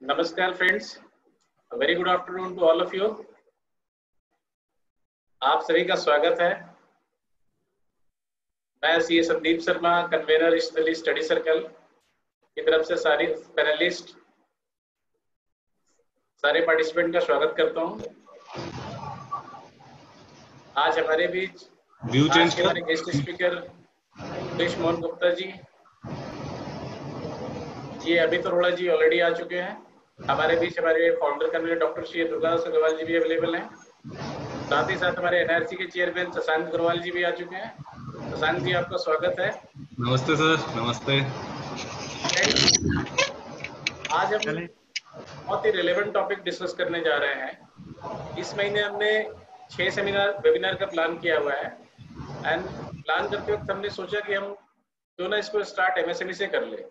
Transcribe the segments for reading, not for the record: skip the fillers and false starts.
नमस्कार friends, very good afternoon to all of you. आप सभी का स्वागत है। मैं C Sandeep Sharma, convener study circle की तरफ से सारे पैनलिस्ट, सारे पार्टिसिपेंट का स्वागत करता हूं। आज हमारे बीच आज के हमारे guest speaker Mukesh Mohan Gupta ji, Amit Arora ji already आ चुके हैं। हमारे बीच हमारे founder convener doctor Shri Durgadas Agarwal ji भी अवेलेबल हैं। साथ ही साथ हमारे एनआरसी के चेयरमैन शशांक अग्रवाल जी भी आ चुके हैं। शशांक जी, आपका स्वागत है। नमस्ते सर। नमस्ते। आज हम बहुत ही रिलेवेंट टॉपिक डिस्कस करने जा रहे हैं। इस महीने हमने 6 वेबिनार का प्लान किया हुआ है एंड प्लान करते वक्त हमने सोचा कि हम क्यों ना इसको स्टार्ट एमएसएमई से कर ले।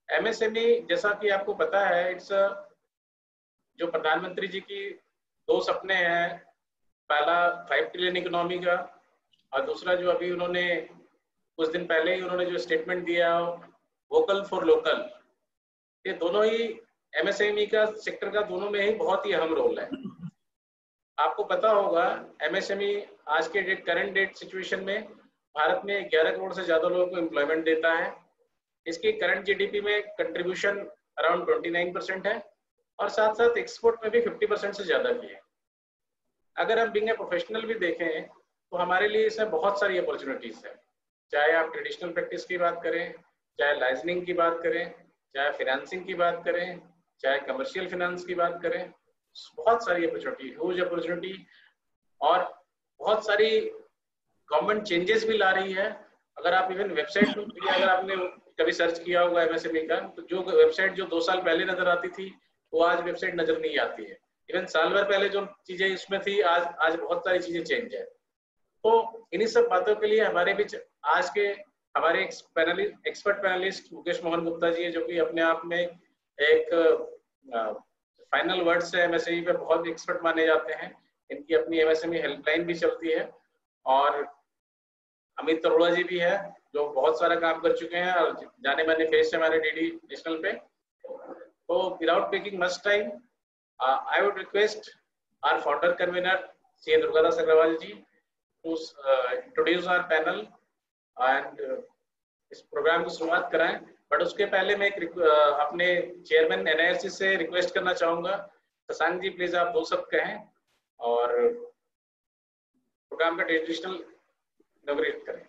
एमएसएमई जैसा कि आपको पता है, इट्स जो प्रधानमंत्री जी की 2 सपने हैं, पहला 5 ट्रिलियन इकोनॉमी का और दूसरा जो अभी उन्होंने कुछ दिन पहले ही उन्होंने जो स्टेटमेंट दिया वोकल फॉर लोकल, ये दोनों ही एमएसएमई का सेक्टर का दोनों में ही बहुत ही अहम रोल है। आपको पता होगा एमएसएमई आज के करंट डेट सिचुएशन में भारत में 11 करोड़ से ज्यादा लोगों को एम्प्लॉयमेंट देता है। इसकी करंट जीडीपी में कंट्रीब्यूशन अराउंड 29% है और साथ साथ एक्सपोर्ट में भी 50% से ज्यादा की है। अगर हम बीइंग ए प्रोफेशनल भी देखें तो हमारे लिए इसमें बहुत सारी अपॉर्चुनिटीज है, चाहे आप ट्रेडिशनल प्रैक्टिस की बात करें, चाहे लाइसेंसिंग की बात करें, चाहे फाइनेंसिंग की बात करें, चाहे कमर्शियल फाइनेंस की बात करें, बहुत सारी अपॉर्चुनिटी, ह्यूज अपॉर्चुनिटी। और बहुत सारी गवर्नमेंट चेंजेस भी ला रही है। अगर आप इवन वेबसाइट भी अगर आपने कभी सर्च किया होगा एमएसएमई का, तो जो वेबसाइट जो 2 साल पहले नजर आती थी वो आज वेबसाइट नजर नहीं आती है। इवन साल भर पहले जो चीजें इसमें थी आज बहुत सारी चीजें चेंज है। तो इन्हीं सब बातों के लिए हमारे बीच आज के हमारे एक्सपर्ट पैनलिस्ट मुकेश मोहन गुप्ता जी है, जो कि अपने आप में एक फाइनल वर्ड्स है एमएसएमई पे बहुत एक्सपर्ट माने जाते हैं। इनकी अपनी एमएसएमई हेल्पलाइन भी चलती है और अमित अरोड़ा जी भी है जो बहुत सारा काम कर चुके हैं और जाने माने फेस है हमारे डीडी नेशनल पे। तो without taking much time, I would request our founder convener C. Durgadas Agrawal ji to introduce our panel and इस प्रोग्राम की शुरुआत कराएं। बट उसके पहले मैं अपने चेयरमैन एनआईआरसी से रिक्वेस्ट करना चाहूंगा, शशांक जी प्लीज आप 2 शब्द कहें और प्रोग्राम का ट्रेडिशनल इनॉग्रेट करें।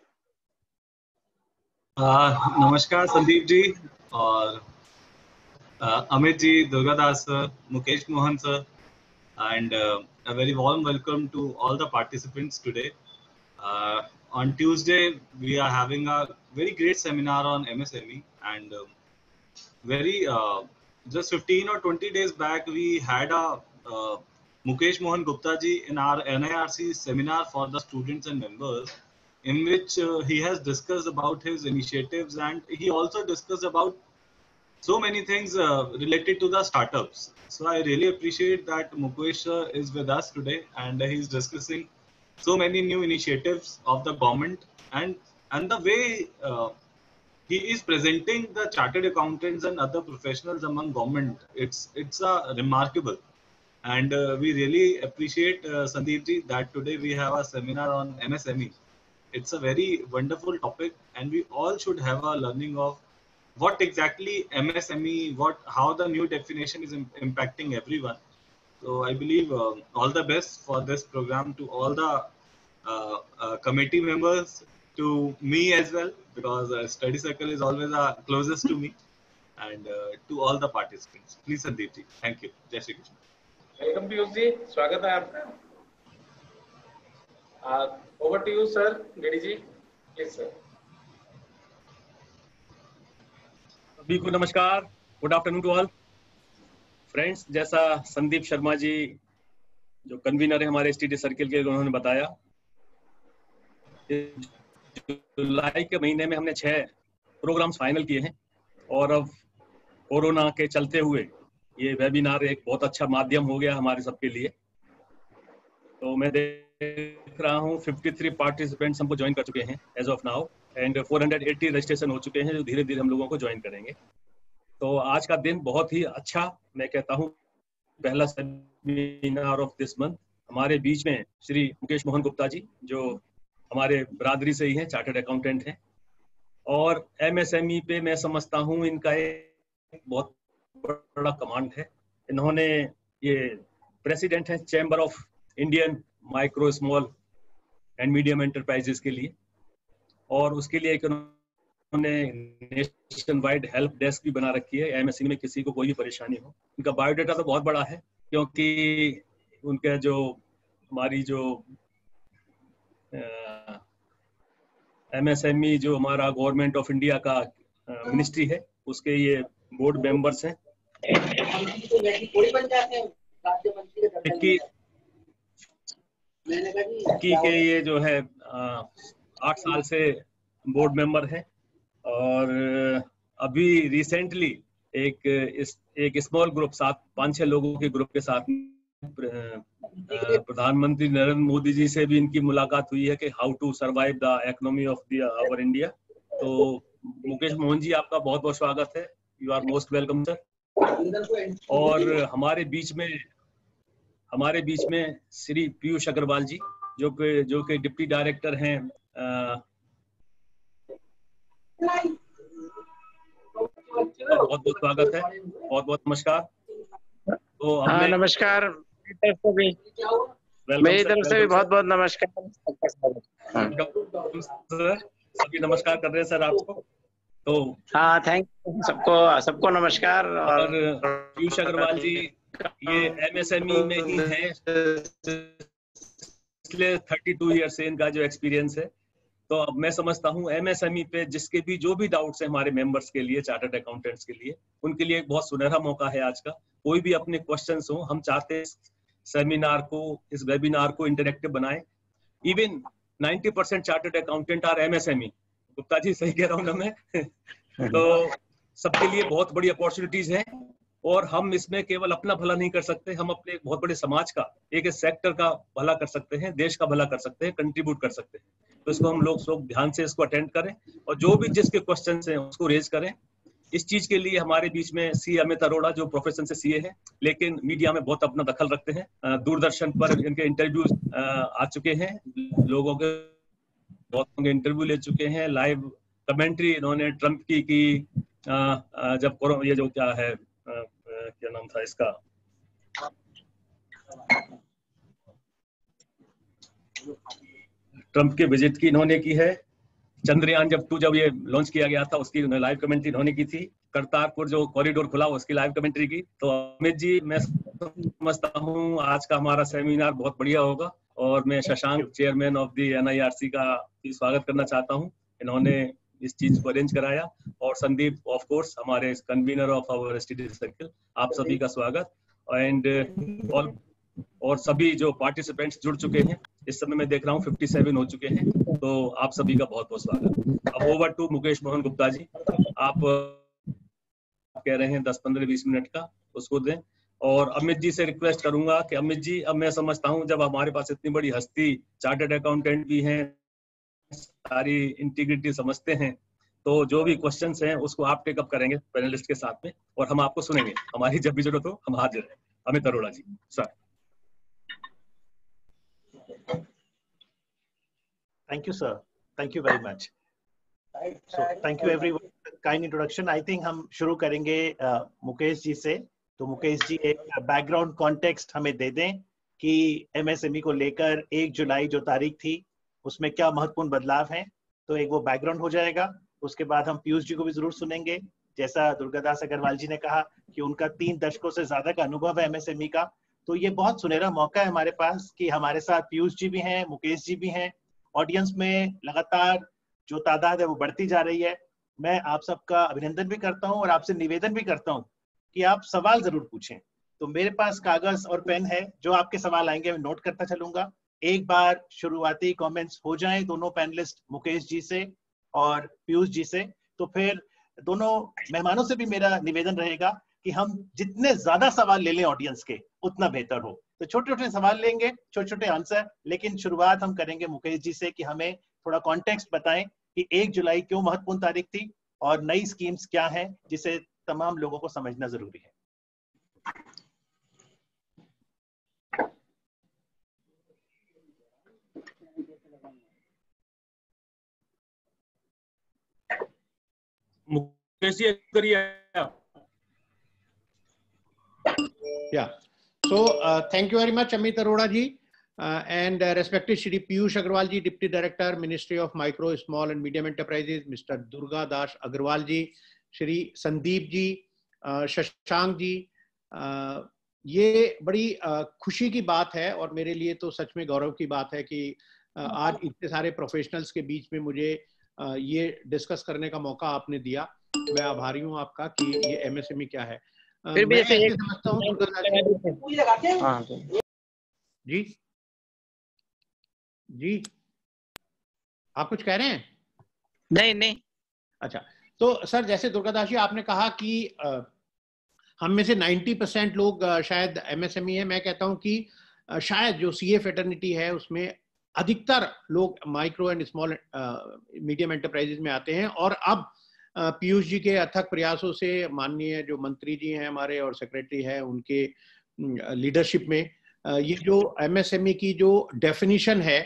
नमस्कार संदीप जी और Amit ji, Durgadas sir, Mukesh Mohan sir, and a very warm welcome to all the participants today. On Tuesday, we are having a very great seminar on MSME, and just 15 or 20 days back, we had a Mukesh Mohan Gupta ji in our NIRC seminar for the students and members, in which he has discussed about his initiatives, and he also discussed about so many things related to the startups. So I really appreciate that Mukesh is with us today and he's discussing so many new initiatives of the government and the way he is presenting the chartered accountants and other professionals among government. It's remarkable, and we really appreciate Sandeep ji that today we have a seminar on MSME. It's a very wonderful topic, and we all should have a learning of what exactly MSME, how the new definition is impacting everyone. So I believe all the best for this program to all the committee members, to me as well, because study circle is always closest to me, and to all the participants. Please Sandeep ji, thank you. Jai Shri Krishna. Welcome Piyush ji, स्वागत है आपका। Over to you sir, Gedi ji please sir. सभी को नमस्कार, good afternoon to all friends. जैसा संदीप शर्मा जी जो convener है हमारे स्टडी सर्किल के, उन्होंने बताया, जुलाई के महीने में हमने 6 प्रोग्राम्स फाइनल किए हैं और अब कोरोना के चलते हुए ये वेबिनार एक बहुत अच्छा माध्यम हो गया हमारे सबके लिए। तो मैं देख रहा हूँ 53 पार्टिसिपेंट्स हमको ज्वाइन कर चुके हैं as of now, and 480 registration हो चुके हैं जो धीरे धीरे हम लोगों को ज्वाइन करेंगे। तो आज का दिन बहुत ही अच्छा, मैं कहता हूँ पहला सेमिनार ऑफ दिस मंथ। हमारे बीच में श्री मुकेश मोहन गुप्ता जी, जो हमारे बरादरी से ही हैं, चार्टर्ड अकाउंटेंट हैं, और एमएसएमई पे मैं समझता हूँ इनका एक बहुत बड़ा कमांड है। इन्होंने ये प्रेसिडेंट हैं chamber of Indian micro small and medium enterprises के लिए, और उसके लिए एक उन्होंने नेशन वाइड हेल्प डेस्क भी बना रखी है। एमएसएमई में किसी को कोई भी परेशानी हो, उनका बायोडाटा तो बहुत बड़ा है, क्योंकि उनका जो हमारी जो एमएसएमई जो हमारा गवर्नमेंट ऑफ इंडिया का मिनिस्ट्री है, उसके ये बोर्ड मेंबर्स हैं। की के ये जो है 8 साल से बोर्ड मेंबर है, और अभी रिसेंटली एक स्मॉल ग्रुप 5-6 लोगों के ग्रुप के साथ प्रधानमंत्री नरेंद्र मोदी जी से भी इनकी मुलाकात हुई है कि how to survive the economy of our India. तो मुकेश मोहन जी, आपका बहुत बहुत स्वागत है, you are most welcome sir. और हमारे बीच में श्री पीयूष अग्रवाल जी, जो कि डिप्टी डायरेक्टर हैं बहुत बहुत स्वागत है, बहुत बहुत नमस्कार। तो हाँ, नमस्कार मेरी तरफ से भी बहुत बहुत नमस्कार। सभी नमस्कार कर रहे हैं सर आपको। तो हाँ, थैंक यू सबको नमस्कार। और पीयूष अग्रवाल जी ये एमएसएमई में ही हैं, इसलिए 32 ईयर से इनका जो एक्सपीरियंस है। तो अब मैं समझता हूँ एमएसएमई पे जिसके भी जो भी डाउट्स हैं हमारे मेंबर्स के लिए, चार्टर्ड अकाउंटेंट्स के लिए, उनके लिए एक बहुत सुनहरा मौका है आज का। कोई भी अपने क्वेश्चंस हो, हम चाहते हैं सेमिनार को, इस वेबिनार को इंटरेक्टिव बनाएं। Even 90% chartered accountant are MSME. Gupta ji, सही कह रहा हूँ ना मैं? तो सबके लिए बहुत बड़ी अपॉर्चुनिटीज हैं, और हम इसमें केवल अपना भला नहीं कर सकते, हम अपने एक बहुत बड़े समाज का, एक सेक्टर का भला कर सकते हैं, देश का भला कर सकते हैं, कंट्रीब्यूट कर सकते हैं। तो इसको हम लोग ध्यान से इसको अटेंड करें, और जो भी जिसके क्वेश्चन हैं उसको रेज करें। इस चीज के लिए हमारे बीच में सी अमित अरोड़ा, जो प्रोफेशन से सीए हैं, लेकिन मीडिया में बहुत अपना दखल रखते हैं। दूरदर्शन पर इनके इंटरव्यूज आ चुके हैं, लोगों के बहुत इंटरव्यू ले चुके हैं। लाइव कमेंट्री इन्होंने ट्रंप की जब ये जो क्या है, क्या नाम था इसका, ट्रंप के विजिट की इन्होंने की है। चंद्रयान जब ये लॉन्च किया गया था, उसकी लाइव कमेंट्री इन्होंने की थी। करतारपुर जो कॉरिडोर खुला, उसकी लाइव कमेंट्री की। तो अमित जी, मैं समझता हूँ आज का हमारा सेमिनार बहुत बढ़िया होगा, और मैं Shashank, chairman of the NIRC का स्वागत करना चाहता हूँ। इन्होंने इस चीज को अरेंज कराया, और संदीप ऑफ कोर्स हमारे convener of our study circle, आप सभी का स्वागत। एंड और सभी जो पार्टिसिपेंट्स जुड़ चुके हैं, इस समय मैं देख रहा हूँ 57 हो चुके हैं, तो आप सभी का बहुत बहुत स्वागत। अब ओवर टू मुकेश मोहन गुप्ता जी, आप कह रहे हैं 10-15-20 मिनट का, उसको दें। और अमित जी से रिक्वेस्ट करूंगा कि अमित जी, अब मैं समझता हूँ जब हमारे पास इतनी बड़ी हस्ती, चार्टर्ड अकाउंटेंट भी हैं, सारी इंटीग्रिटी समझते हैं, तो जो भी क्वेश्चंस हैं उसको आप टेकअप करेंगे पैनलिस्ट के साथ में, और हम आपको सुनेंगे। हमारी जब भी जरूरत हो हम हाजिर हैं। अमित अरोड़ा जी, sir. Thank you, sir. Thank you very much. So, thank you everyone. Kind introduction. I think हम शुरू करेंगे मुकेश जी से। तो मुकेश जी एक बैकग्राउंड कॉन्टेक्स्ट हमें दे दें कि एमएसएमई को लेकर 1 जुलाई जो तारीख थी, उसमें क्या महत्वपूर्ण बदलाव हैं। तो एक वो बैकग्राउंड हो जाएगा। उसके बाद हम पीयूष जी को भी जरूर सुनेंगे। जैसा दुर्गादास अग्रवाल जी ने कहा कि उनका 3 दशकों से ज्यादा का अनुभव है एमएसएमई का, तो ये बहुत सुनहरा मौका है हमारे पास कि हमारे साथ पीयूष जी भी हैं, मुकेश जी भी हैं। ऑडियंस में लगातार जो तादाद है वो बढ़ती जा रही है। मैं आप सबका अभिनंदन भी करता हूं और आपसे निवेदन भी करता हूं कि आप सवाल जरूर पूछें। तो मेरे पास कागज और पेन है, जो आपके सवाल आएंगे मैं नोट करता चलूंगा। एक बार शुरुआती कमेंट्स हो जाएं दोनों पैनलिस्ट मुकेश जी से और पीयूष जी से, तो फिर दोनों मेहमानों से भी मेरा निवेदन रहेगा कि हम जितने ज्यादा सवाल ले लें ऑडियंस के, उतना बेहतर हो। तो छोटे छोटे सवाल लेंगे, छोटे छोटे आंसर, लेकिन शुरुआत हम करेंगे मुकेश जी से कि हमें थोड़ा कॉन्टेक्स्ट बताएं कि 1 जुलाई क्यों महत्वपूर्ण तारीख थी और नई स्कीम्स क्या हैं जिसे तमाम लोगों को समझना जरूरी है। मुकेश जी करिए आप। Yeah. So thank you very much, Amit Arora ji, and respected Shri Piyush Agrawal ji, Deputy Director, Ministry of Micro, Small and Medium Enterprises, Mr. Durga Das Agrawal ji, Shri Sandeep ji, Shashank ji, ये बड़ी खुशी की बात है और मेरे लिए तो सच में गौरव की बात है कि आज इतने सारे प्रोफेशनल्स के बीच में मुझे ये डिस्कस करने का मौका आपने दिया। मैं आभारी हूँ आपका कि ये एमएसएमई क्या है। फिर भी ऐसे एक समझता हूँ जी जी आप कुछ कह रहे हैं? नहीं। अच्छा, तो सर जैसे दुर्गादास जी आपने कहा कि हम में से 90% लोग शायद एमएसएमई है। मैं कहता हूं कि शायद जो सीए फेटर्निटी है उसमें अधिकतर लोग micro and small medium enterprises में आते हैं। और अब पीयूष जी के अथक प्रयासों से, माननीय जो मंत्री जी हैं हमारे और सेक्रेटरी है उनके लीडरशिप में, ये जो एमएसएमई की जो डेफिनेशन है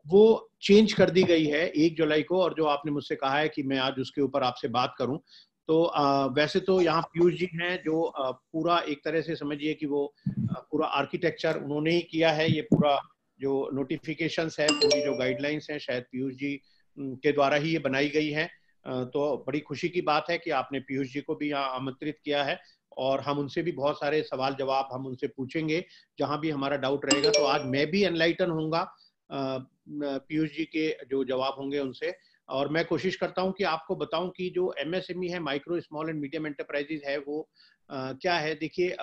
वो चेंज कर दी गई है 1 जुलाई को। और जो आपने मुझसे कहा है कि मैं आज उसके ऊपर आपसे बात करूं, तो वैसे तो यहाँ पीयूष जी हैं जो पूरा एक तरह से समझिए कि वो पूरा आर्किटेक्चर उन्होंने ही किया है। ये पूरा जो नोटिफिकेशंस है, पूरी जो गाइडलाइंस हैं, शायद पीयूष जी के द्वारा ही ये बनाई गई है। तो बड़ी खुशी की बात है कि आपने पीयूष जी को भी यहाँ आमंत्रित किया है और हम उनसे भी बहुत सारे सवाल जवाब हम उनसे पूछेंगे जहां भी हमारा डाउट रहेगा। तो आज मैं भी एनलाइटन होऊंगा पीयूष जी के जो जवाब होंगे उनसे। और मैं कोशिश करता हूं कि आपको बताऊं कि जो एमएसएमई है, micro small and medium enterprises है, वो क्या है। देखिए,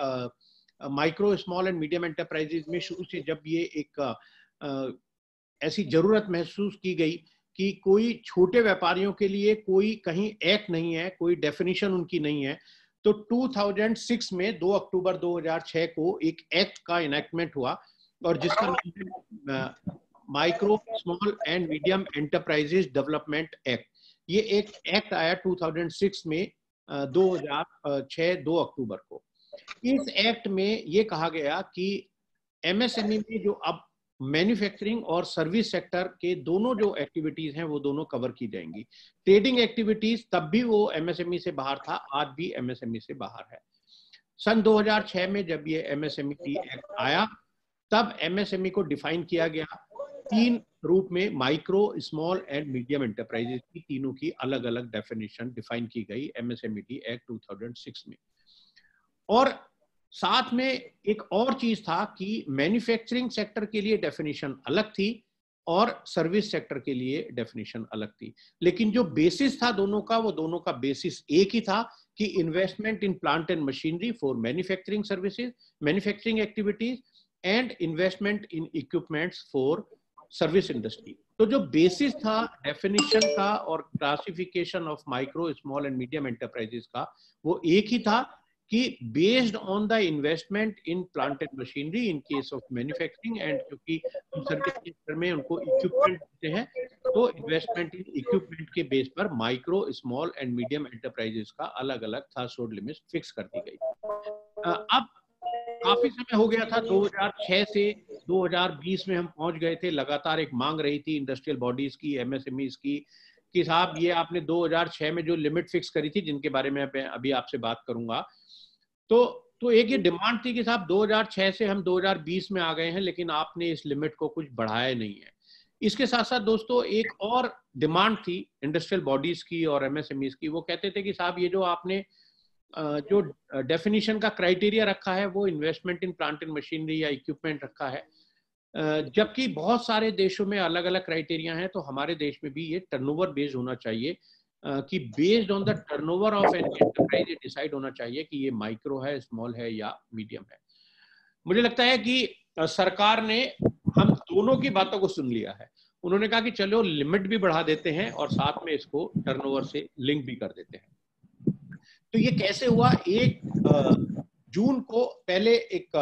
micro small and medium enterprises में शुरू से जब ये एक ऐसी जरूरत महसूस की गई कि कोई छोटे व्यापारियों के लिए कोई कहीं एक्ट नहीं है, कोई डेफिनेशन उनकी नहीं है, तो 2006 में 2 अक्टूबर 2006 को एक एक्ट का इनेक्टमेंट हुआ और जिसका नाम micro small and medium enterprises development act. ये एक एक्ट आया 2006 में 2006 2 अक्टूबर को। इस एक्ट में ये कहा गया कि एमएसएमई में जो अब मैन्युफैक्चरिंग और सर्विस सेक्टर के दोनों जो एक्टिविटीज हैं वो दोनों कवर की जाएंगी। ट्रेडिंग एक्टिविटीज तब भी वो एमएसएमई से बाहर था, आज भी एमएसएमई से बाहर है। सन 2006 में जब ये एमएसएमई एक्ट आया तब एमएसएमई को डिफाइन किया गया 3 रूप में, micro small and medium enterprises की तीनों की अलग अलग डेफिनेशन डिफाइन की गई एमएसएमई एक्ट 2006 में। और साथ में एक और चीज था कि मैन्युफैक्चरिंग सेक्टर के लिए डेफिनेशन अलग थी और सर्विस सेक्टर के लिए डेफिनेशन अलग थी। लेकिन जो बेसिस था दोनों का, वो दोनों का बेसिस एक ही था कि investment in plant and machinery for manufacturing services, manufacturing activities and investment in equipments for service industry. तो जो बेसिस था डेफिनेशन का और classification of micro small and medium enterprises का, वो एक ही था कि based on the investment in plant and machinery in case of manufacturing and क्योंकि सर्विस सेक्टर में उनको इक्विपमेंट देते हैं, तो इन्वेस्टमेंट इन इक्विपमेंट के बेस पर micro small and medium enterprises का अलग अलग थ्रेशोल्ड लिमिट फिक्स कर दी गई। अब काफी समय हो गया था, 2006 से 2020 में हम पहुंच गए थे। लगातार एक मांग रही थी इंडस्ट्रियल बॉडीज की, एमएसएमईज की, कि साहब ये आपने 2006 में जो लिमिट फिक्स करी थी, जिनके बारे में अभी आपसे बात करूंगा, तो एक ये डिमांड थी कि साहब 2006 से हम 2020 में आ गए हैं लेकिन आपने इस लिमिट को कुछ बढ़ाया नहीं है। इसके साथ साथ दोस्तों एक और डिमांड थी इंडस्ट्रियल बॉडीज की और एमएसएमईज की। वो कहते थे कि साहब ये जो आपने जो डेफिनेशन का क्राइटेरिया रखा है वो investment in plant and machinery या इक्विपमेंट रखा है, जबकि बहुत सारे देशों में अलग अलग क्राइटेरिया हैं। तो हमारे देश में भी ये टर्नओवर बेस्ड होना चाहिए कि based on the turnover of an enterprise decide होना चाहिए कि ये माइक्रो है, स्मॉल है या मीडियम है। मुझे लगता है कि सरकार ने हम दोनों की बातों को सुन लिया है। उन्होंने कहा कि चलो लिमिट भी बढ़ा देते हैं और साथ में इसको टर्नओवर से लिंक भी कर देते हैं। तो ये कैसे हुआ? 1 जून को पहले एक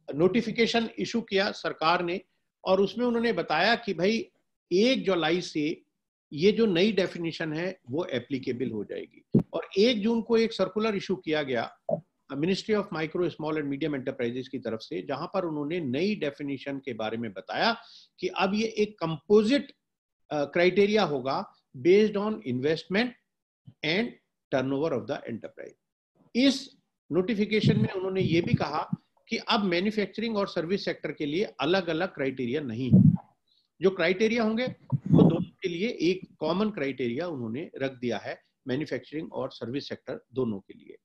नोटिफिकेशन इशू किया सरकार ने और उसमें उन्होंने बताया कि भाई 1 जुलाई से ये जो नई डेफिनेशन है वो एप्लीकेबल हो जाएगी। और 1 जून को एक सर्कुलर इशू किया गया ministry of micro small and medium enterprises की तरफ से, जहां पर उन्होंने नई डेफिनेशन के बारे में बताया कि अब ये एक कंपोजिट क्राइटेरिया होगा based on investment and turnover of the enterprise. इस नोटिफिकेशन में उन्होंने ये भी कहा कि अब मैन्युफैक्चरिंग और सर्विस सेक्टर के लिए अलग अलग क्राइटेरिया नहीं, जो क्राइटेरिया होंगे वो दोनों के लिए एक कॉमन क्राइटेरिया उन्होंने रख दिया है, मैन्युफैक्चरिंग और सर्विस सेक्टर दोनों के लिए।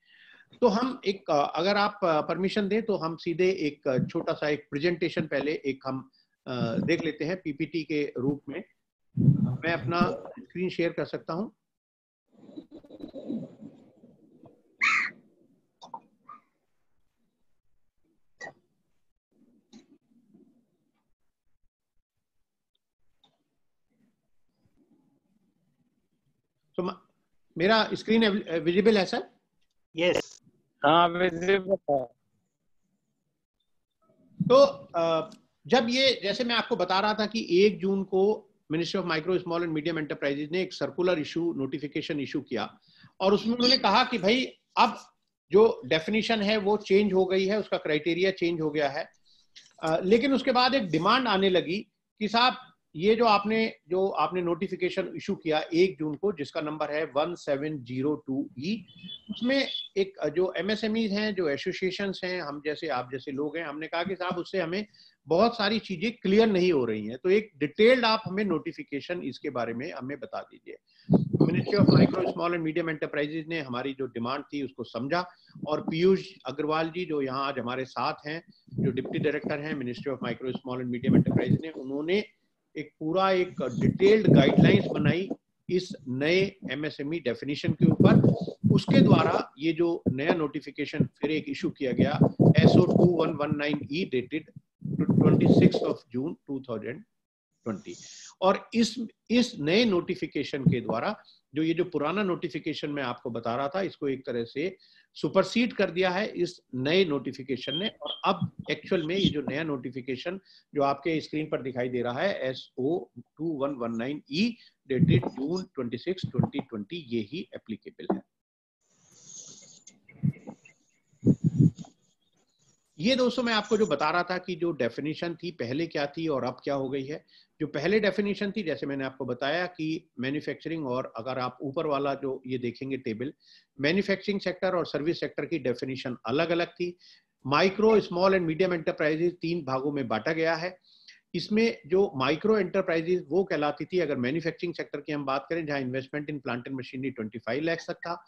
तो हम एक, अगर आप परमिशन दें तो हम सीधे एक छोटा सा एक प्रेजेंटेशन पहले एक हम देख लेते हैं पीपीटी के रूप में। मैं अपना स्क्रीन शेयर कर सकता हूं। तो मेरा स्क्रीन विजिबल है सर? यस, हाँ विजिबल है। तो जब ये, जैसे मैं आपको बता रहा था कि 1 जून को ministry of micro small and medium enterprises ने एक सर्कुलर इशू नोटिफिकेशन इशू किया और उसमें उन्होंने कहा कि भाई अब जो डेफिनेशन है वो चेंज हो गई है, उसका क्राइटेरिया चेंज हो गया है। लेकिन उसके बाद एक डिमांड आने लगी कि साहब ये जो आपने नोटिफिकेशन इशू किया 1 जून को, जिसका नंबर है 1702E, उसमें एक जो एमएसएमईज हैं, जो एसोसिएशंस हैं, हम जैसे आप जैसे लोग हैं, हमने कहा कि साहब उससे हमें बहुत सारी चीजें क्लियर नहीं हो रही हैं, तो एक डिटेल्ड आप हमें नोटिफिकेशन इसके बारे में हमें बता दीजिए। Ministry of micro small and medium enterprises ने हमारी जो डिमांड थी उसको समझा और पीयूष अग्रवाल जी जो यहाँ आज हमारे साथ हैं, जो डिप्टी डायरेक्टर हैं ministry of micro small and medium enterprises ने, उन्होंने एक पूरा एक डिटेल्ड गाइडलाइंस बनाई इस नए एमएसएमई डेफिनेशन के ऊपर। उसके द्वारा ये जो नया नोटिफिकेशन फिर एक इशू किया गया SO 2119E डेटेड 26 जून 2020। और इस नए नोटिफिकेशन के द्वारा जो ये जो पुराना नोटिफिकेशन मैं आपको बता रहा था, इसको एक तरह से सुपरसीड कर दिया है इस नए नोटिफिकेशन ने। और अब एक्चुअल में ये जो नया नोटिफिकेशन जो आपके स्क्रीन पर दिखाई दे रहा है SO 2119E डेटेड जून 26, 2020, ये ही एप्लीकेबल है। ये दोस्तों मैं आपको जो बता रहा था कि जो डेफिनेशन थी पहले क्या थी और अब क्या हो गई है। जो पहले डेफिनेशन थी, जैसे मैंने आपको बताया कि मैन्युफैक्चरिंग, और अगर आप ऊपर वाला जो ये देखेंगे टेबल, मैन्युफैक्चरिंग सेक्टर और सर्विस सेक्टर की डेफिनेशन अलग अलग थी। Micro small and medium enterprises 3 भागों में बांटा गया है। इसमें जो माइक्रो एंटरप्राइजेज वो कहलाती थी, अगर मैन्युफैक्चरिंग सेक्टर की हम बात करें, जहां investment in plant and machinery 25 lakh तक था।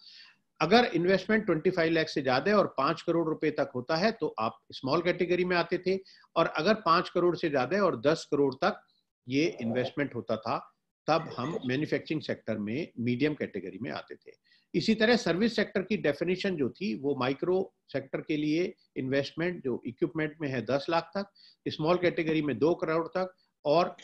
अगर इन्वेस्टमेंट 25 लाख से ज्यादा है और 5 करोड़ रुपए तक होता है तो आप स्मॉल कैटेगरी में आते थे, और अगर 5 करोड़ से ज्यादा है और 10 करोड़ तक ये इन्वेस्टमेंट होता था तब हम मैन्युफैक्चरिंग सेक्टर में मीडियम कैटेगरी में आते थे। इसी तरह सर्विस सेक्टर की डेफिनेशन जो थी वो माइक्रो सेक्टर के लिए इन्वेस्टमेंट जो इक्विपमेंट में है 10 लाख तक, स्मॉल कैटेगरी में 2 करोड़ तक, और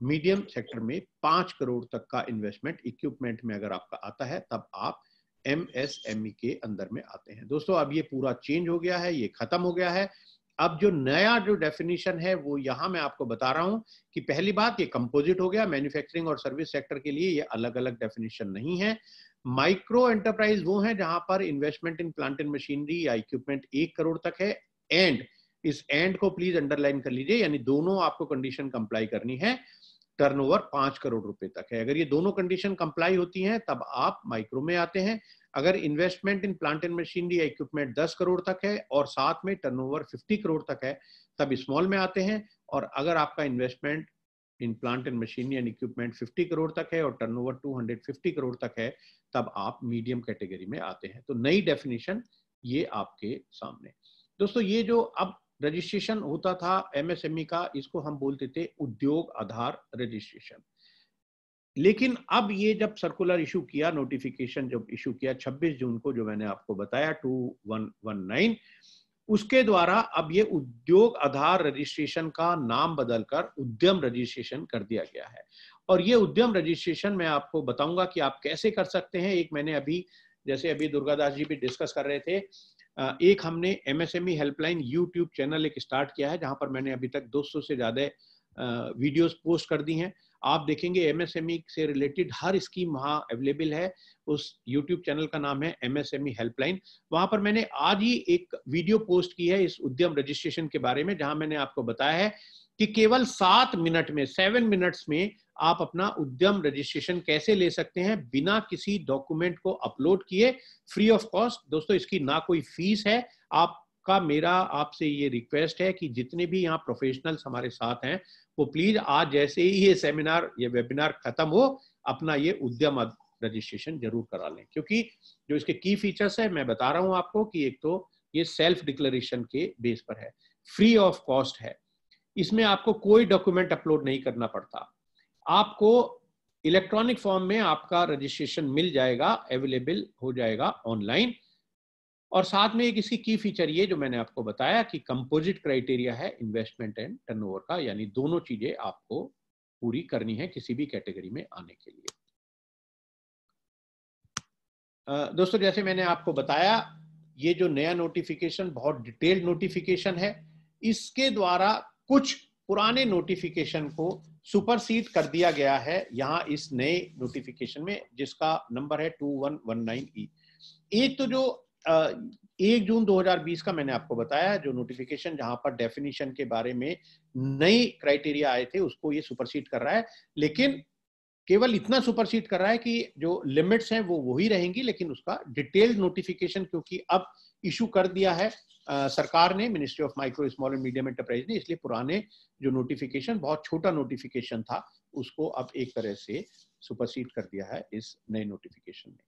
मीडियम सेक्टर में 5 करोड़ तक का इन्वेस्टमेंट इक्विपमेंट में अगर आपका आता है तब आप MSME के अंदर में आते हैं। दोस्तों अब ये पूरा चेंज हो गया है, ये खत्म हो गया है। अब जो नया जो डेफिनेशन है वो यहाँ मैं आपको बता रहा हूँ कि पहली बात ये कंपोजिट हो गया, मैन्युफैक्चरिंग और सर्विस सेक्टर के लिए ये अलग अलग डेफिनेशन नहीं है। माइक्रो एंटरप्राइज वो है जहां पर investment in plant and machinery या इक्विपमेंट 1 करोड़ तक है, एंड इस एंड को प्लीज अंडरलाइन कर लीजिए, यानी दोनों आपको कंडीशन कंप्लाई करनी है। टर्नओवर 5 करोड़ रुपए तक है, अगर ये दोनों कंडीशन कंप्लाई होती हैं तब आप माइक्रो में आते हैं। अगर investment in plant and machinery या इक्विपमेंट 10 करोड़ तक है और साथ में टर्नओवर 50 करोड़ तक है तब स्मॉल में आते हैं। और अगर आपका investment in plant and machinery and equipment 50 crore तक है और टर्नओवर 250 करोड़ तक है तब आप मीडियम कैटेगरी में आते हैं। तो नई डेफिनेशन ये आपके सामने। दोस्तों ये जो अब रजिस्ट्रेशन होता था MSME का, इसको हम बोलते थे उद्योग आधार रजिस्ट्रेशन। लेकिन अब ये जब सर्कुलर इशू किया, नोटिफिकेशन जब इशू किया 26 जून को, जो मैंने आपको बताया 2119, उसके द्वारा अब ये उद्योग आधार रजिस्ट्रेशन का नाम बदलकर उद्यम रजिस्ट्रेशन कर दिया गया है। और ये उद्यम रजिस्ट्रेशन मैं आपको बताऊंगा कि आप कैसे कर सकते हैं। एक मैंने अभी, जैसे अभी दुर्गादास जी भी डिस्कस कर रहे थे, एक हमने MSME हेल्पलाइन YouTube चैनल एक स्टार्ट किया है जहां पर मैंने अभी तक 200 से ज्यादा वीडियोस पोस्ट कर दी हैं। आप देखेंगे एमएसएमई से रिलेटेड हर स्कीम वहाँ अवेलेबल है। उस यूट्यूब चैनल का नाम है एमएसएमई हेल्पलाइन। वहां पर मैंने आज ही एक वीडियो पोस्ट की है इस उद्यम रजिस्ट्रेशन के बारे में, जहां मैंने आपको बताया है कि केवल 7 मिनट में, 7 मिनट्स में आप अपना उद्यम रजिस्ट्रेशन कैसे ले सकते हैं बिना किसी डॉक्यूमेंट को अपलोड किए, फ्री ऑफ कॉस्ट। दोस्तों इसकी ना कोई फीस है। आपका मेरा आपसे ये रिक्वेस्ट है कि जितने भी यहाँ प्रोफेशनल्स हमारे साथ हैं वो प्लीज आज जैसे ही ये सेमिनार, ये वेबिनार खत्म हो, अपना ये उद्यम रजिस्ट्रेशन जरूर करा लें, क्योंकि जो इसके की फीचर्स है मैं बता रहा हूं आपको कि एक तो ये सेल्फ डिक्लेरेशन के बेस पर है, फ्री ऑफ कॉस्ट है, इसमें आपको कोई डॉक्यूमेंट अपलोड नहीं करना पड़ता, आपको इलेक्ट्रॉनिक फॉर्म में आपका रजिस्ट्रेशन मिल जाएगा, अवेलेबल हो जाएगा ऑनलाइन। और साथ में एक इसकी की फीचर ये जो मैंने आपको बताया कि कंपोजिट क्राइटेरिया है इन्वेस्टमेंट एंड टर्नओवर का, यानी दोनों चीजें आपको पूरी करनी है किसी भी कैटेगरी में आने के लिए। दोस्तों जैसे मैंने आपको बताया ये जो नया नोटिफिकेशन बहुत डिटेल्ड नोटिफिकेशन है, इसके द्वारा कुछ पुराने नोटिफिकेशन को सुपरसीड कर दिया गया है यहाँ इस नए नोटिफिकेशन में, जिसका नंबर है 2119E। एक तो जो 1 जून 2020 का मैंने आपको बताया जो नोटिफिकेशन जहां पर डेफिनेशन के बारे में नई क्राइटेरिया आए थे उसको ये सुपरसीड कर रहा है, लेकिन केवल इतना सुपरसीड कर रहा है कि जो लिमिट्स हैं वो वही रहेंगी, लेकिन उसका डिटेल्ड नोटिफिकेशन क्योंकि अब इशू कर दिया है सरकार ने, ministry of micro small and medium enterprise ने, इसलिए पुराने जो नोटिफिकेशन बहुत छोटा नोटिफिकेशन था उसको अब एक तरह से सुपरसीड कर दिया है इस नए नोटिफिकेशन में।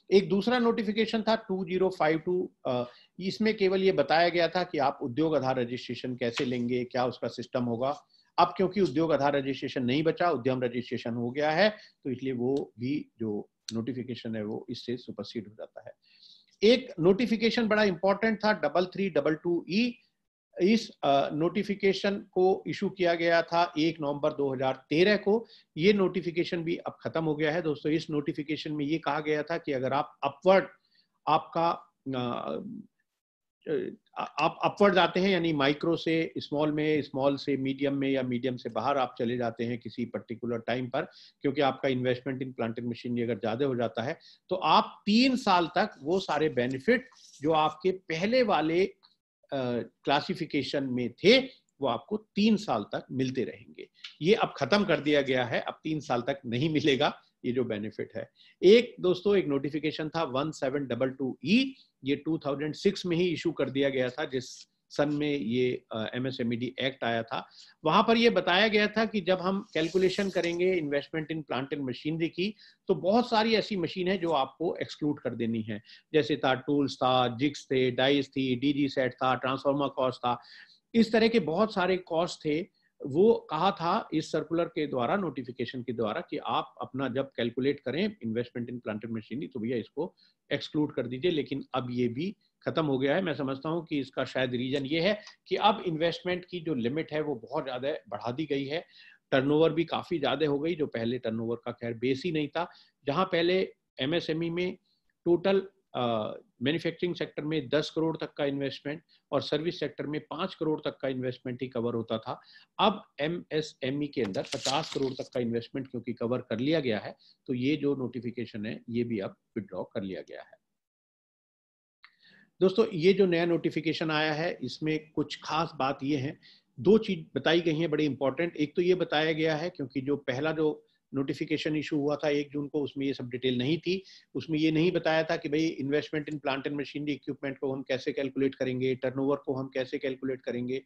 एक दूसरा नोटिफिकेशन था 2052, इसमें केवल ये बताया गया था कि आप उद्योग आधार रजिस्ट्रेशन कैसे लेंगे, क्या उसका सिस्टम होगा। अब क्योंकि उद्योग आधार रजिस्ट्रेशन नहीं बचा, उद्यम रजिस्ट्रेशन हो गया है, तो इसलिए वो भी जो नोटिफिकेशन है वो इससे सुपरसीड हो जाता है। एक नोटिफिकेशन बड़ा इंपॉर्टेंट था 3322E, इस नोटिफिकेशन को इशू किया गया था 1 नवंबर 2013 को। ये नोटिफिकेशन भी अब खत्म हो गया है। दोस्तों इस नोटिफिकेशन में ये कहा गया था कि अगर आप अपवर्ड आपका आप अपवर्ड जाते हैं, यानी माइक्रो से स्मॉल में, स्मॉल से मीडियम में, या मीडियम से बाहर आप चले जाते हैं किसी पर्टिकुलर टाइम पर, क्योंकि आपका investment in plant and machinery अगर ज्यादा हो जाता है तो आप 3 साल तक वो सारे बेनिफिट जो आपके पहले वाले क्लासिफिकेशन में थे वो आपको 3 साल तक मिलते रहेंगे। ये अब खत्म कर दिया गया है, अब 3 साल तक नहीं मिलेगा ये जो बेनिफिट है। एक दोस्तों एक नोटिफिकेशन था 1722E, ये 2006 में ही इशू कर दिया गया था, जिस सन में ये MSMED एक्ट आया था। वहां पर ये बताया गया था कि जब हम कैलकुलेशन करेंगे investment in plant and machinery की, तो बहुत सारी ऐसी मशीन है जो आपको एक्सक्लूड कर देनी है, जैसे था टूल्स था, जिग्स थे, डाइस थी, DG सेट था, ट्रांसफार्मर कॉस्ट था, इस तरह के बहुत सारे कॉस्ट थे। वो कहा था इस सर्कुलर के द्वारा, नोटिफिकेशन के द्वारा, कि आप अपना जब कैलकुलेट करें investment in plant and machinery तो भैया इसको एक्सक्लूड कर दीजिए, लेकिन अब ये भी खत्म हो गया है। मैं समझता हूं कि इसका शायद रीजन ये है कि अब इन्वेस्टमेंट की जो लिमिट है वो बहुत ज्यादा बढ़ा दी गई है, टर्नओवर भी काफी ज्यादा हो गई, जो पहले टर्नओवर का खैर बेस ही नहीं था। जहां पहले MSME में टोटल मैन्युफैक्चरिंग सेक्टर में 10 करोड़ तक का इन्वेस्टमेंट और सर्विस सेक्टर में 5 करोड़ तक का इन्वेस्टमेंट ही कवर होता था, अब MSME के अंदर 50 करोड़ तक का इन्वेस्टमेंट क्योंकि कवर कर लिया गया है, तो ये जो नोटिफिकेशन है ये भी अब विड्रॉ कर लिया गया है। दोस्तों ये जो नया नोटिफिकेशन आया है इसमें कुछ खास बात ये है, 2 चीज बताई गई हैं बड़ी इंपॉर्टेंट। एक तो ये बताया गया है क्योंकि जो पहला जो नोटिफिकेशन इशू हुआ था 1 जून को, उसमें ये सब डिटेल नहीं थी, उसमें ये नहीं बताया था कि भाई investment in plant and machinery equipment को हम कैसे कैलकुलेट करेंगे, टर्नओवर को हम कैसे कैलकुलेट करेंगे।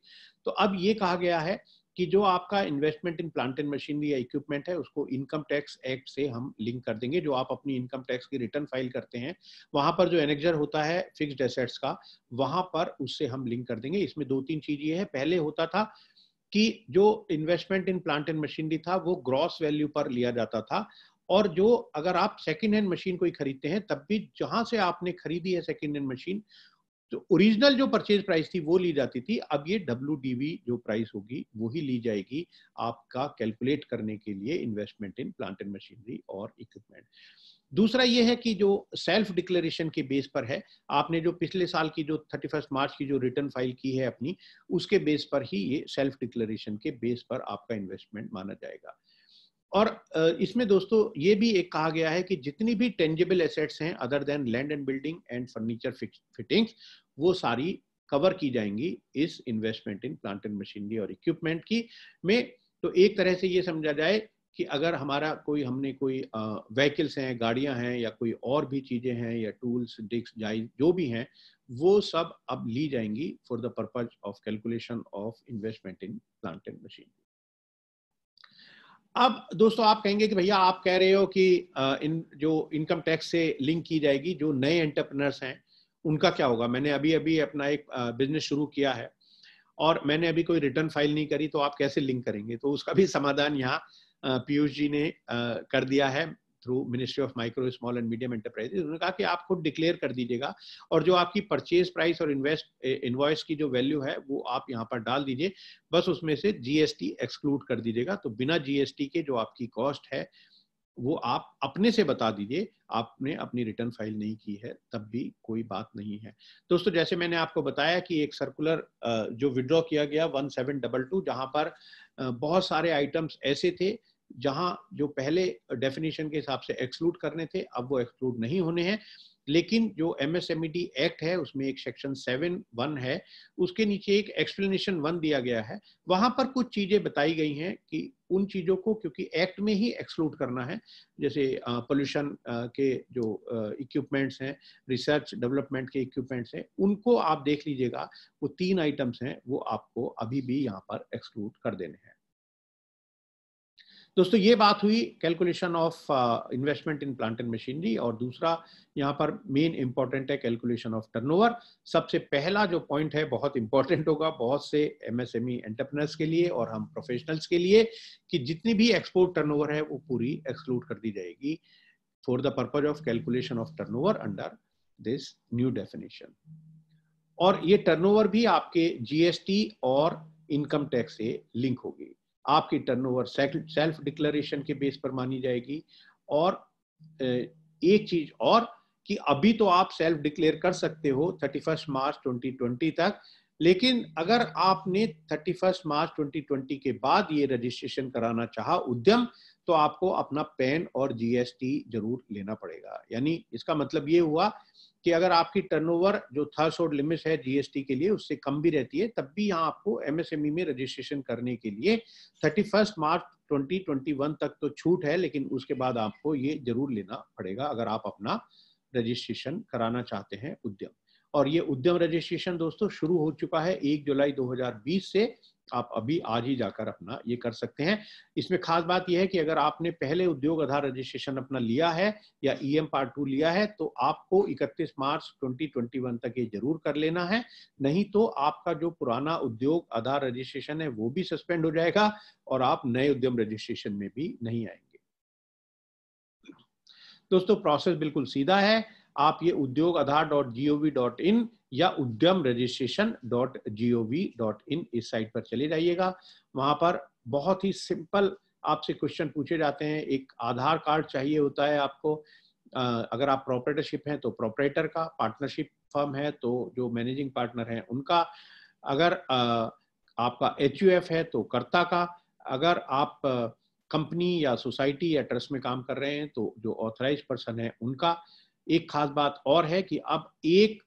तो अब ये कहा गया है कि जो आपका investment in plant and machinery या इक्विपमेंट है उसको इनकम टैक्स एक्ट से हम लिंक कर देंगे। जो आप अपनी इनकम टैक्स की रिटर्न फाइल करते हैं वहां पर जो एनेक्जर होता है फिक्स्ड एसेट्स का, वहां पर उससे हम लिंक कर देंगे। इसमें 2-3 चीज ये है, पहले होता था कि जो investment in plant and machinery था वो ग्रॉस वैल्यू पर लिया जाता था, और जो अगर आप सेकंड हैंड मशीन कोई खरीदते हैं तब भी जहां से आपने खरीदी है सेकंड हैंड मशीन, तो ओरिजिनल जो परचेज प्राइस थी वो ली जाती थी। अब ये WDV जो प्राइस होगी वो ही ली जाएगी आपका कैलकुलेट करने के लिए investment in plant and machinery और इक्विपमेंट। दूसरा ये है कि जो सेल्फ डिक्लेरेशन के बेस पर है, आपने जो पिछले साल की जो 31 मार्च की जो रिटर्न फाइल की है अपनी, उसके बेस पर ही ये सेल्फ डिक्लेरेशन के बेस पर आपका इन्वेस्टमेंट माना जाएगा। और इसमें दोस्तों ये भी एक कहा गया है कि जितनी भी टेंजिबल एसेट्स हैं other than land and building and furniture fittings, वो सारी कवर की जाएंगी इस investment in plant and machinery और इक्विपमेंट की में। तो एक तरह से ये समझा जाए कि अगर हमारा हमने कोई व्हीकल्स हैं, गाड़ियां हैं, या कोई और भी चीजें हैं, या टूल्स, डिस्क, जाई जो भी हैं, वो सब अब ली जाएंगी for the purpose of calculation of investment in plant and machinery. अब दोस्तों आप कहेंगे कि भैया आप कह रहे हो कि इन जो इनकम टैक्स से लिंक की जाएगी, जो नए एंटरप्रेन्योर्स हैं उनका क्या होगा? मैंने अभी अपना एक बिजनेस शुरू किया है और मैंने अभी कोई रिटर्न फाइल नहीं करी, तो आप कैसे लिंक करेंगे? तो उसका भी समाधान यहाँ पीयूष जी ने कर दिया है through ministry of micro small and medium enterprises. उन्होंने कहा कि आप खुद डिक्लेयर कर दीजिएगा और जो आपकी परचेज प्राइस और इनवॉइस की जो वैल्यू है वो आप यहाँ पर डाल दीजिए, बस उसमें से जीएसटी एक्सक्लूड कर दीजिएगा। तो बिना जीएसटी के जो आपकी कॉस्ट है वो आप अपने से बता दीजिए, आपने अपनी रिटर्न फाइल नहीं की है तब भी कोई बात नहीं है। दोस्तों जैसे मैंने आपको बताया कि एक सर्कुलर जो विड्रॉ किया गया 1722, जहां पर बहुत सारे आइटम्स ऐसे थे जहां जो पहले डेफिनेशन के हिसाब से एक्सक्लूड करने थे, अब वो एक्सक्लूड नहीं होने हैं। लेकिन जो MSMED एक्ट है उसमें एक सेक्शन 7(1) है, उसके नीचे एक एक्सप्लेनेशन 1 दिया गया है। वहां पर कुछ चीजें बताई गई हैं कि उन चीजों को क्योंकि एक्ट में ही एक्सक्लूड करना है, जैसे पोल्यूशन के जो इक्विपमेंट्स हैं, रिसर्च डेवलपमेंट के इक्विपमेंट्स हैं, उनको आप देख लीजिएगा। वो 3 आइटम्स हैं, वो आपको अभी भी यहाँ पर एक्सक्लूड कर देने हैं। दोस्तों ये बात हुई calculation of investment in plant and machinery. और दूसरा यहाँ पर मेन इंपॉर्टेंट है कैलकुलेशन ऑफ टर्नओवर। सबसे पहला जो पॉइंट है बहुत इंपॉर्टेंट होगा बहुत से MSME एंटरप्रेन्योर्स के लिए और हम प्रोफेशनल्स के लिए, कि जितनी भी एक्सपोर्ट टर्नओवर है वो पूरी एक्सक्लूड कर दी जाएगी for the purpose of calculation of turnover under this new definition. और ये टर्नओवर भी आपके GST और इनकम टैक्स से लिंक होगी। आपकी टर्नओवर सेल्फ डिक्लेरेशन के बेस पर मानी जाएगी। और एक चीज और कि अभी तो आप सेल्फ डिक्लेयर कर सकते हो 31 मार्च 2020 तक, लेकिन अगर आपने 31 मार्च 2020 के बाद ये रजिस्ट्रेशन कराना चाहा उद्यम, तो आपको अपना पैन और GST जरूर लेना पड़ेगा। यानी इसका मतलब ये हुआ कि अगर आपकी टर्नओवर जो थ्रेशोल्ड लिमिट है GST के लिए उससे कम भी रहती है, तब भी यहाँ आपको MSME में रजिस्ट्रेशन करने के लिए 31 मार्च 2021 तक तो छूट है, लेकिन उसके बाद आपको ये जरूर लेना पड़ेगा अगर आप अपना रजिस्ट्रेशन कराना चाहते हैं उद्यम। और ये उद्यम रजिस्ट्रेशन दोस्तों शुरू हो चुका है 1 जुलाई 2020 से। आप अभी आज ही जाकर अपना ये कर सकते हैं। इसमें खास बात यह है कि अगर आपने पहले उद्योग आधार रजिस्ट्रेशन अपना लिया है या EM पार्ट 2 लिया है, तो आपको 31 मार्च 2021 तक ये जरूर कर लेना है, नहीं तो आपका जो पुराना उद्योग आधार रजिस्ट्रेशन है वो भी सस्पेंड हो जाएगा और आप नए उद्यम रजिस्ट्रेशन में भी नहीं आएंगे। दोस्तों प्रोसेस बिल्कुल सीधा है। आप ये udyogAadhar.gov.in या उद्यम registration.gov.in इस साइट पर चले जाइएगा। वहां पर बहुत ही सिंपल आपसे क्वेश्चन पूछे जाते हैं। एक आधार कार्ड चाहिए होता है आपको। अगर आप प्रोप्राइटरशिप हैं तो प्रोप्राइटर का, पार्टनरशिप फर्म है तो जो मैनेजिंग पार्टनर हैं उनका, अगर आपका HUF है तो कर्ता का, अगर आप कंपनी या सोसाइटी या ट्रस्ट में काम कर रहे हैं तो जो ऑथराइज्ड पर्सन है उनका। एक खास बात और है कि अब एक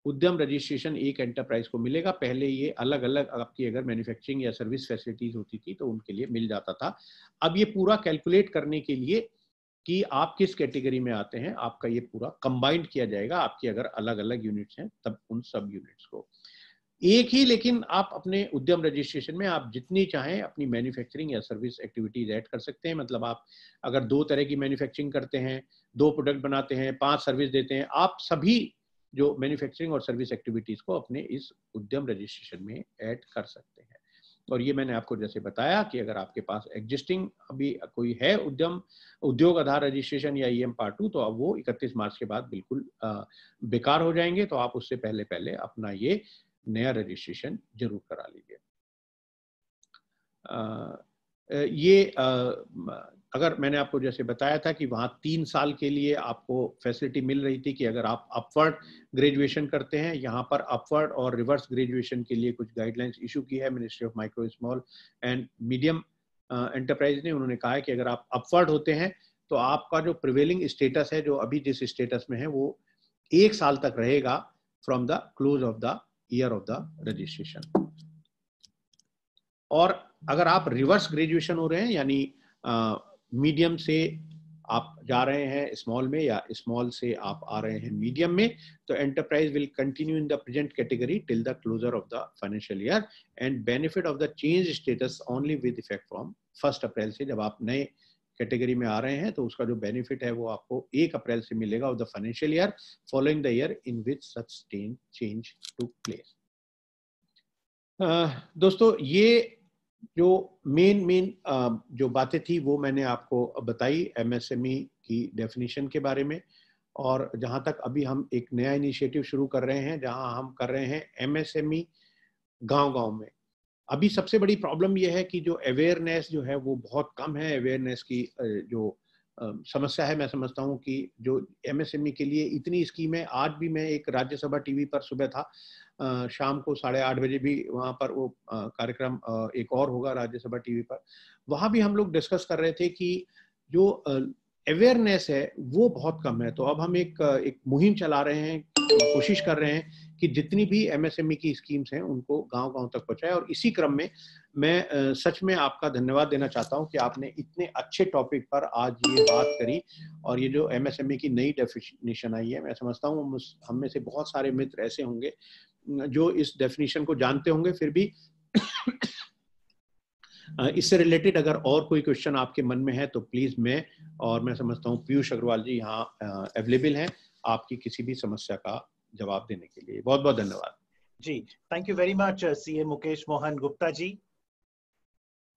उद्यम रजिस्ट्रेशन एक एंटरप्राइज को मिलेगा। पहले ये अलग अलग आपकी अगर मैन्युफैक्चरिंग या सर्विस फैसिलिटीज होती थी तो उनके लिए मिल जाता था। अब ये पूरा कैलकुलेट करने के लिए कि आप किस कैटेगरी में आते हैं, आपका ये पूरा कंबाइंड किया जाएगा। आपकी अगर अलग अलग यूनिट्स हैं तब उन सब यूनिट्स को एक ही, लेकिन आप अपने उद्यम रजिस्ट्रेशन में आप जितनी चाहें अपनी मैन्युफैक्चरिंग या सर्विस एक्टिविटीज ऐड कर सकते हैं। मतलब आप अगर 2 तरह की मैन्युफैक्चरिंग करते हैं, 2 प्रोडक्ट बनाते हैं, 5 सर्विस देते हैं, आप सभी जो मैन्युफैक्चरिंग और सर्विस एक्टिविटीज को अपने इस उद्यम रजिस्ट्रेशन में ऐड कर सकते हैं। और ये मैंने आपको जैसे बताया कि अगर आपके पास एग्जिस्टिंग अभी कोई है उद्योग आधार रजिस्ट्रेशन या EM पार्ट 2, तो अब वो 31 मार्च के बाद बिल्कुल बेकार हो जाएंगे। तो आप उससे पहले अपना ये नया रजिस्ट्रेशन जरूर करा लीजिए। अगर मैंने आपको जैसे बताया था कि वहाँ 3 साल के लिए आपको फैसिलिटी मिल रही थी कि अगर आप अपवर्ड ग्रेजुएशन करते हैं, यहाँ पर अपवर्ड और रिवर्स ग्रेजुएशन के लिए कुछ गाइडलाइंस इशू की है ministry of micro small and medium enterprise ने उन्होंने कहा है कि अगर आप अपवर्ड होते हैं तो आपका जो प्रिवेलिंग स्टेटस है, जो अभी जिस स्टेटस में है, वो 1 साल तक रहेगा from the close of the year of the registration. और अगर आप रिवर्स ग्रेजुएशन हो रहे हैं, यानी मीडियम से आप जा रहे हैं स्मॉल में या स्मॉल से आप आ रहे हैं मीडियम में, तो enterprise will continue in the present category till the closure of the financial year and benefit of the change status only with effect from 1 April से। जब आप नए कैटेगरी में आ रहे हैं तो उसका जो बेनिफिट है वो आपको 1 अप्रैल से मिलेगा of the financial year following the year in which such change to place. दोस्तों, ये जो मेन जो बातें थी वो मैंने आपको बताई एमएसएमई की डेफिनेशन के बारे में। और जहां तक अभी हम एक नया इनिशिएटिव शुरू कर रहे हैं, जहां हम कर रहे हैं एमएसएमई गांव-गांव में। अभी सबसे बड़ी प्रॉब्लम ये है कि जो अवेयरनेस जो है वो बहुत कम है। अवेयरनेस की जो समस्या है, मैं समझता हूँ कि जो एमएसएमई के लिए इतनी स्कीमें, आज भी मैं एक राज्यसभा टीवी पर सुबह था, शाम को 8:30 बजे भी वहाँ पर वो कार्यक्रम एक और होगा राज्यसभा टीवी पर। वहाँ भी हम लोग डिस्कस कर रहे थे कि जो अवेयरनेस है वो बहुत कम है। तो अब हम एक मुहिम चला रहे हैं, कोशिश कर रहे हैं कि जितनी भी एमएसएमई की स्कीम्स हैं उनको गांव-गांव तक पहुंचाएं। और इसी क्रम में मैं सच में आपका धन्यवाद देना चाहता हूं कि आपने इतने अच्छे टॉपिक पर आज ये बात करी। और ये जो एमएसएमई की नई डेफिनेशन आई है, मैं समझता हूँ हम में से बहुत सारे मित्र ऐसे होंगे जो इस डेफिनेशन को जानते होंगे, फिर भी इससे रिलेटेड अगर और कोई क्वेश्चन आपके मन में है तो प्लीज मैं समझता हूँ पीयूष अग्रवाल जी यहाँ अवेलेबल हैं आपकी किसी भी समस्या का जवाब देने के लिए। बहुत बहुत धन्यवाद जी। Thank you very much CA Mukesh Mohan Gupta ji.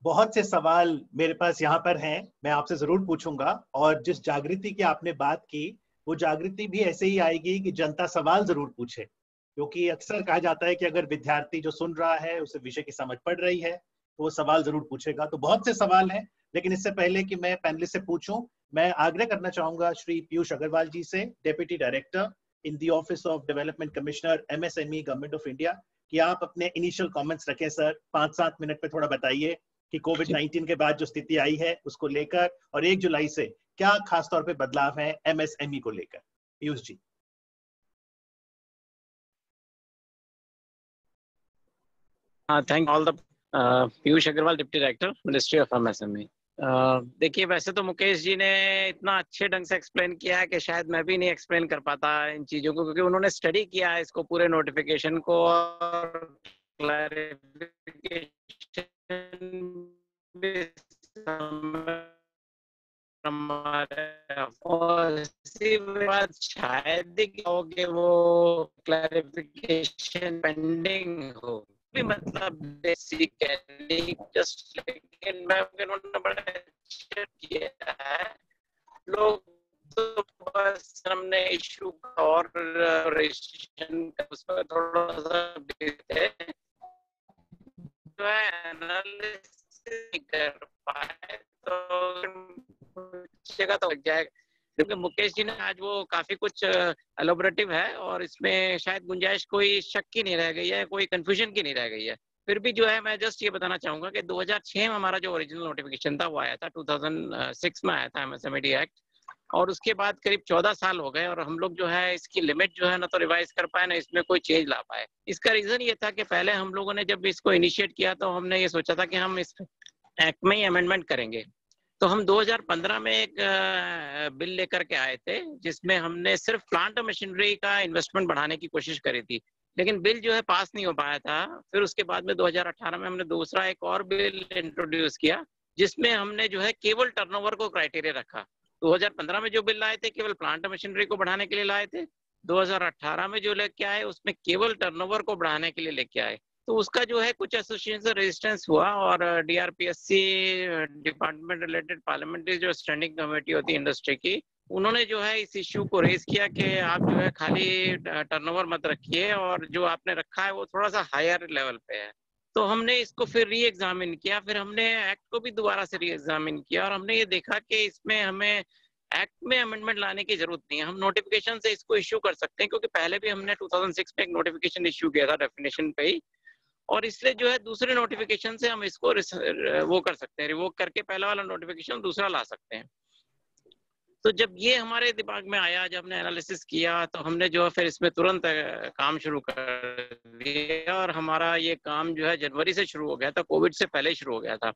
बहुत से सवाल मेरे पास यहाँ पर हैं, मैं आपसे जरूर पूछूंगा। और जिस जागृति की आपने बात की, वो जागृति भी ऐसे ही आएगी कि जनता सवाल जरूर पूछे, क्योंकि अक्सर कहा जाता है कि अगर विद्यार्थी जो सुन रहा है उसे विषय की समझ पड़ रही है तो वो सवाल जरूर पूछेगा। तो बहुत से सवाल हैं, लेकिन इससे पहले कि मैं पैनलिस्ट से पूछूं, मैं आग्रह करना चाहूंगा श्री पीयूष अग्रवाल जी से, deputy director in the office of development commissioner MSME government of India, कि आप अपने इनिशियल कमेंट्स रखें सर। 5-7 मिनट में थोड़ा बताइए कि कोविड-19 के बाद जो स्थिति आई है उसको लेकर और 1 जुलाई से क्या खासतौर पे बदलाव है एमएसएमई को लेकर। Piyush ji. Thank all the Piyush Agarwal, deputy director, ministry of MSME. देखिए, वैसे तो मुकेश जी ने इतना अच्छे ढंग से एक्सप्लेन किया है कि शायद मैं भी नहीं एक्सप्लेन कर पाता इन चीजों को, क्योंकि उन्होंने स्टडी किया है इसको, पूरे नोटिफिकेशन को, और क्लैरिफिकेशन और इसी बात शायद कि वो क्लैरिफिकेशन पेंडिंग हो, मतलब बेसिकली जस्ट, लेकिन मैं उन्होंने बड़ा अच्छा किया है। लोग तो बस हमने इशू और रजिस्ट्रेशन का उस पर थोड़ा सा जो है एनालिसिस कर पाए तो जगह तो लग जाएगा। क्योंकि मुकेश जी ने आज वो काफी कुछ एलोबरेटिव है और इसमें शायद गुंजाइश कोई शक की नहीं रह गई है, कोई कंफ्यूजन की नहीं रह गई है। फिर भी जो है मैं जस्ट ये बताना चाहूंगा कि 2006 में हमारा जो ओरिजिनल नोटिफिकेशन था वो आया था, 2006 में आया था एमएसएमई एक्ट, और उसके बाद करीब 14 साल हो गए और हम लोग जो है इसकी लिमिट जो है ना तो रिवाइज कर पाए ना इसमें कोई चेंज ला पाए। इसका रीजन ये था कि पहले हम लोगों ने जब इसको इनिशिएट किया तो हमने ये सोचा था कि हम इस एक्ट में ही अमेंडमेंट करेंगे। तो हम 2015 में एक बिल लेकर के आए थे जिसमें हमने सिर्फ प्लांट और मशीनरी का इन्वेस्टमेंट बढ़ाने की कोशिश करी थी, लेकिन बिल जो है पास नहीं हो पाया था। फिर उसके बाद में 2018 में हमने दूसरा एक और बिल इंट्रोड्यूस किया जिसमें हमने जो है केवल टर्नओवर को क्राइटेरिया रखा। 2015 में जो बिल लाए थे केवल प्लांट और मशीनरी को बढ़ाने के लिए लाए थे, 2018 में जो लेके आए उसमें केवल टर्नओवर को बढ़ाने के लिए लेके आए। तो उसका जो है कुछ एसोसिएशन रेजिस्टेंस हुआ और डीआरपीएससी डिपार्टमेंट रिलेटेड पार्लियामेंट्री जो स्टैंडिंग कमेटी होती है इंडस्ट्री की, उन्होंने जो है इस इश्यू को रेज किया कि आप जो है खाली टर्नओवर मत रखिए और जो आपने रखा है वो थोड़ा सा हायर लेवल पे है। तो हमने इसको फिर री एग्जामिन किया, फिर हमने एक्ट को भी दोबारा से री एग्जामिन किया और हमने ये देखा कि इसमें हमें एक्ट में अमेंडमेंट लाने की जरूरत नहीं है, हम नोटिफिकेशन से इसको इश्यू कर सकते हैं, क्योंकि पहले भी हमने 2006 में एक नोटिफिकेशन इश्यू किया था डेफिनेशन पे ही, और इसलिए जो है दूसरे नोटिफिकेशन से हम इसको वो कर सकते हैं, रिवोक करके पहला वाला नोटिफिकेशन दूसरा ला सकते हैं। तो जब ये हमारे दिमाग में आया, जब हमने एनालिसिस किया, तो हमने जो है फिर इसमें तुरंत काम शुरू कर दिया, और हमारा ये काम जो है जनवरी से शुरू हो गया था, कोविड से पहले शुरू हो गया था।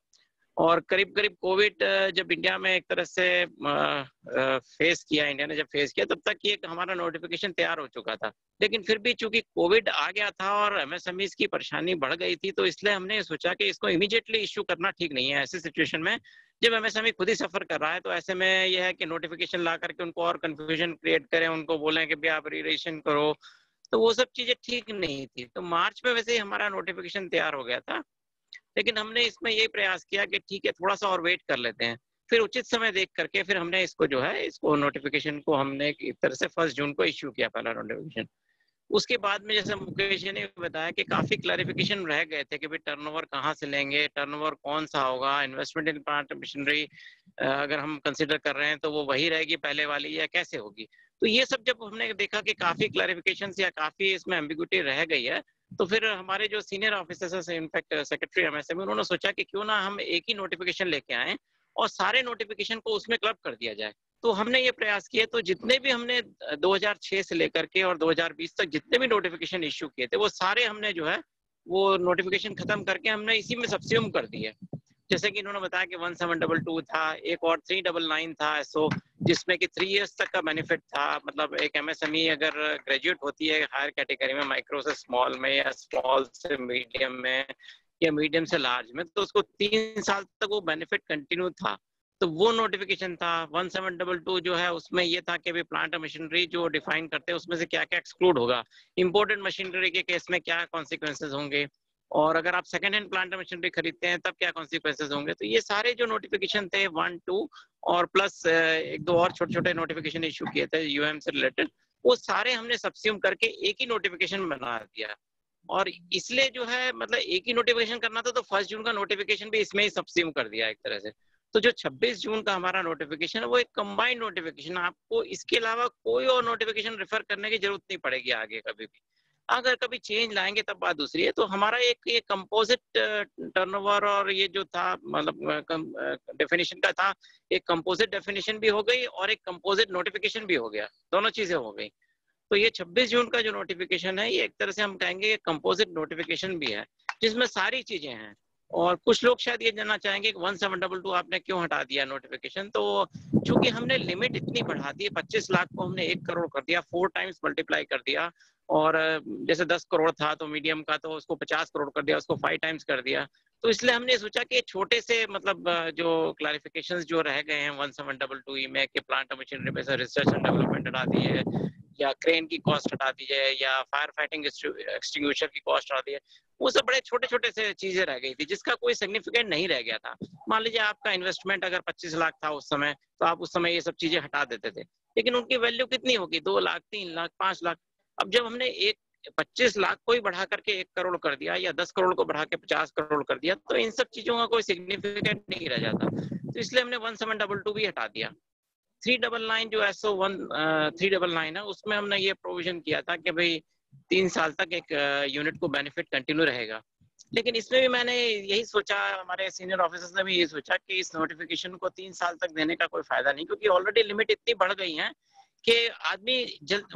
और करीब करीब कोविड जब इंडिया में एक तरह से फेस किया, इंडिया ने जब फेस किया, तब तक ये हमारा नोटिफिकेशन तैयार हो चुका था। लेकिन फिर भी चूंकि कोविड आ गया था और एमएसएमईज की परेशानी बढ़ गई थी, तो इसलिए हमने सोचा कि इसको इमीडिएटली इश्यू करना ठीक नहीं है। ऐसी सिचुएशन में जब एमएसएमई खुद ही सफर कर रहा है, तो ऐसे में यह है कि नोटिफिकेशन ला करके उनको और कंफ्यूजन क्रिएट करें, उनको बोलें कि भाई आप री-रजिस्ट्रेशन करो, तो वो सब चीजें ठीक नहीं थी। तो मार्च में वैसे ही हमारा नोटिफिकेशन तैयार हो गया था, लेकिन हमने इसमें ये प्रयास किया कि ठीक है, थोड़ा सा और वेट कर लेते हैं। फिर उचित समय देख करके फिर हमने इसको जो है, इसको नोटिफिकेशन को हमने एक तरह से 1 जून को इश्यू किया पहला नोटिफिकेशन। उसके बाद में जैसे मुकेश जी ने बताया कि काफी क्लैरिफिकेशन रह गए थे कि भाई टर्नओवर कहाँ से लेंगे, टर्नओवर कौन सा होगा, इन्वेस्टमेंट इन प्लांट मशीनरी अगर हम कंसिडर कर रहे हैं तो वो वही रहेगी पहले वाली या कैसे होगी। तो ये सब जब हमने देखा कि काफी क्लैरिफिकेशन या काफी इसमें एम्बिग्यूटी रह गई है, तो फिर हमारे जो सीनियर ऑफिसर्स हैं, इनफैक्ट सेक्रेटरी एमएसएमई, उन्होंने सोचा कि क्यों ना हम एक ही नोटिफिकेशन लेके आए और सारे नोटिफिकेशन को उसमें क्लब कर दिया जाए। तो हमने ये प्रयास किए, तो जितने भी हमने 2006 से लेकर के और 2020 तक जितने भी नोटिफिकेशन इश्यू किए थे, वो सारे हमने जो है वो नोटिफिकेशन खत्म करके हमने इसी में सब्स्यूम कर दिए। जैसे कि इन्होंने बताया कि 1722 था, एक और 399 था एसओ, जिसमें कि 3 इयर्स तक का बेनिफिट था। मतलब एक एमएसएमई अगर ग्रेजुएट होती है हायर कैटेगरी में, माइक्रो से स्मॉल में या स्मॉल से मीडियम में या मीडियम से लार्ज में, तो उसको 3 साल तक वो बेनिफिट कंटिन्यू था। तो वो नोटिफिकेशन था। 1722 जो है उसमें ये था कि भी प्लांट और मशीनरी जो डिफाइन करते हैं उसमें से क्या क्या एक्सक्लूड होगा, इंपोर्टेड मशीनरी के केस में क्या कॉन्सिक्वेंसेज होंगे, और अगर आप सेकंड हैंड प्लांट मशीनरी खरीदते हैं तब क्या कॉन्सिक्वेंसेज होंगे। तो ये सारे जो नोटिफिकेशन थे 1, 2 और प्लस 1-2 और छोटे छोटे नोटिफिकेशन इशू किए थे यूएम से रिलेटेड, वो सारे हमने सब्स्यूम करके एक ही नोटिफिकेशन बना दिया। और इसलिए जो है मतलब एक ही नोटिफिकेशन करना था, तो 1 जून का नोटिफिकेशन भी इसमें ही सब्स्यूम कर दिया एक तरह से। तो जो 26 जून का हमारा नोटिफिकेशन है वो एक कंबाइंड नोटिफिकेशन, आपको इसके अलावा कोई और नोटिफिकेशन रेफर करने की जरूरत नहीं पड़ेगी आगे कभी भी। अगर कभी चेंज लाएंगे तब बात दूसरी है। तो हमारा एक ये कंपोजिट टर्नओवर और ये जो था मतलब डेफिनेशन का था, एक कंपोजिट डेफिनेशन भी हो गई और एक कंपोजिट नोटिफिकेशन भी हो गया, दोनों चीजें हो गई। तो ये 26 जून का जो नोटिफिकेशन है, ये एक तरह से हम कहेंगे कंपोजिट नोटिफिकेशन भी है, जिसमें सारी चीजें हैं। और कुछ लोग शायद ये जानना चाहेंगे कि 1722 आपने क्यों हटा दिया नोटिफिकेशन। तो चूंकि हमने लिमिट इतनी बढ़ा दी, 25 लाख को हमने 1 करोड़ कर दिया, 4 टाइम्स मल्टीप्लाई कर दिया। और जैसे 10 करोड़ था तो मीडियम का, तो उसको 50 करोड़ कर दिया, उसको 5 टाइम्स कर दिया। तो इसलिए हमने सोचा कि छोटे से मतलब जो क्लैरिफिकेशंस जो रह गए हैं 1722 में, कि प्लांट मशीनरी पे से रिसर्च एंड डेवलपमेंट हटा दी है, या क्रेन की कॉस्ट हटा दी है, या फायर फाइटिंग एक्सटिंग्विशर की कॉस्ट हटा दी है, वो सब बड़े छोटे छोटे से चीजें रह गई थी जिसका कोई सिग्निफिकेंट नहीं रह गया था। मान लीजिए आपका इन्वेस्टमेंट अगर 25 लाख था उस समय, तो आप उस समय ये सब चीजें हटा देते थे, लेकिन उनकी वैल्यू कितनी होगी, 2 लाख, 3 लाख, 5 लाख। अब जब हमने 25 लाख को ही बढ़ा करके 1 करोड़ कर दिया, या 10 करोड़ को बढ़ा के 50 करोड़ कर दिया, तो इन सब चीजों का कोई सिग्निफिकेंट नहीं रह जाता। तो इसलिए हमने 1722 भी हटा दिया। 399 जो SO 399 है, उसमें हमने ये प्रोविजन किया था कि भाई 3 साल तक एक यूनिट को बेनिफिट कंटिन्यू रहेगा। लेकिन इसमें भी मैंने यही सोचा, हमारे सीनियर ऑफिसर्स ने भी ये सोचा कि इस नोटिफिकेशन को 3 साल तक देने का कोई फायदा नहीं, क्योंकि ऑलरेडी लिमिट इतनी बढ़ गई है कि आदमी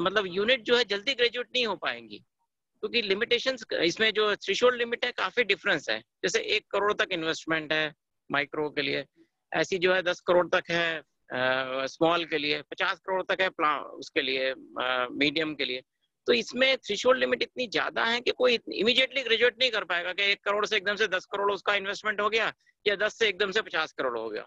मतलब यूनिट जो है जल्दी ग्रेजुएट नहीं हो पाएंगी, क्योंकि लिमिटेशंस इसमें जो थ्रेशोल्ड लिमिट है काफी डिफरेंस है। जैसे 1 करोड़ तक इन्वेस्टमेंट है माइक्रो के लिए, ऐसी जो है 10 करोड़ तक है स्मॉल के लिए, 50 करोड़ तक है उसके लिए मीडियम के लिए। तो इसमें थ्रेशोल्ड लिमिट इतनी ज्यादा है कि कोई इमीडिएटली ग्रेजुएट नहीं कर पाएगा कि 1 करोड़ से एकदम से 10 करोड़ उसका इन्वेस्टमेंट हो गया, या 10 से एकदम से 50 करोड़ हो गया।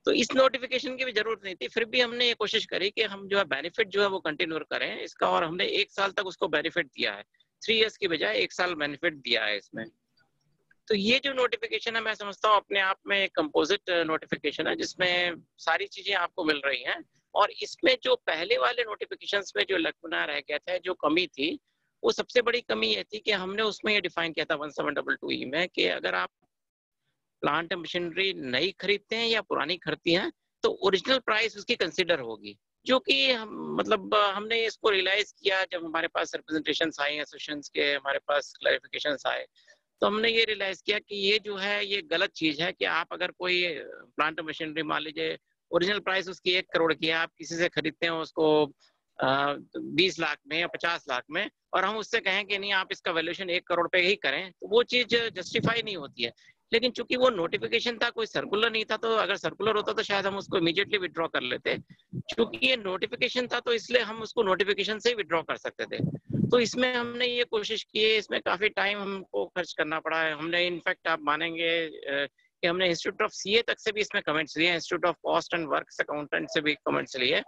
तो इस नोटिफिकेशन की भी जरूरत नहीं थी। फिर भी हमने ये कोशिश करी कि हम जो है बेनिफिट जो है वो कंटिन्यू करें इसका, और हमने 1 साल तक उसको बेनिफिट दिया है, 3 इयर्स की बजाय 1 साल बेनिफिट दिया है इसमें। तो ये जो नोटिफिकेशन है, मैं समझता हूँ अपने आप में एक कंपोजिट नोटिफिकेशन है, जिसमें सारी चीजें आपको मिल रही हैं। और इसमें जो पहले वाले नोटिफिकेशंस में जो लकुना रह गया था, जो कमी थी, वो सबसे बड़ी कमी ये थी कि हमने उसमें ये डिफाइन किया था 1722 में कि अगर आप प्लांट मशीनरी नई खरीदते हैं या पुरानी खरीदती हैं, तो ओरिजिनल प्राइस उसकी कंसिडर होगी। जो कि हम मतलब हमने इसको रियलाइज किया जब हमारे पास रिप्रेजेंटेशंस आए एसोसिएशंस के, हमारे पास क्लैरिफिकेशंस आए। तो हमने ये रियलाइज किया कि ये जो है ये गलत चीज है कि आप अगर कोई प्लांट मशीनरी मान लीजिए ओरिजिनल प्राइस उसकी 1 करोड़ की है, आप किसी से खरीदते हैं उसको 20 लाख में या 50 लाख में, और हम उससे कहें कि नहीं आप इसका वैल्यूएशन 1 करोड़ पे ही करें, तो वो चीज जस्टिफाई नहीं होती है। लेकिन चूंकि वो नोटिफिकेशन था, कोई सर्कुलर नहीं था, तो अगर सर्कुलर होता तो शायद हम उसको इमीडिएटली विड्रॉ कर लेते। चूंकि ये नोटिफिकेशन था तो इसलिए हम उसको नोटिफिकेशन से ही विड्रॉ कर सकते थे। तो इसमें हमने ये कोशिश की है, इसमें काफी टाइम हमको खर्च करना पड़ा है। हमने इनफैक्ट आप मानेंगे कि हमने इंस्टीट्यूट ऑफ सीए तक से भी इसमें कमेंट्स लिए, institute of cost and works accountant से भी कमेंट्स लिए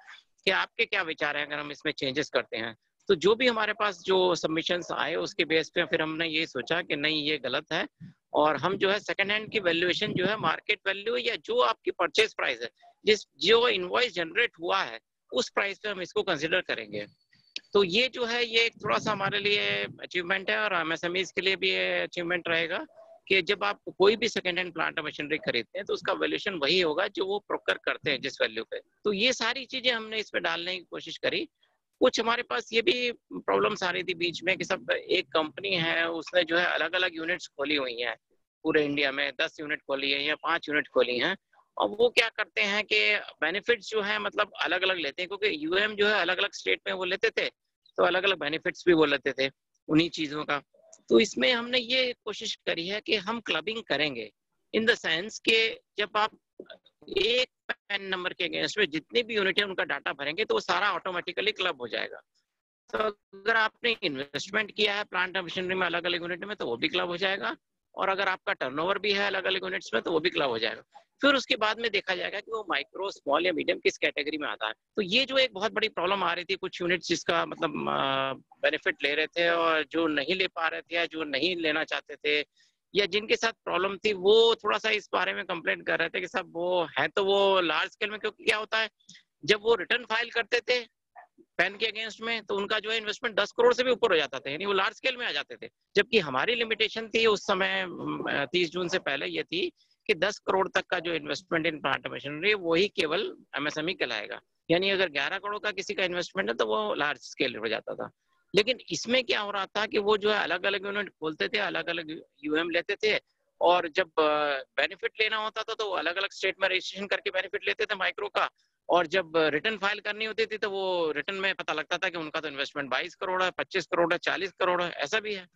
कि आपके क्या विचार हैं अगर हम इसमें चेंजेस करते हैं। तो जो भी हमारे पास जो सबमिशंस आए उसके बेस पे फिर हमने ये सोचा कि नहीं ये गलत है, और हम जो है सेकंड हैंड की वैल्यूएशन जो है मार्केट वैल्यू या जो आपकी परचेज प्राइस है, जो इनवॉइस जनरेट हुआ है उस प्राइस पे हम इसको कंसिडर करेंगे। तो ये जो है ये थोड़ा सा हमारे लिए अचीवमेंट है, और एमएसएमईज के लिए भी ये अचीवमेंट रहेगा कि जब आप कोई भी सेकंड हैंड प्लांट मशीनरी खरीदते हैं तो उसका वैल्यूएशन वही होगा जो वो प्रोकर करते हैं जिस वैल्यू पे। तो ये सारी चीजें हमने इसमें डालने की कोशिश करी। कुछ हमारे पास ये भी प्रॉब्लम्स आ रही थी बीच में कि सब एक कंपनी है उसने जो है अलग अलग यूनिट्स खोली हुई हैं पूरे इंडिया में, 10 यूनिट खोली है या 5 यूनिट खोली हैं, और वो क्या करते हैं कि बेनिफिट्स जो है मतलब अलग अलग लेते हैं, क्योंकि यूएम जो है अलग अलग स्टेट में वो लेते थे, तो अलग अलग बेनिफिट्स भी वो लेते थे उन्हीं चीजों का। तो इसमें हमने ये कोशिश करी है कि हम क्लबिंग करेंगे इन द सेंस कि जब आप एक पैन नंबर के अगेंस्ट में जितनी भी यूनिट है उनका डाटा भरेंगे तो वो सारा ऑटोमेटिकली क्लब हो जाएगा। तो अगर आपने इन्वेस्टमेंट किया है प्लांट मशीनरी में अलग अलग यूनिट में तो वो भी क्लब हो जाएगा, और अगर आपका टर्नओवर भी है अलग अलग यूनिट्स में तो वो भी क्लब हो जाएगा। फिर उसके बाद में देखा जाएगा कि वो माइक्रो स्मॉल या मीडियम किस कैटेगरी में आता है। तो ये जो एक बहुत बड़ी प्रॉब्लम आ रही थी, कुछ यूनिट्स जिसका मतलब बेनिफिट ले रहे थे और जो नहीं ले पा रहे थे या जो नहीं लेना चाहते थे या जिनके साथ प्रॉब्लम थी, वो थोड़ा सा इस बारे में कंप्लेंट कर रहे थे कि सब वो है तो वो लार्ज स्केल में, क्योंकि क्या होता है जब वो रिटर्न फाइल करते थे पैन के अगेंस्ट में तो उनका जो है इन्वेस्टमेंट 10 करोड़ से भी ऊपर हो जाता था, यानी वो लार्ज स्केल में आ जाते थे। जबकि हमारी लिमिटेशन थी उस समय 30 जून से पहले ये थी कि 10 करोड़ तक का जो इन्वेस्टमेंट इन प्लांट मशीनरी वही केवल एमएसएमई कहलाएगा, यानी अगर 11 करोड़ का किसी का इन्वेस्टमेंट है तो वो लार्ज स्केल हो जाता था। लेकिन इसमें क्या हो रहा था कि वो जो है अलग अलग यूनिट खोलते थे, अलग अलग यूएम लेते थे, और जब बेनिफिट लेना होता था तो अलग अलग स्टेट में रजिस्ट्रेशन करके बेनिफिट लेते थे माइक्रो का, और जब रिटर्न फाइल करनी होती थी तो वो रिटर्न में पता लगता था कि उनका तो इन्वेस्टमेंट 22 करोड़ है, 25 करोड़ है, 40 करोड़ है, ऐसा भी है।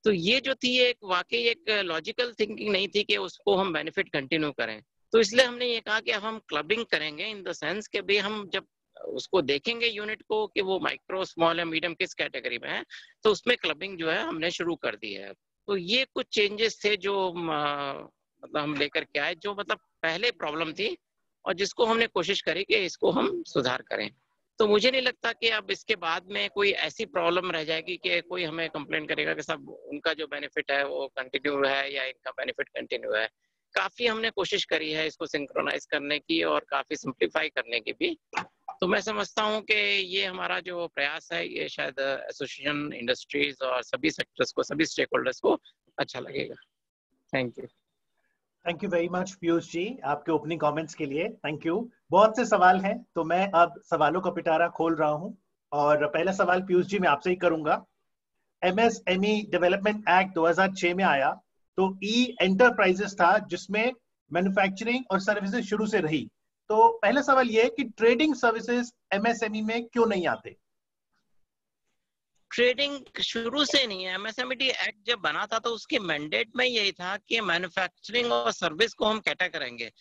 तो ये जो थी एक वाकई एक लॉजिकल थिंकिंग नहीं थी कि उसको हम बेनिफिट कंटिन्यू करें। तो इसलिए हमने ये कहा कि अब हम क्लबिंग करेंगे इन द सेंस कि भाई हम जब उसको देखेंगे यूनिट को कि वो माइक्रो स्मॉल या मीडियम किस कैटेगरी में है, तो उसमें क्लबिंग जो है हमने शुरू कर दी है। तो ये कुछ चेंजेस थे जो मतलब हम लेकर के आए, जो मतलब पहले प्रॉब्लम थी और जिसको हमने कोशिश करी कि इसको हम सुधार करें। तो मुझे नहीं लगता कि अब इसके बाद में कोई ऐसी प्रॉब्लम रह जाएगी कि कोई हमें कंप्लेंट करेगा कि सब उनका जो बेनिफिट है वो कंटिन्यू है या इनका बेनिफिट कंटिन्यू है। काफी हमने कोशिश करी है इसको सिंक्रोनाइज करने की और काफी सिंप्लीफाई करने की भी। तो मैं समझता हूँ कि ये हमारा जो प्रयास है ये शायद एसोसिएशन, इंडस्ट्रीज और सभी सेक्टर्स को, सभी स्टेक होल्डर्स को अच्छा लगेगा। Thank you. Thank you very much Piyush ji आपके ओपनिंग कमेंट्स के लिए। Thank you. बहुत से सवाल हैं तो मैं अब सवालों का पिटारा खोल रहा हूं, और पहला सवाल पीयूष जी मैं आपसे ही करूंगा। एमएसएमई डेवलपमेंट एक्ट 2006 में आया तो ई एंटरप्राइजेस था जिसमें मैन्युफैक्चरिंग और सर्विसेज शुरू से रही। तो पहला सवाल ये है कि ट्रेडिंग सर्विसेज एमएसएमई में क्यों नहीं आते? ट्रेडिंग शुरू से नहीं है। एमएसएमई एक्ट जब बना था तो उसके मैंडेट में यही था कि मैन्युफैक्चरिंग और सर्विस को हम कैटर करेंगे,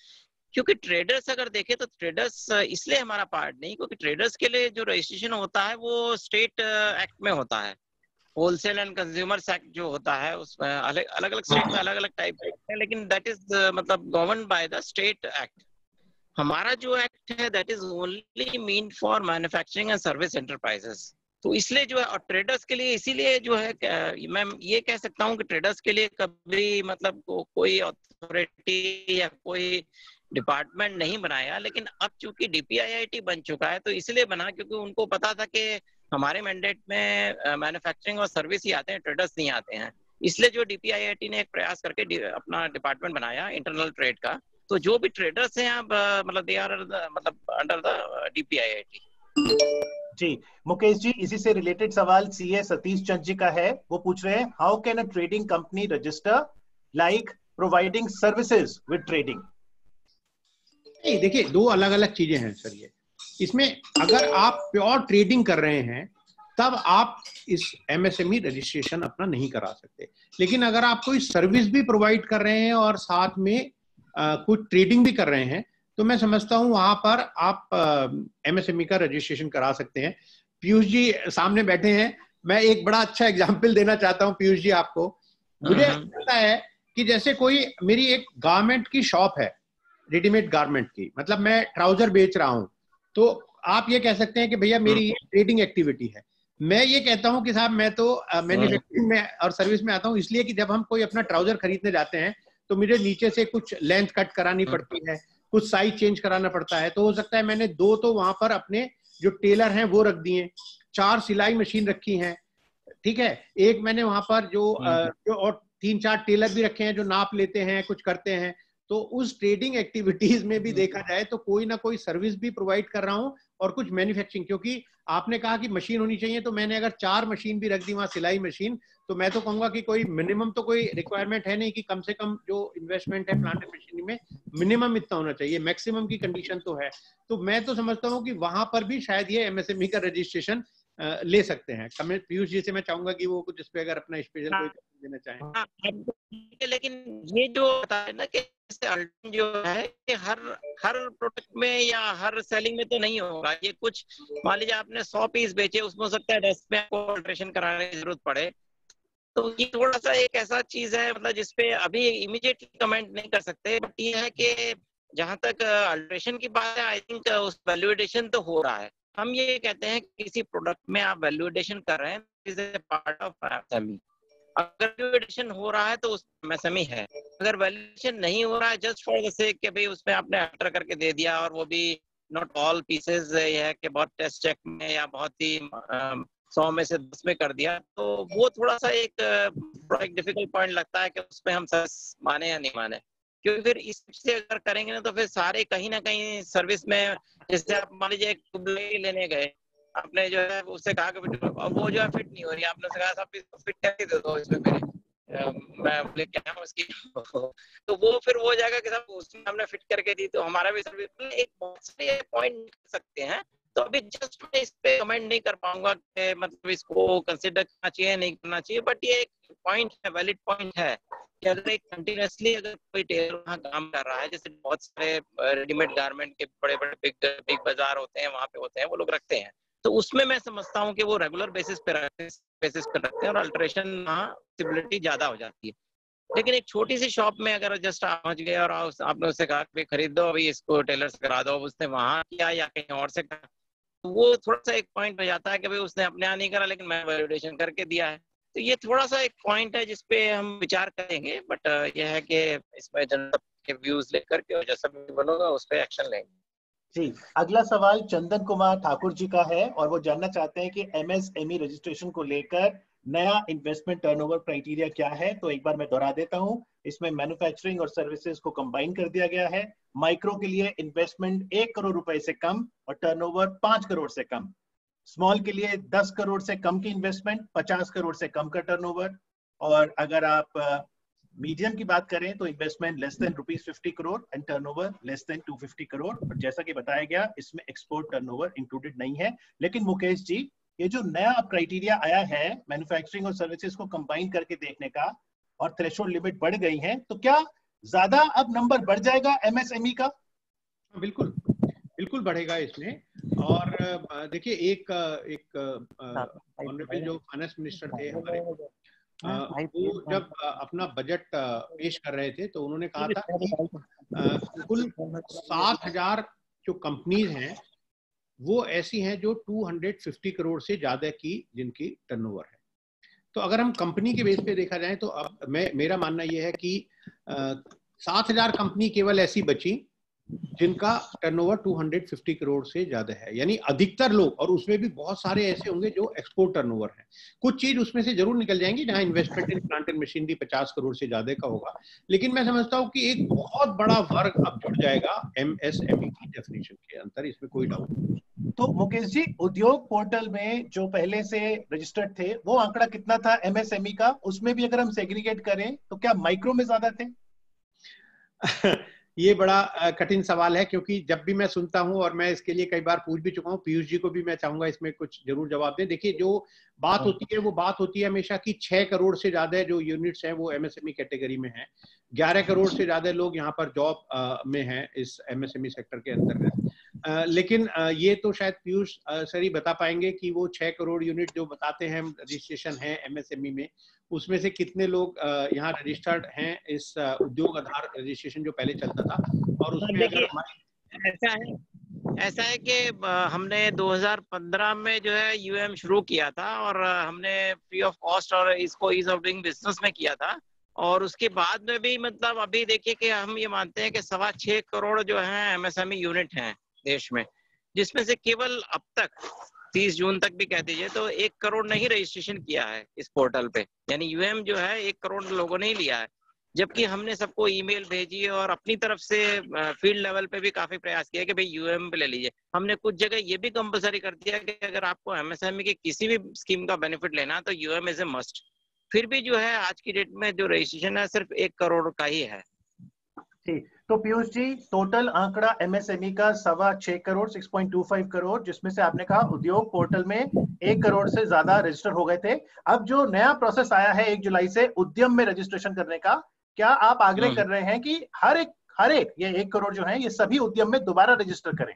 क्योंकि ट्रेडर्स अगर देखें तो ट्रेडर्स इसलिए हमारा पार्ट नहीं, क्योंकि ट्रेडर्स के लिए जो रजिस्ट्रेशन होता है वो स्टेट एक्ट में होता है। होलसेल एंड कंज्यूमर्स एक्ट जो होता है उसमें अलग अलग स्टेट में अलग अलग टाइप है, लेकिन दैट इज मतलब govern by the state act. हमारा जो एक्ट है that is only mean for manufacturing and service enterprises. तो इसलिए जो है, और ट्रेडर्स के लिए इसीलिए जो है मैं ये कह सकता हूँ कि ट्रेडर्स के लिए कभी मतलब कोई अथॉरिटी या कोई डिपार्टमेंट नहीं बनाया, लेकिन अब चूंकि डीपीआईआईटी बन चुका है तो इसलिए बना क्योंकि उनको पता था कि हमारे मैंडेट में मैन्युफैक्चरिंग और सर्विस ही आते हैं, ट्रेडर्स नहीं आते हैं। इसलिए जो डीपीआईआईटी ने एक प्रयास करके अपना डिपार्टमेंट बनाया इंटरनल ट्रेड का। तो जो भी ट्रेडर्स हैं अब मतलब दे आर मतलब अंडर द डीपीआईआईटी। जी मुकेश जी, इसी से रिलेटेड सवाल सीए सतीश चंद जी का है। वो पूछ रहे हैं, how can a trading company register like providing services with trading? नहीं, देखिए दो अलग अलग चीजें हैं सर। ये इसमें अगर आप प्योर ट्रेडिंग कर रहे हैं तब आप इस एमएसएमई रजिस्ट्रेशन अपना नहीं करा सकते। लेकिन अगर आप कोई सर्विस भी प्रोवाइड कर रहे हैं और साथ में कुछ ट्रेडिंग भी कर रहे हैं तो मैं समझता हूं वहां पर आप एमएसएमई का रजिस्ट्रेशन करा सकते हैं। पीयूष जी सामने बैठे हैं, मैं एक बड़ा अच्छा एग्जाम्पल देना चाहता हूं पीयूष जी आपको। मुझे लगता है कि जैसे कोई मेरी एक गारमेंट की शॉप है, रेडीमेड गारमेंट की, मतलब मैं ट्राउजर बेच रहा हूं, तो आप ये कह सकते हैं कि भैया मेरी ये ट्रेडिंग एक्टिविटी है। मैं ये कहता हूं कि साहब मैं तो मैन्युफैक्चरिंग में और सर्विस में आता हूं, इसलिए कि जब हम कोई अपना ट्राउजर खरीदने जाते हैं तो मुझे नीचे से कुछ लेंथ कट करानी पड़ती है, कुछ साइज चेंज कराना पड़ता है। तो हो सकता है मैंने 2 तो वहां पर अपने जो टेलर हैं वो रख दिए, 4 सिलाई मशीन रखी हैं, ठीक है, एक मैंने वहां पर जो और 3-4 टेलर भी रखे हैं जो नाप लेते हैं, कुछ करते हैं। तो उस ट्रेडिंग एक्टिविटीज में भी देखा जाए तो कोई ना कोई सर्विस भी प्रोवाइड कर रहा हूं और कुछ मैन्युफैक्चरिंग, क्योंकि आपने कहा कि मशीन होनी चाहिए, तो मैंने अगर 4 मशीन भी रख दी वहां सिलाई मशीन, तो मैं तो कहूंगा कि कोई मिनिमम तो कोई रिक्वायरमेंट है नहीं कि कम से कम जो इन्वेस्टमेंट है प्लांट एंड मशीनरी में मिनिमम इतना होना चाहिए, मैक्सिमम की कंडीशन तो है। तो मैं तो समझता हूँ कि वहां पर भी शायद ये एमएसएमई का रजिस्ट्रेशन ले सकते हैं। पीयूष जी से मैं चाहूंगा कि वो कुछ इस पे अगर अपना स्पेशल कोई देना चाहें। लेकिन ये जो होता है ना कि जो है कि हर प्रोडक्ट में या हर सेलिंग में तो नहीं होगा। ये कुछ मान लीजिए आपने 100 पीस बेचे, उसमें हो सकता है 10 में आपको अल्ट्रेशन कराने की जरूरत पड़े। तो ये थोड़ा सा एक ऐसा चीज है, मतलब जिसपे अभी इमीडिएटली कमेंट नहीं कर सकते। बट ये है कि जहां तक अल्ट्रेशन की बात है, आई थिंक उस वैल्यूएशन तो हो रहा है। हम ये कहते हैं कि किसी प्रोडक्ट में आप वैल्यूएशन कर रहे हैं, is a part of MSME. अगर वैल्यूएशन हो रहा है तो उस एमएसएमई है। अगर वैल्यूएशन नहीं हो रहा है जस्ट फॉर द सेक कि भाई उसमें आपने अल्टर करके दे दिया, और वो भी नॉट ऑल पीसेस है कि बहुत टेस्ट चेक में या बहुत ही 100 में से 10 में कर दिया, तो वो थोड़ा सा एक डिफिकल्ट पॉइंट लगता है कि उसमें हम माने या नहीं माने। क्योंकि फिर इससे अगर करेंगे ना तो फिर सारे कहीं ना कहीं सर्विस में, जैसे आप मान लीजिए एक ट्यूबलाइट लेने गए, आपने जो है उससे कहा कि वो जो है फिट नहीं हो रही, आपने कहा साहब फिट करके दे दो इसमें मेरे, मैं लेके आया हूं उसकी तो वो फिर हो जाएगा कि साहब उसमें हमने फिट करके दी तो हमारा भी सर्विस। एक बहुत सारे पॉइंट कर सकते हैं। तो अभी जस्ट मैं इस पे कमेंट नहीं कर पाऊंगा कि मतलब इसको कंसिडर करना चाहिए नहीं करना चाहिए। बट ये एक पॉइंट है, वैलिड पॉइंट है कि अगर एक कंटिन्यूअसली अगर कोई टेलर वहाँ काम कर रहा है, जैसे बहुत सारे रेडीमेड गारमेंट के बड़े बड़े बिग बाजार होते हैं, वहाँ पे होते हैं, वो लोग रखते हैं, तो उसमें मैं समझता हूँ कि वो रेगुलर बेसिस पे रखते हैं और अल्टरेशन वहाँ पॉसिबिलिटी ज्यादा हो जाती है। लेकिन एक छोटी सी शॉप में अगर जस्ट आप पहुंच गए और आपने उससे कहा कि खरीद दो अभी इसको, टेलर से करा दो, उसने वहां किया या कहीं और से करा, तो वो थोड़ा सा एक पॉइंट हो जाता है कि भाई उसने अपने यहाँ नहीं करा लेकिन मैं वैलिडेशन करके दिया है। तो ये थोड़ा सा एक पॉइंट है जिसपे हम विचार करेंगे। बट यह है कि इसमें जनता के व्यूज लेकर के और जैसा भी बनोगा उस पर एक्शन लेंगे। जी, अगला सवाल चंदन कुमार ठाकुर जी का है और वो जानना चाहते हैं कि एमएसएमई रजिस्ट्रेशन को लेकर नया इन्वेस्टमेंट टर्नओवर क्राइटेरिया क्या है। तो एक बार मैं दोहरा देता हूं, इसमें मैन्युफैक्चरिंग और सर्विसेज को कंबाइन कर दिया गया है। माइक्रो के लिए इन्वेस्टमेंट 1 करोड़ रुपए से कम और टर्नओवर 5 करोड़ से कम। स्मॉल के लिए 10 करोड़ से कम की इन्वेस्टमेंट, 50 करोड़ से कम का टर्नओवर। और अगर आप मीडियम की बात करें तो investment less than ₹50 crore and turnover less than 250 crore. और जैसा कि बताया गया इसमें एक्सपोर्ट टर्नओवर इंक्लूडेड नहीं है। लेकिन मुकेश जी, ये जो नया क्राइटेरिया आया है मैन्युफैक्चरिंग और सर्विसेज को कंबाइन करके देखने का और थ्रेशोल्ड लिमिट बढ़ गई है, तो क्या ज्यादा अब नंबर बढ़ जाएगा एमएसएमई का? बिल्कुल बिल्कुल बढ़ेगा इसमें। और देखिए एक ऑनरेबल जो फाइनेंस मिनिस्टर थे हमारे, वो जब अपना बजट पेश कर रहे थे तो उन्होंने कहा था कि कुल 7,000 जो कंपनीज हैं वो ऐसी हैं जो 250 करोड़ से ज्यादा की जिनकी टर्नओवर है। तो अगर हम कंपनी के बेस पे देखा जाए तो अब मेरा मानना यह है कि 7,000 कंपनी केवल ऐसी बची जिनका टर्नओवर 250 करोड़ से ज्यादा है, यानी अधिकतर लोग, और उसमें भी बहुत सारे ऐसे होंगे जो एक्सपोर्ट टर्नओवर है। कुछ चीज उसमें से जरूर निकल जाएंगी जहां investment in plant and machinery 50 crore से ज्यादा का होगा, लेकिन मैं समझता हूं कि एक बहुत बड़ा वर्ग अब जुड़ जाएगा एमएसएमई की डेफिनेशन के अंदर, इसमें कोई डाउट नहीं। तो मुकेश जी, उद्योग पोर्टल में जो पहले से रजिस्टर्ड थे वो आंकड़ा कितना था एमएसएमई का? उसमें भी अगर हम सेग्रीगेट करें तो क्या माइक्रो में ज्यादा थे? ये बड़ा कठिन सवाल है, क्योंकि जब भी मैं सुनता हूं, और मैं इसके लिए कई बार पूछ भी चुका हूं, पीयूष जी को भी मैं चाहूंगा इसमें कुछ जरूर जवाब दें। देखिए, जो बात होती है वो बात होती है हमेशा कि 6 करोड़ से ज्यादा जो यूनिट्स हैं वो एमएसएमई कैटेगरी में हैं, 11 करोड़ से ज्यादा लोग यहाँ पर जॉब में हैं इस एमएसएमई सेक्टर के अंतर्गत। लेकिन ये तो शायद पीयूष सर ही बता पाएंगे कि वो 6 करोड़ यूनिट जो बताते हैं रजिस्ट्रेशन है एमएसएमई में, उसमें से कितने लोग यहाँ रजिस्टर्ड हैं इस उद्योग आधार रजिस्ट्रेशन जो पहले चलता था। और उसमें अगर ऐसा है कि हमने 2015 में जो है यूएम शुरू किया था, और हमने फ्री ऑफ कॉस्ट और इसको ईज ऑफ डूइंग बिजनेस में किया था। और उसके बाद में भी मतलब अभी देखिए कि हम ये मानते हैं कि 6.25 करोड़ जो है एमएसएमई यूनिट हैं देश में, जिसमें से केवल अब तक 30 जून तक भी कह दीजिए तो 1 करोड़ ने ही रजिस्ट्रेशन किया है इस पोर्टल पे, यानी यूएम जो है 1 करोड़ लोगों ने ही लिया है। जबकि हमने सबको ईमेल भेजी और अपनी तरफ से फील्ड लेवल पे भी काफी प्रयास किया कि भाई यूएम पे ले लीजिए। हमने कुछ जगह ये भी कंपलसरी कर दिया कि अगर आपको एमएसएमई की किसी भी स्कीम का बेनिफिट लेना तो यूएम इज ए मस्ट। फिर भी जो है आज की डेट में जो रजिस्ट्रेशन है सिर्फ 1 करोड़ का ही है। ठीक, तो पीयूष जी, टोटल आंकड़ा एमएसएमई का 6.25 करोड़ 6.25 करोड़, जिसमें से आपने कहा उद्योग पोर्टल में 1 करोड़ से ज्यादा रजिस्टर हो गए थे। अब जो नया प्रोसेस आया है 1 जुलाई से उद्यम में रजिस्ट्रेशन करने का, क्या आप आग्रह कर रहे हैं कि हर एक ये 1 करोड़ जो है ये सभी उद्यम में दोबारा रजिस्टर करें?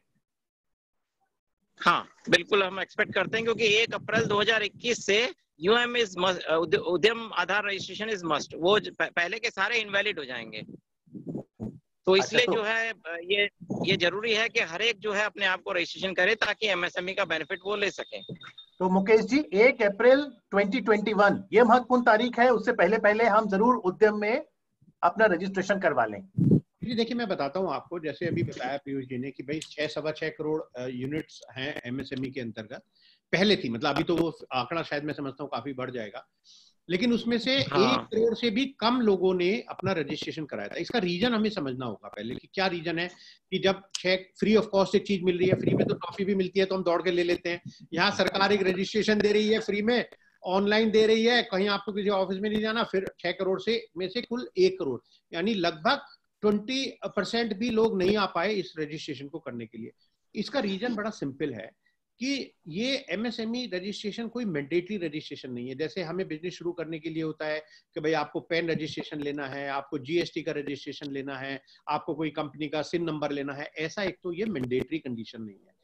हाँ बिल्कुल, हम एक्सपेक्ट करते हैं, क्योंकि 1 अप्रैल 2021 से यूएम इज उद्यम आधार रजिस्ट्रेशन इज मस्ट। वो पहले के सारे इनवैलिड हो जाएंगे, तो इसलिए जो है ये जरूरी है कि हर एक जो है अपने आप को रजिस्ट्रेशन करे ताकि एमएसएमई का बेनिफिट वो ले सके। तो मुकेश जी, 1 अप्रैल 2021 ये महत्वपूर्ण तारीख है, उससे पहले हम जरूर उद्यम में अपना रजिस्ट्रेशन करवा लें। जी देखिए, मैं बताता हूँ आपको, जैसे अभी बताया पीयूष जी ने कि भाई 6.25 करोड़ यूनिट्स हैं एमएसएमई के अंतर्गत, पहले थी, मतलब अभी तो वो आंकड़ा शायद मैं समझता हूँ काफी बढ़ जाएगा, लेकिन उसमें से 1 करोड़ से भी कम लोगों ने अपना रजिस्ट्रेशन कराया था। इसका रीजन हमें समझना होगा पहले कि क्या रीजन है। कि जब फ्री ऑफ कॉस्ट एक चीज मिल रही है, फ्री में तो टॉफी भी मिलती है तो हम दौड़ के ले लेते हैं। यहाँ सरकार एक रजिस्ट्रेशन दे रही है फ्री में, ऑनलाइन दे रही है, कहीं आपको किसी ऑफिस में नहीं जाना, फिर 6 करोड़ में से कुल 1 करोड़, यानी लगभग 20% भी लोग नहीं आ पाए इस रजिस्ट्रेशन को करने के लिए। इसका रीजन बड़ा सिंपल है कि ये एमएसएमई रजिस्ट्रेशन कोई मैंडेटरी रजिस्ट्रेशन नहीं है। जैसे हमें बिजनेस शुरू करने के लिए होता है कि भाई आपको पैन रजिस्ट्रेशन लेना है, आपको जीएसटी का रजिस्ट्रेशन लेना है, आपको कोई कंपनी का सिन नंबर लेना है, ऐसा एक तो ये मैंडेटरी कंडीशन नहीं है।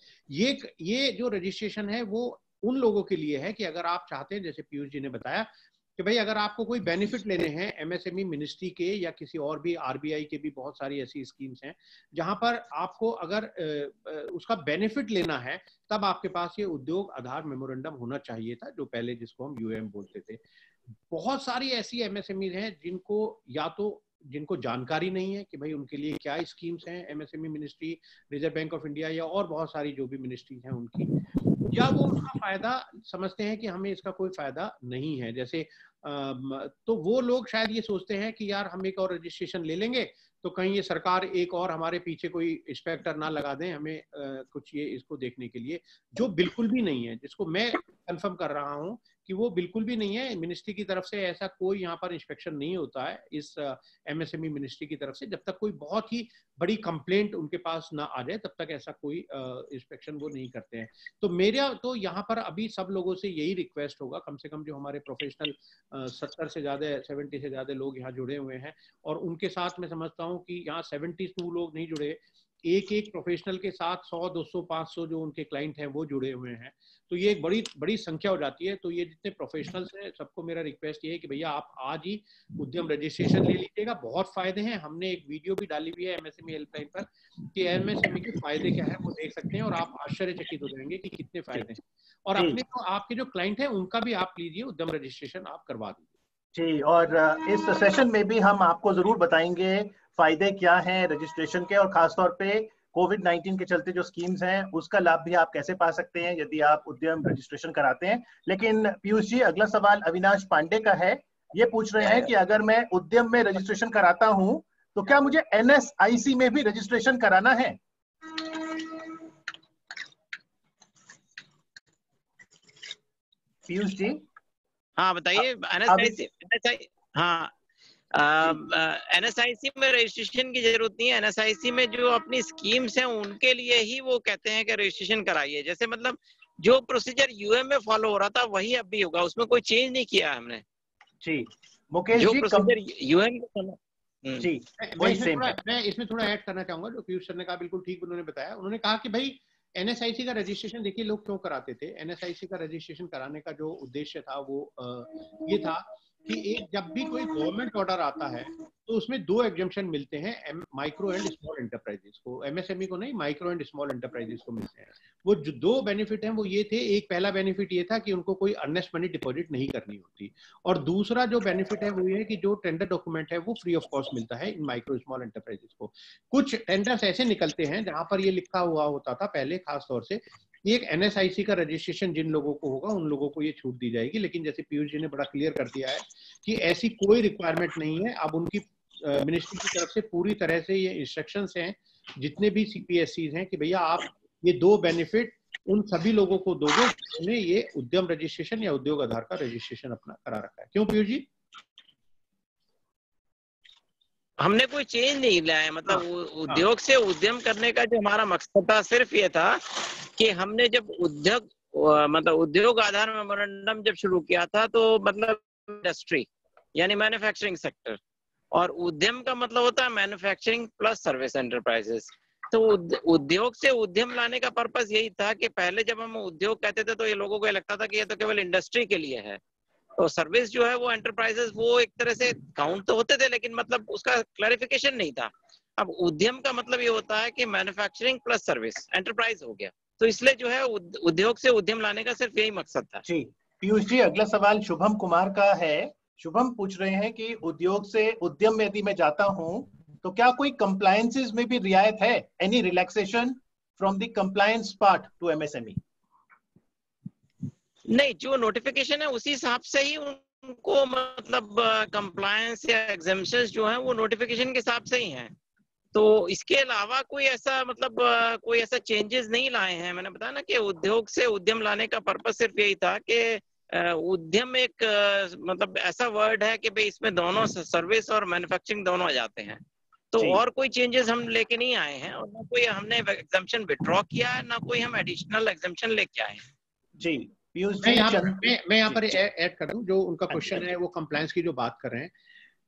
ये जो रजिस्ट्रेशन है वो उन लोगों के लिए है कि अगर आप चाहते हैं, जैसे पीयूष जी ने बताया कि भाई अगर आपको कोई बेनिफिट लेने हैं एमएसएमई मिनिस्ट्री के या किसी और भी, आरबीआई के भी बहुत सारी ऐसी स्कीम्स हैं जहां पर आपको अगर उसका बेनिफिट लेना है, तब आपके पास ये उद्योग आधार मेमोरेंडम होना चाहिए था, जो पहले जिसको हम यूएम बोलते थे। बहुत सारी ऐसी एमएसएमई हैं जिनको जानकारी नहीं है कि भाई उनके लिए क्या स्कीम्स हैं, MSME ministry, reserve Bank of India या और बहुत सारी जो भी मिनिस्ट्री हैं उनकी, या वो उसका फायदा समझते हैं कि हमें इसका कोई फायदा नहीं है। जैसे तो वो लोग शायद ये सोचते हैं कि यार हम एक और रजिस्ट्रेशन ले लेंगे तो कहीं ये सरकार एक और हमारे पीछे कोई इंस्पेक्टर ना लगा दें हमें कुछ ये इसको देखने के लिए, जो बिल्कुल भी नहीं है, जिसको मैं कंफर्म कर रहा हूं कि वो बिल्कुल भी नहीं है। मिनिस्ट्री की तरफ से ऐसा कोई यहाँ पर इंस्पेक्शन नहीं होता है इस एमएसएमई मिनिस्ट्री की तरफ से। जब तक कोई बहुत ही बड़ी कंप्लेंट उनके पास ना आ जाए तब तक ऐसा कोई इंस्पेक्शन वो नहीं करते हैं। तो मेरा तो यहाँ पर अभी सब लोगों से यही रिक्वेस्ट होगा, कम से कम जो हमारे प्रोफेशनल 70 से ज्यादा 70 से ज्यादा लोग यहाँ जुड़े हुए हैं, और उनके साथ मैं समझता हूँ कि यहाँ 72 लोग नहीं जुड़े, एक प्रोफेशनल के साथ 100, 200, 500 जो उनके क्लाइंट हैं वो जुड़े हुए हैं, तो ये एक बड़ी संख्या हो जाती है। तो ये जितने प्रोफेशनल्स हैं सबको मेरा रिक्वेस्ट ये है कि भैया आप आज ही उद्यम रजिस्ट्रेशन ले लीजिएगा, बहुत फायदे हैं। हमने एक वीडियो भी डाली हुई है एमएसएमई हेल्पलाइन पर कि एमएसएमई के फायदे क्या है वो देख सकते हैं, और आप आश्चर्यचकित हो जाएंगे कि कितने फायदे हैं। और अपने आपके जो क्लाइंट है उनका भी आप लीजिए, उद्यम रजिस्ट्रेशन आप करवा दीजिए। जी, और इस सेशन में भी हम आपको जरूर बताएंगे फायदे क्या हैं रजिस्ट्रेशन के, और खासतौर पे कोविड-19 के चलते जो स्कीम्स हैं उसका लाभ भी आप कैसे पा सकते हैं यदि आप उद्यम रजिस्ट्रेशन कराते हैं। लेकिन पीयूष जी, अगला सवाल अविनाश पांडे का है। ये पूछ रहे हैं कि अगर मैं उद्यम में रजिस्ट्रेशन कराता हूं तो क्या मुझे NSIC में भी रजिस्ट्रेशन कराना है? पीयूष जी। हाँ बताइए। NSIC, हाँ NSIC में रजिस्ट्रेशन की जरूरत नहीं है। NSIC में जो अपनी स्कीम्स हैं उनके लिए ही वो कहते हैं कि रजिस्ट्रेशन कराइए। जैसे मतलब जो प्रोसीजर यूएम में फॉलो हो रहा था वही अब भी होगा, उसमें कोई चेंज नहीं किया हमने जी। मुकेश जो जी, प्रोसीजर यूएम जी, मैं इसमें थोड़ा ऐड करना चाहूंगा। जो पीयूष सर ने कहा बिल्कुल ठीक उन्होंने बताया। उन्होंने कहा कि भाई NSIC का रजिस्ट्रेशन देखिए लोग क्यों कराते थे। NSIC का रजिस्ट्रेशन कराने का जो उद्देश्य था वो ये था कि एक जब भी कोई गवर्नमेंट ऑर्डर आता है तो उसमें 2 एग्जम्पशन मिलते हैं माइक्रो एंड स्मॉल एंटरप्राइजेस को, MSME को नहीं, माइक्रो एंड स्मॉल एंटरप्राइजेस को मिलते हैं। वो जो 2 बेनिफिट हैं वो ये थे। एक पहला बेनिफिट ये था कि उनको कोई अर्नेस्ट मनी डिपॉजिट नहीं करनी होती, और दूसरा जो बेनिफिट है वो ये है कि जो टेंडर डॉक्यूमेंट है वो फ्री ऑफ कॉस्ट मिलता है इन माइक्रो स्मॉल एंटरप्राइजेस को। कुछ टेंडर्स ऐसे निकलते हैं जहां पर ये लिखा हुआ होता था पहले खास तौर से एक NSIC का रजिस्ट्रेशन जिन लोगों को होगा उन लोगों को ये छूट दी जाएगी। लेकिन जैसे पीयूष जी ने बड़ा क्लियर कर दिया है कि ऐसी कोई रिक्वायरमेंट नहीं है। अब उनकी मिनिस्ट्री की तरफ से पूरी तरह से ये इंस्ट्रक्शंस हैं जितने भी CPSCs हैं कि भैया आप ये 2 बेनिफिट उन सभी लोगों को दोगे जिन्होंने ये उद्यम रजिस्ट्रेशन या उद्योग आधार का रजिस्ट्रेशन अपना करा रखा है। क्यों पीयूष जी? हमने कोई चेंज नहीं लाया। मतलब उद्योग से उद्यम करने का जो हमारा मकसद था सिर्फ ये था कि हमने जब उद्योग आधार मेमोरेंडम जब शुरू किया था तो मतलब इंडस्ट्री यानी मैन्युफैक्चरिंग सेक्टर, और उद्यम का मतलब होता है मैन्युफैक्चरिंग प्लस सर्विस एंटरप्राइजेस। तो उद्योग से उद्यम लाने का पर्पस यही था कि पहले जब हम उद्योग कहते थे तो ये लोगों को लगता था कि ये तो केवल इंडस्ट्री के लिए है, तो सर्विस जो है वो एंटरप्राइजेस वो एक तरह से काउंट तो होते थे लेकिन मतलब उसका क्लैरिफिकेशन नहीं था। अब उद्यम का मतलब ये होता है कि मैन्युफैक्चरिंग प्लस सर्विस एंटरप्राइज हो गया, तो इसलिए जो है उद्योग से उद्यम लाने का सिर्फ यही मकसद था। जी पीयूष जी, अगला सवाल शुभम कुमार का है। शुभम पूछ रहे हैं कि उद्योग से उद्यम में यदि मैं जाता हूं तो क्या कोई कंप्लायंसेस में भी रियायत है? Any relaxation from the compliance part two MSME? नहीं, जो नोटिफिकेशन है उसी हिसाब से ही उनको मतलब कंप्लायंस या एग्जेम्पशंस जो है वो नोटिफिकेशन के हिसाब से ही हैं। तो इसके अलावा कोई ऐसा मतलब कोई ऐसा चेंजेस नहीं लाए हैं। मैंने बताया ना कि उद्योग से उद्यम लाने का पर्पस सिर्फ यही था कि उद्यम एक मतलब ऐसा वर्ड है कि भाई इसमें दोनों सर्विस और मैन्युफैक्चरिंग दोनों आ जाते हैं। तो और कोई चेंजेस हम लेके नहीं आए हैं और ना कोई हमने एग्जम्पशन विड्रॉ किया है ना कोई हम एडिशनल एग्जम्पशन लेके आए हैं। जी पीयूष जी, मैं यहाँ पर ऐड कर दूं जो उनका क्वेश्चन है वो कंप्लायंस की जो बात कर रहे हैं।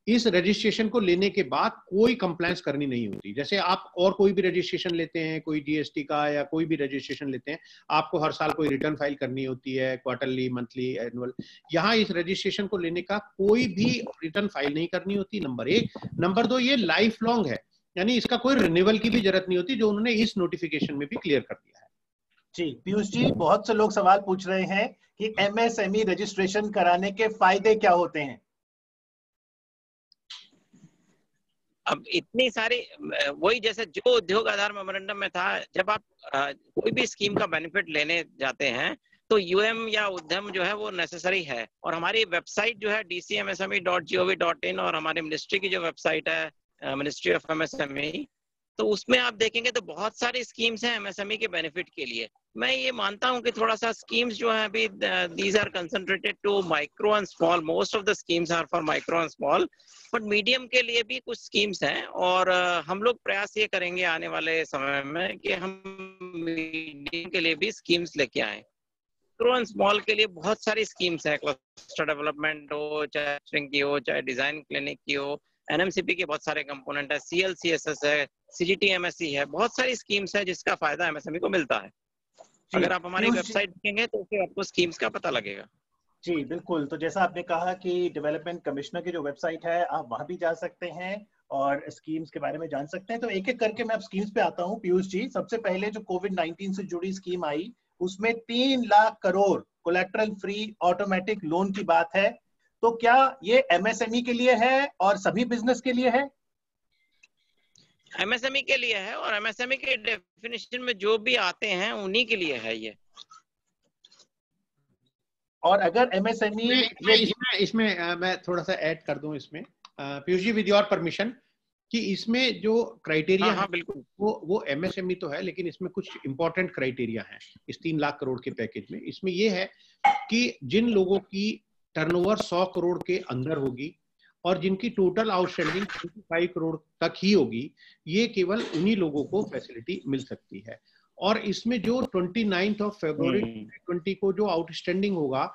इस रजिस्ट्रेशन को लेने के बाद कोई कंप्लायंस करनी नहीं होती। जैसे आप और कोई भी रजिस्ट्रेशन लेते हैं, कोई GST का या कोई भी रजिस्ट्रेशन लेते हैं, आपको हर साल कोई रिटर्न फाइल करनी होती है, क्वार्टरली, मंथली, एनुअल। यहाँ इस रजिस्ट्रेशन को लेने का कोई भी रिटर्न फाइल नहीं करनी होती, नंबर 1। नंबर 2, ये लाइफ लॉन्ग है, यानी इसका कोई रिन्यूअल की भी जरूरत नहीं होती, जो उन्होंने इस नोटिफिकेशन में भी क्लियर कर दिया है। जी पीयूष जी, बहुत से लोग सवाल पूछ रहे हैं कि MSME रजिस्ट्रेशन कराने के फायदे क्या होते हैं? अब इतनी सारी वही जैसे जो उद्योग आधार मेमोरेंडम में था, जब आप कोई भी स्कीम का बेनिफिट लेने जाते हैं तो UM या उद्यम जो है वो नेसेसरी है। और हमारी वेबसाइट जो है dcmsme.gov.in और हमारी मिनिस्ट्री की जो वेबसाइट है मिनिस्ट्री ऑफ MSME, तो उसमें आप देखेंगे तो बहुत सारी स्कीम्स हैं MSME के बेनिफिट के लिए। मैं ये मानता हूं कि थोड़ा सा स्कीम्स जो है अभी these are concentrated to micro and small, most of the schemes are for micro and small, but medium के लिए भी कुछ स्कीम्स हैं। और हम लोग प्रयास ये करेंगे आने वाले समय में कि हम मीडियम के लिए भी स्कीम्स लेके आए। माइक्रो एंड स्मॉल के लिए बहुत सारी स्कीम्स हैं, क्लस्टर डेवलपमेंट हो, चाहे स्ट्रिंग की हो, चाहे डिजाइन क्लिनिक की हो, NMCP के बहुत सारे कंपोनेंट है, CLCSS है, CGTMSE है, बहुत सारी स्कीम्स है जिसका फायदा MSME को मिलता है। अगर आप हमारी वेबसाइट देखेंगे तो उससे आपको स्कीम्स का पता लगेगा। जी बिल्कुल, तो जैसा आपने कहा कि डेवलपमेंट कमिश्नर की जो वेबसाइट है आप वहां भी जा सकते हैं और स्कीम्स के बारे में जान सकते हैं। तो एक एक करके मैं अब स्कीम्स पे आता हूं पीयूष जी। सबसे पहले जो कोविड-19 से जुड़ी स्कीम आई उसमें 3 lakh crore collateral free automatic loan की बात है। तो क्या ये MSME के लिए है और सभी बिजनेस के लिए है? एमएसएमई के लिए है, और एमएसएमई के डेफिनेशन में जो भी आते हैं उन्हीं के लिए है ये। और अगर एमएसएमई इसमें मैं थोड़ा सा ऐड कर दूं इसमें, Piyush ji with your permission, कि इसमें जो क्राइटेरिया हाँ, बिल्कुल, वो एमएसएमई तो है, लेकिन इसमें कुछ इंपॉर्टेंट क्राइटेरिया हैं इस 3 लाख करोड़ के पैकेज में। इसमें ये है कि जिन लोगों की टर्नओवर 100 करोड़ के अंदर होगी और जिनकी टोटल आउटस्टैंडिंग 25 करोड़ तक ही होगी, ये केवल उन्हीं लोगों को फैसिलिटी मिल सकती है। और इसमें जो 29 फरवरी 2020 को जो आउटस्टैंडिंग होगा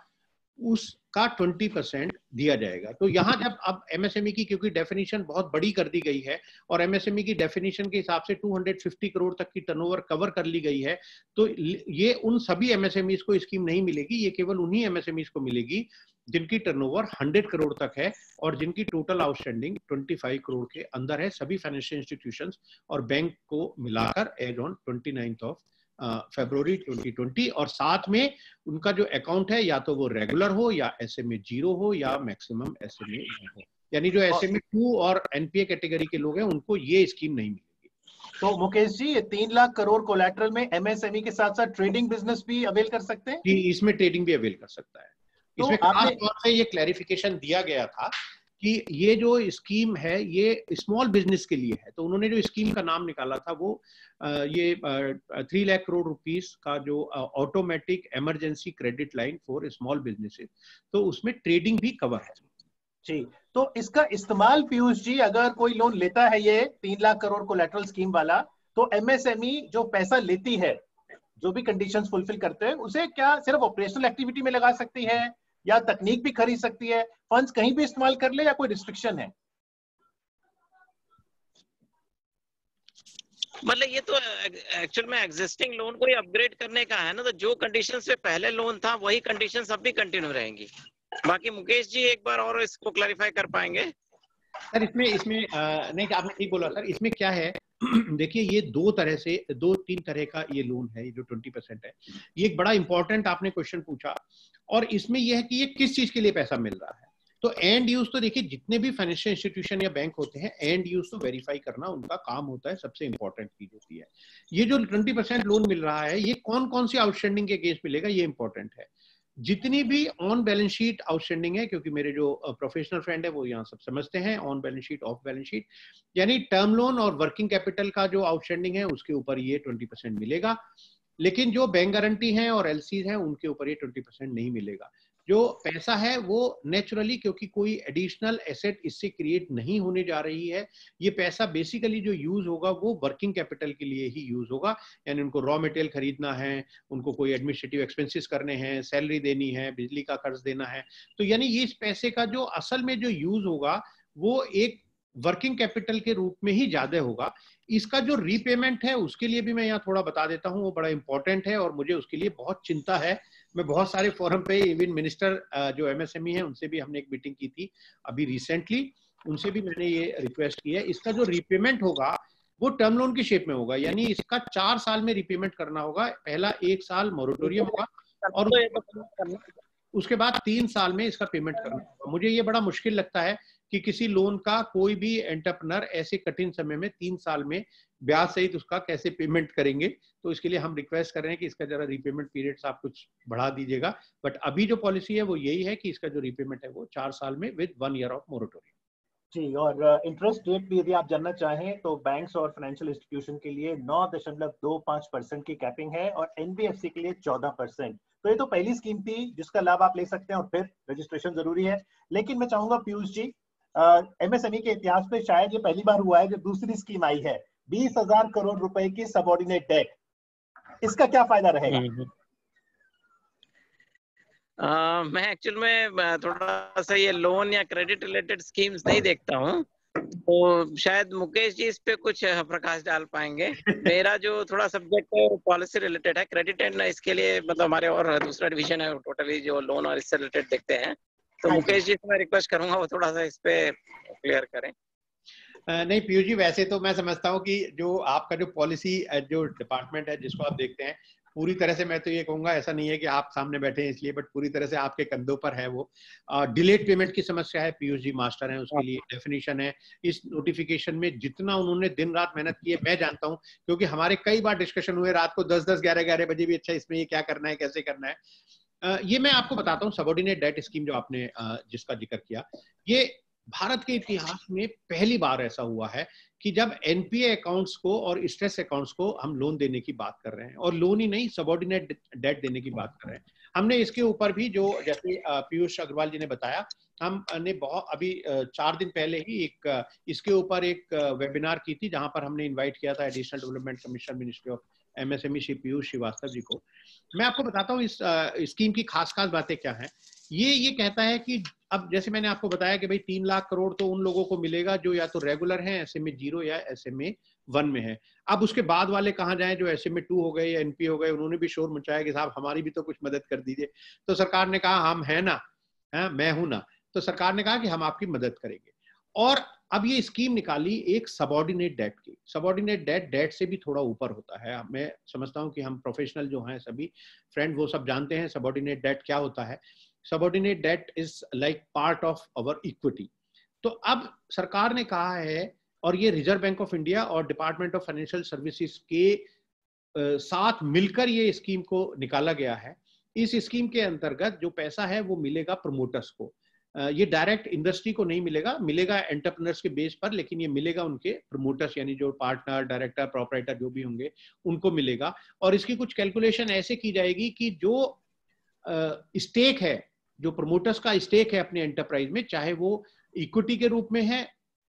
उसका 20% दिया जाएगा। तो यहाँ जब अब एमएसएमई की क्योंकि डेफिनेशन बहुत बड़ी कर दी गई है और एमएसएमई की डेफिनेशन के हिसाब से 250 करोड़ तक की टर्नओवर कवर कर ली गई है, तो ये उन सभी एमएसएमईज को स्कीम नहीं मिलेगी, ये केवल उन्हीं एमएसएमईज को मिलेगी जिनकी टर्नओवर 100 करोड़ तक है और जिनकी टोटल आउटस्टैंडिंग 25 करोड़ के अंदर है, सभी फाइनेंशियल इंस्टीट्यूशंस और बैंक को मिलाकर एज ऑन 29 फरवरी 2020। और साथ में उनका जो अकाउंट है या तो वो रेगुलर हो या एसएमए 0 हो या मैक्सिमम एसएमए 1 हो, यानी जो एसएमए 2 और एनपीए कैटेगरी के लोग हैं उनको ये स्कीम नहीं मिलेगी। तो मुकेश जी, ये 3 लाख करोड़ कोलैटरल में एमएसएमई के साथ साथ ट्रेडिंग बिजनेस भी अवेल कर सकते हैं? जी, इसमें ट्रेडिंग भी अवेल कर सकता है। तो इसमें खास तौर से ये क्लैरिफिकेशन दिया गया था कि ये जो स्कीम है ये स्मॉल बिजनेस के लिए है, तो उन्होंने जो स्कीम का नाम निकाला था वो ये 3 लाख करोड़ रुपीस का जो automatic emergency credit line for small businesses, तो उसमें ट्रेडिंग भी कवर है। जी, तो इसका इस्तेमाल पीयूष जी अगर कोई लोन लेता है ये 3 लाख करोड़ कोलैटरल स्कीम वाला, तो एमएसएमई जो पैसा लेती है, जो भी कंडीशंस फुलफिल करते हैं, उसे क्या सिर्फ ऑपरेशनल एक्टिविटी में लगा सकती है या तकनीक भी खरीद सकती है, फंड्स कहीं भी इस्तेमाल कर ले, या कोई रिस्ट्रिक्शन है? मतलब ये तो एक्चुअल में एग्जिस्टिंग लोन को ही अपग्रेड करने का है ना, तो जो कंडीशन से पहले लोन था वही कंडीशंस अब भी कंटिन्यू रहेंगी। बाकी मुकेश जी एक बार और इसको क्लैरिफाई कर पाएंगे? सर इसमें नहीं, आपने ठीक बोला सर। इसमें क्या है देखिए, ये 2-3 तरह का ये लोन है, ये जो 20% है, ये एक बड़ा इंपॉर्टेंट आपने क्वेश्चन पूछा। और इसमें यह है कि ये किस चीज के लिए पैसा मिल रहा है। तो एंड यूज तो देखिए, जितने भी फाइनेंशियल इंस्टीट्यूशन या बैंक होते हैं, एंड यूज तो वेरीफाई करना उनका काम होता है, सबसे इंपॉर्टेंट चीज होती है। ये जो 20% लोन मिल रहा है, ये कौन कौन सी आउटस्टैंडिंग के अगेंस्ट मिलेगा, ये इंपॉर्टेंट है। जितनी भी ऑन बैलेंस शीट आउटस्टैंडिंग है, क्योंकि मेरे जो प्रोफेशनल फ्रेंड है वो यहाँ सब समझते हैं on balance sheet, of balance sheet, यानी टर्म लोन और वर्किंग कैपिटल का जो आउटस्टैंडिंग है उसके ऊपर ये 20% मिलेगा। लेकिन जो बैंक गारंटी है और एलसीज हैं उनके ऊपर ये 20% नहीं मिलेगा। जो पैसा है वो नेचुरली, क्योंकि कोई एडिशनल एसेट इससे क्रिएट नहीं होने जा रही है, ये पैसा बेसिकली जो यूज होगा वो वर्किंग कैपिटल के लिए ही यूज होगा। यानी उनको रॉ मटेरियल खरीदना है, उनको कोई एडमिनिस्ट्रेटिव एक्सपेंसेस करने हैं, सैलरी देनी है, बिजली का खर्च देना है, तो यानी ये इस पैसे का जो असल में जो यूज होगा वो एक वर्किंग कैपिटल के रूप में ही ज्यादा होगा। इसका जो रीपेमेंट है उसके लिए भी मैं यहाँ थोड़ा बता देता हूँ, वो बड़ा इंपॉर्टेंट है और मुझे उसके लिए बहुत चिंता है। मैं बहुत सारे फोरम पे, इवन मिनिस्टर जो एमएसएमई है उनसे भी हमने एक मीटिंग की थी अभी रिसेंटली, उनसे भी मैंने ये रिक्वेस्ट की है। इसका जो रीपेमेंट होगा वो टर्म लोन की शेप में होगा, यानी इसका 4 साल में रीपेमेंट करना होगा। पहला 1 साल मोरेटोरियम होगा और उसके बाद 3 साल में इसका पेमेंट करना होगा। मुझे ये बड़ा मुश्किल लगता है कि किसी लोन का कोई भी एंटरप्रेन्योर ऐसे कठिन समय में 3 साल में ब्याज सहित उसका कैसे पेमेंट करेंगे। तो इसके लिए हम रिक्वेस्ट कर रहे हैं कि इसका जरा रीपेमेंट पीरियड आप कुछ बढ़ा दीजिएगा। बट अभी जो पॉलिसी है वो यही है कि इसका जो रीपेमेंट है वो 4 साल में विद 1 ईयर ऑफ मोरेटोरियम। जी, और इंटरेस्ट रेट भी यदि आप जानना चाहें तो बैंक्स और फाइनेंशियल इंस्टीट्यूशन के लिए 9.25% की कैपिंग है और एनबीएफसी के लिए 14%। तो ये तो पहली स्कीम थी जिसका लाभ आप ले सकते हैं और फिर रजिस्ट्रेशन जरूरी है। लेकिन मैं चाहूंगा पीयूष जी, एमएसएमई के इतिहास में शायद ये पहली बार हुआ है जब दूसरी स्कीम आई है 20,000 करोड़ रुपए की सबऑर्डिनेट डेट, इसका क्या फायदा रहेगा? मैं एक्चुअल में थोड़ा सा ये लोन या क्रेडिट रिलेटेड स्कीम्स नहीं देखता हूँ, तो शायद मुकेश जी इस पे कुछ प्रकाश डाल पाएंगे। मेरा जो थोड़ा सब्जेक्ट है पॉलिसी रिलेटेड है, क्रेडिट एंड इसके लिए मतलब हमारे और दूसरा डिवीजन है टोटली जो लोन और इससे रिलेटेड देखते हैं। तो मुकेश जी से मैं रिक्वेस्ट करूंगा वो थोड़ा सा इस पे क्लियर करें। नहीं पीयूष जी, वैसे तो मैं समझता हूँ कि जो आपका जो पॉलिसी जो डिपार्टमेंट है जिसको आप देखते हैं पूरी तरह से मैं तो ये कहूंगा, ऐसा नहीं है कि आप सामने बैठे हैं इसलिए, बट पूरी तरह से आपके कंधों पर है वो। डिलेड पेमेंट की समस्या है, पीयूष जी मास्टर हैं, उसके लिए डेफिनेशन है। इस नोटिफिकेशन में जितना उन्होंने दिन रात मेहनत की है, मैं जानता हूं क्योंकि हमारे कई बार डिस्कशन हुए रात को 10-10, 11-11 बजे भी, अच्छा इसमें ये क्या करना है, कैसे करना है। ये मैं आपको बताता हूँ, सबऑर्डिनेट डेट स्कीम जो आपने जिसका जिक्र किया, ये भारत के इतिहास में पहली बार ऐसा हुआ है कि जब एनपीए अकाउंट्स को और स्ट्रेस अकाउंट्स को हम लोन देने की बात कर रहे हैं, और लोन ही नहीं, सबऑर्डिनेट डेट देने की बात कर रहे हैं। हमने इसके ऊपर भी, जो जैसे पीयूष अग्रवाल जी ने बताया, हमने बहुत अभी 4 दिन पहले ही एक इसके ऊपर एक वेबिनार की थी, जहां पर हमने इनवाइट किया था additional development commissioner ministry of MSME Shri Piyush Srivastava ji को। मैं आपको बताता हूँ इस स्कीम की खास बातें क्या हैं। ये कहता है कि अब जैसे मैंने आपको बताया कि भाई 3 लाख करोड़ तो उन लोगों को मिलेगा जो या तो रेगुलर हैं, एसएमए 0 या एसएमए 1 में है। अब उसके बाद वाले कहाँ जाएं, जो एसएमए 2 हो गए या एनपी हो गए, उन्होंने भी शोर मचाया कि साहब हमारी भी तो कुछ मदद कर दीजिए। तो सरकार ने कहा हम है ना, मैं हूं ना, तो सरकार ने कहा कि हम आपकी मदद करेंगे। और अब ये स्कीम निकाली एक सबऑर्डिनेट डेट की। सबऑर्डिनेट डेट से भी थोड़ा ऊपर होता है। मैं समझता हूं कि हम प्रोफेशनल जो हैं सभी फ्रेंड वो सब जानते हैं सबऑर्डिनेट डेट क्या होता है। Subordinate debt is like part of our equity. तो अब सरकार ने कहा है, और ये रिजर्व बैंक ऑफ इंडिया और डिपार्टमेंट ऑफ फाइनेंशियल सर्विसेज के साथ मिलकर ये स्कीम को निकाला गया है। इस स्कीम के अंतर्गत जो पैसा है वो मिलेगा प्रमोटर्स को। ये डायरेक्ट इंडस्ट्री को नहीं मिलेगा, मिलेगा एंटरप्रेन्योर्स के बेस पर, लेकिन ये मिलेगा उनके प्रमोटर्स, यानी जो पार्टनर, डायरेक्टर, प्रोपराइटर जो भी होंगे उनको मिलेगा। और इसकी कुछ कैलकुलेशन ऐसे की जाएगी कि जो स्टेक है, जो प्रमोटर्स का स्टेक है अपने एंटरप्राइज में, चाहे वो इक्विटी के रूप में है,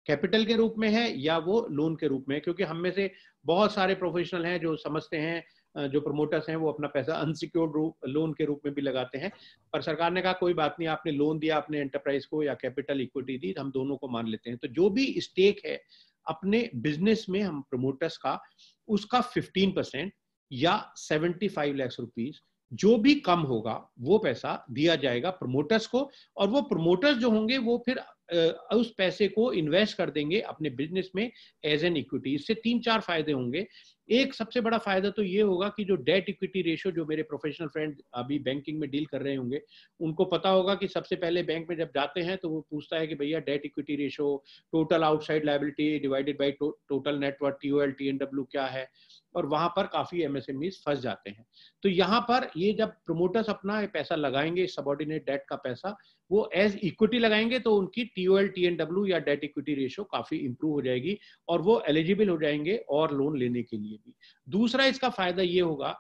कैपिटल के रूप में है, या वो लोन के रूप में है, क्योंकि हम में से बहुत सारे प्रोफेशनल हैं जो समझते हैं, जो प्रमोटर्स हैं वो अपना पैसा अनसिक्योर्ड लोन के रूप में भी लगाते हैं। पर सरकार ने कहा कोई बात नहीं, आपने लोन दिया अपने एंटरप्राइज को या कैपिटल इक्विटी दी, हम दोनों को मान लेते हैं। तो जो भी स्टेक है अपने बिजनेस में हम प्रमोटर्स का, उसका 15% या 75 लाख रुपीज जो भी कम होगा वो पैसा दिया जाएगा प्रमोटर्स को। और वो प्रमोटर्स जो होंगे वो फिर उस पैसे को इन्वेस्ट कर देंगे अपने बिजनेस में एज एन इक्विटी। इससे 3-4 फायदे होंगे। एक सबसे बड़ा फायदा तो ये होगा कि जो डेट इक्विटी रेशियो, जो मेरे प्रोफेशनल फ्रेंड अभी बैंकिंग में डील कर रहे होंगे उनको पता होगा कि सबसे पहले बैंक में जब जाते हैं तो वो पूछता है कि भैया debt equity ratio, total outside liability divided by total net worth, TOL TNW क्या है, और वहां पर काफी एमएसएमईज फंस जाते हैं। तो यहाँ पर ये जब प्रमोटर्स अपना पैसा लगाएंगे, सबऑर्डिनेट डेट का पैसा वो एज इक्विटी लगाएंगे, तो उनकी TOL TNW या डेट इक्विटी रेशियो काफी इंप्रूव हो जाएगी और वो एलिजिबल हो जाएंगे और लोन लेने के लिए भी। दूसरा इसका फायदा ये होगा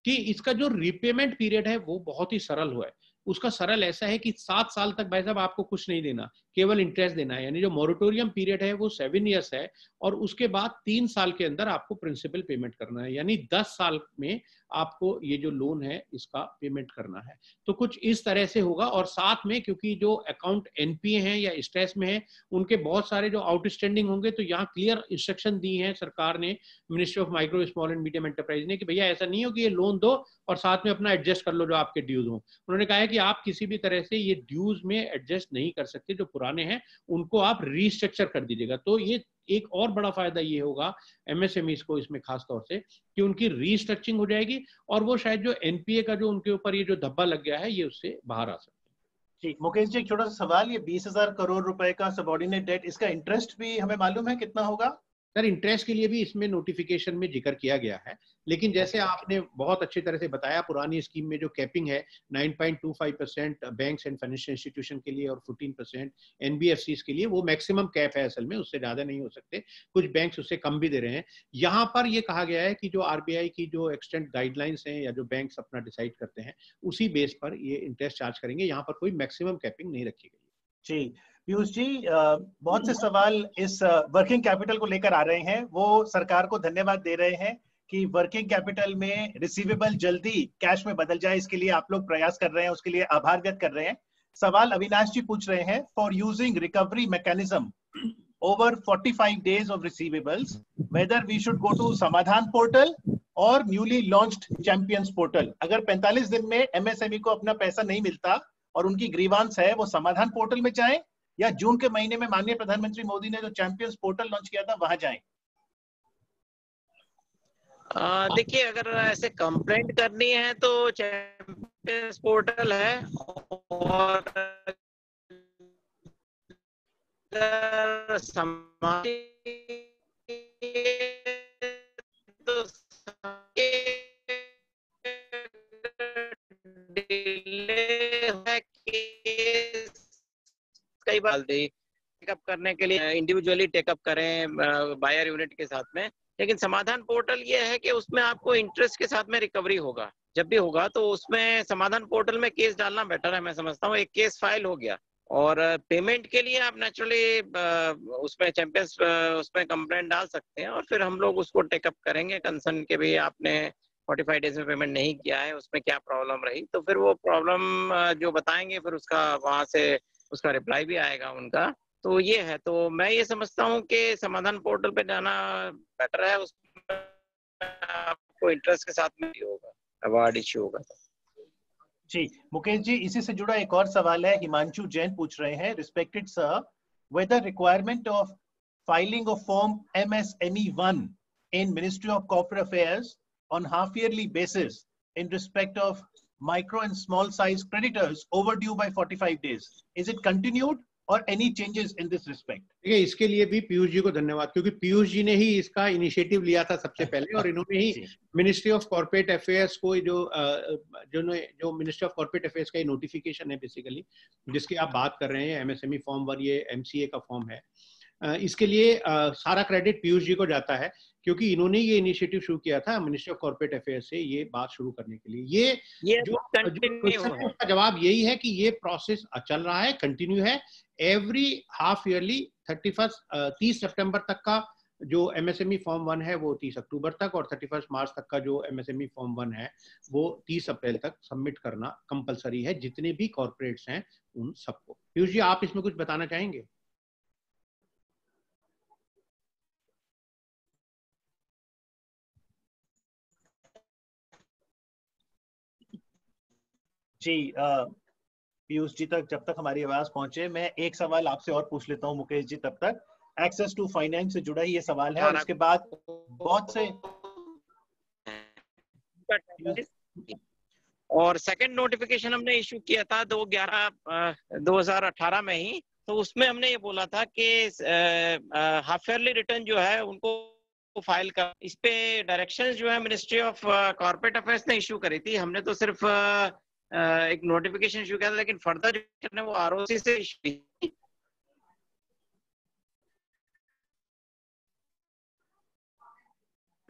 कि इसका जो रिपेमेंट पीरियड है वो बहुत ही सरल हुआ है। उसका सरल ऐसा है कि 7 साल तक भाई साहब आपको कुछ नहीं देना, केवल इंटरेस्ट देना है। यानी जो मोरेटोरियम पीरियड है वो 7 ईयर्स है, और उसके बाद 3 साल के अंदर आपको प्रिंसिपल पेमेंट करना है। यानी 10 साल में आपको ये जो लोन है इसका पेमेंट करना है। तो कुछ इस तरह से होगा। और साथ में क्योंकि जो अकाउंट एनपीए हैं या स्ट्रेस में है, उनके बहुत सारे जो आउटस्टैंडिंग होंगे, तो यहाँ क्लियर इंस्ट्रक्शन दी है सरकार ने, ministry of micro small and medium enterprise ने, कि भैया ऐसा नहीं हो कि ये लोन दो और साथ में अपना एडजस्ट कर लो जो आपके ड्यूज हो। उन्होंने कहा है कि आप किसी भी तरह से ये ड्यूज में एडजस्ट नहीं कर सकते, जो पुराने हैं उनको आप रीस्ट्रक्चर कर दीजिएगा। तो ये एक और बड़ा फायदा ये होगा एमएसएमईज को इसमें खास तौर से, कि उनकी रीस्ट्रक्चरिंग हो जाएगी और वो शायद जो एनपीए का जो उनके ऊपर ये जो धब्बा लग गया है ये उससे बाहर आ सकते हैं। जी मुकेश जी, एक छोटा सा सवाल, ये 20,000 करोड़ रुपए का सबऑर्डिनेट डेट, इसका इंटरेस्ट भी हमें मालूम है कितना होगा? सर इंटरेस्ट के लिए भी इसमें नोटिफिकेशन में जिक्र किया गया है, लेकिन जैसे आपने बहुत अच्छी तरह से बताया, पुरानी स्कीम में जो कैपिंग है 9.25% बैंक्स एंड फाइनेंशियल इंस्टीट्यूशन के लिए और 14% एनबीएफसीज के लिए, वो मैक्सिमम कैप है असल में, उससे ज्यादा नहीं हो सकते। कुछ बैंक्स उससे कम भी दे रहे हैं। यहाँ पर ये कहा गया है कि जो आरबीआई की जो एक्सटेंट गाइडलाइंस हैं या जो बैंक्स अपना डिसाइड करते हैं उसी बेस पर ये इंटरेस्ट चार्ज करेंगे। यहाँ पर कोई मैक्सिमम कैपिंग नहीं रखी गई। जी पीयूष जी, बहुत से सवाल इस वर्किंग कैपिटल को लेकर आ रहे हैं। वो सरकार को धन्यवाद दे रहे हैं कि वर्किंग कैपिटल में रिसीवेबल जल्दी कैश में बदल जाए, इसके लिए आप लोग प्रयास कर रहे हैं, उसके लिए आभार व्यक्त कर रहे हैं। सवाल अविनाश जी पूछ रहे हैं, for using recovery mechanism over 45 days of receivables, whether we should go to समाधान पोर्टल और न्यूली लॉन्च्ड चैंपियंस पोर्टल। अगर 45 दिन में एमएसएमई को अपना पैसा नहीं मिलता और उनकी ग्रीवांस है, वो समाधान पोर्टल में जाएं या जून के महीने में माननीय प्रधानमंत्री मोदी ने जो चैंपियंस पोर्टल लॉन्च किया था वहां जाएं? देखिए, अगर ऐसे कंप्लेंट करनी है तो चैंपियंस पोर्टल है, और समाज तो डिले है केस कई बार टेकअप करने के लिए इंडिविजुअली टेकअप करें बायर यूनिट के साथ में, लेकिन समाधान पोर्टल ये है कि उसमें आपको इंटरेस्ट के साथ में रिकवरी होगा। जब भी होगा तो उसमें समाधान पोर्टल में केस डालना बेटर है, मैं समझता हूँ। एक केस फाइल हो गया, और पेमेंट के लिए आप नेचुरली उसमें चैंपियंस उसमें कंप्लेंट डाल सकते हैं, और फिर हम लोग उसको टेकअप करेंगे कंसर्न के भी आपने 45 डेज में पेमेंट नहीं किया है, उसमें क्या प्रॉब्लम रही, तो फिर वो प्रॉब्लम जो बताएंगे फिर उसका वहां से उसका रिप्लाई भी आएगा उनका। तो ये है, तो मैं ये समझता हूँ कि समाधान पोर्टल पे जाना बेटर है, उसमें आपको इंटरेस्ट के साथ में होगा, अवार्ड इश्यू होगा। जी मुकेश जी, इसी से जुड़ा एक और सवाल है, हिमांशु जैन पूछ रहे हैं, respected sir, whether requirement of filing of form MSME1 in Ministry of Corporate Affairs on half-yearly basis in respect of micro and small size creditors overdue by 45 days, is it continued or any changes in this respect? देखिए, इसके लिए भी पीयूष जी को धन्यवाद, क्योंकि पीयूष जी ने ही इसका initiative लिया था सबसे पहले, और इन्होंने ही मिनिस्ट्री ऑफ कॉर्पोरेट अफेयर्स को जो मिनिस्ट्री ऑफ कॉर्पोरेट अफेयर्स का नोटिफिकेशन है बेसिकली, जिसकी आप बात कर रहे हैं, एमएसएमई फॉर्म 1, ये एमसीए का फॉर्म है, इसके लिए सारा क्रेडिट पीयूष जी को जाता है, क्योंकि इन्होंने ये इनिशिएटिव शुरू किया था मिनिस्ट्री ऑफ कॉर्पोरेट अफेयर्स से ये बात शुरू करने के लिए। ये जो क्वेश्चन है उसका जवाब यही है कि ये प्रोसेस चल रहा है, कंटिन्यू है। एवरी हाफ ईयरली 30 सितंबर तक का जो एमएसएमई फॉर्म 1 है वो 30 अक्टूबर तक, और 31 मार्च तक का जो एमएसएमई फॉर्म 1 है वो 30 अप्रैल तक सबमिट करना कंपलसरी है, जितने भी कॉर्पोरेट्स हैं उन सबको। पीयूष जी, आप इसमें कुछ बताना चाहेंगे? जी पीयूष जी तक जब तक हमारी आवाज पहुंचे, मैं एक सवाल आपसे और पूछ लेता हूं मुकेश जी, तब तक एक्सेस टू फाइनेंस से जुड़ा ही ये सवाल है, और उसके बाद बहुत से और सेकंड नोटिफिकेशन हमने इशू किया था 2/11/2018 में ही, तो उसमें हमने ये बोला था कि हाफ ईयरली रिटर्न जो है उनको फाइल कर, इस पे डायरेक्शंस जो है मिनिस्ट्री ऑफ कॉर्पोरेट अफेयर्स ने इशू करी थी। हमने तो सिर्फ एक नोटिफिकेशन इशू किया था, लेकिन फर्दर जो वो आरओसी से इशू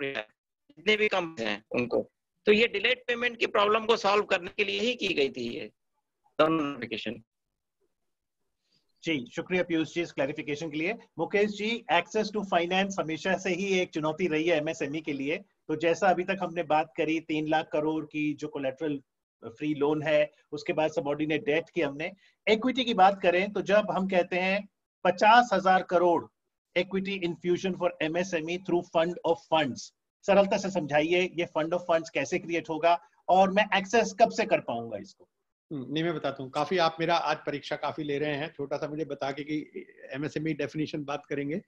जितने भी कंपनी हैं उनको, तो ये डिलेड पेमेंट की प्रॉब्लम को सॉल्व करने के लिए ही की गई थी ये नोटिफिकेशन। जी शुक्रिया पीयूष जी इस क्लैरिफिकेशन के लिए। Mukesh ji, access to finance हमेशा से ही एक चुनौती रही है एमएसएमई के लिए, तो जैसा अभी तक हमने बात करी 3 लाख करोड़ की जो कोलैटरल फ्री लोन है, उसके बाद सबऑर्डिनेट डेट की हमने, इक्विटी की बात करें तो जब हम कहते हैं 50,000 crore equity infusion for MSME through fund of funds, सरलता से समझाइए ये फंड ऑफ फंड्स कैसे क्रिएट होगा और मैं एक्सेस कब से कर पाऊंगा इसको? नहीं, मैं बताता हूँ। काफी आप मेरा आज परीक्षा काफी ले रहे हैं, छोटा सा मुझे बता के कि एमएसएमई डेफिनेशन बात करेंगे,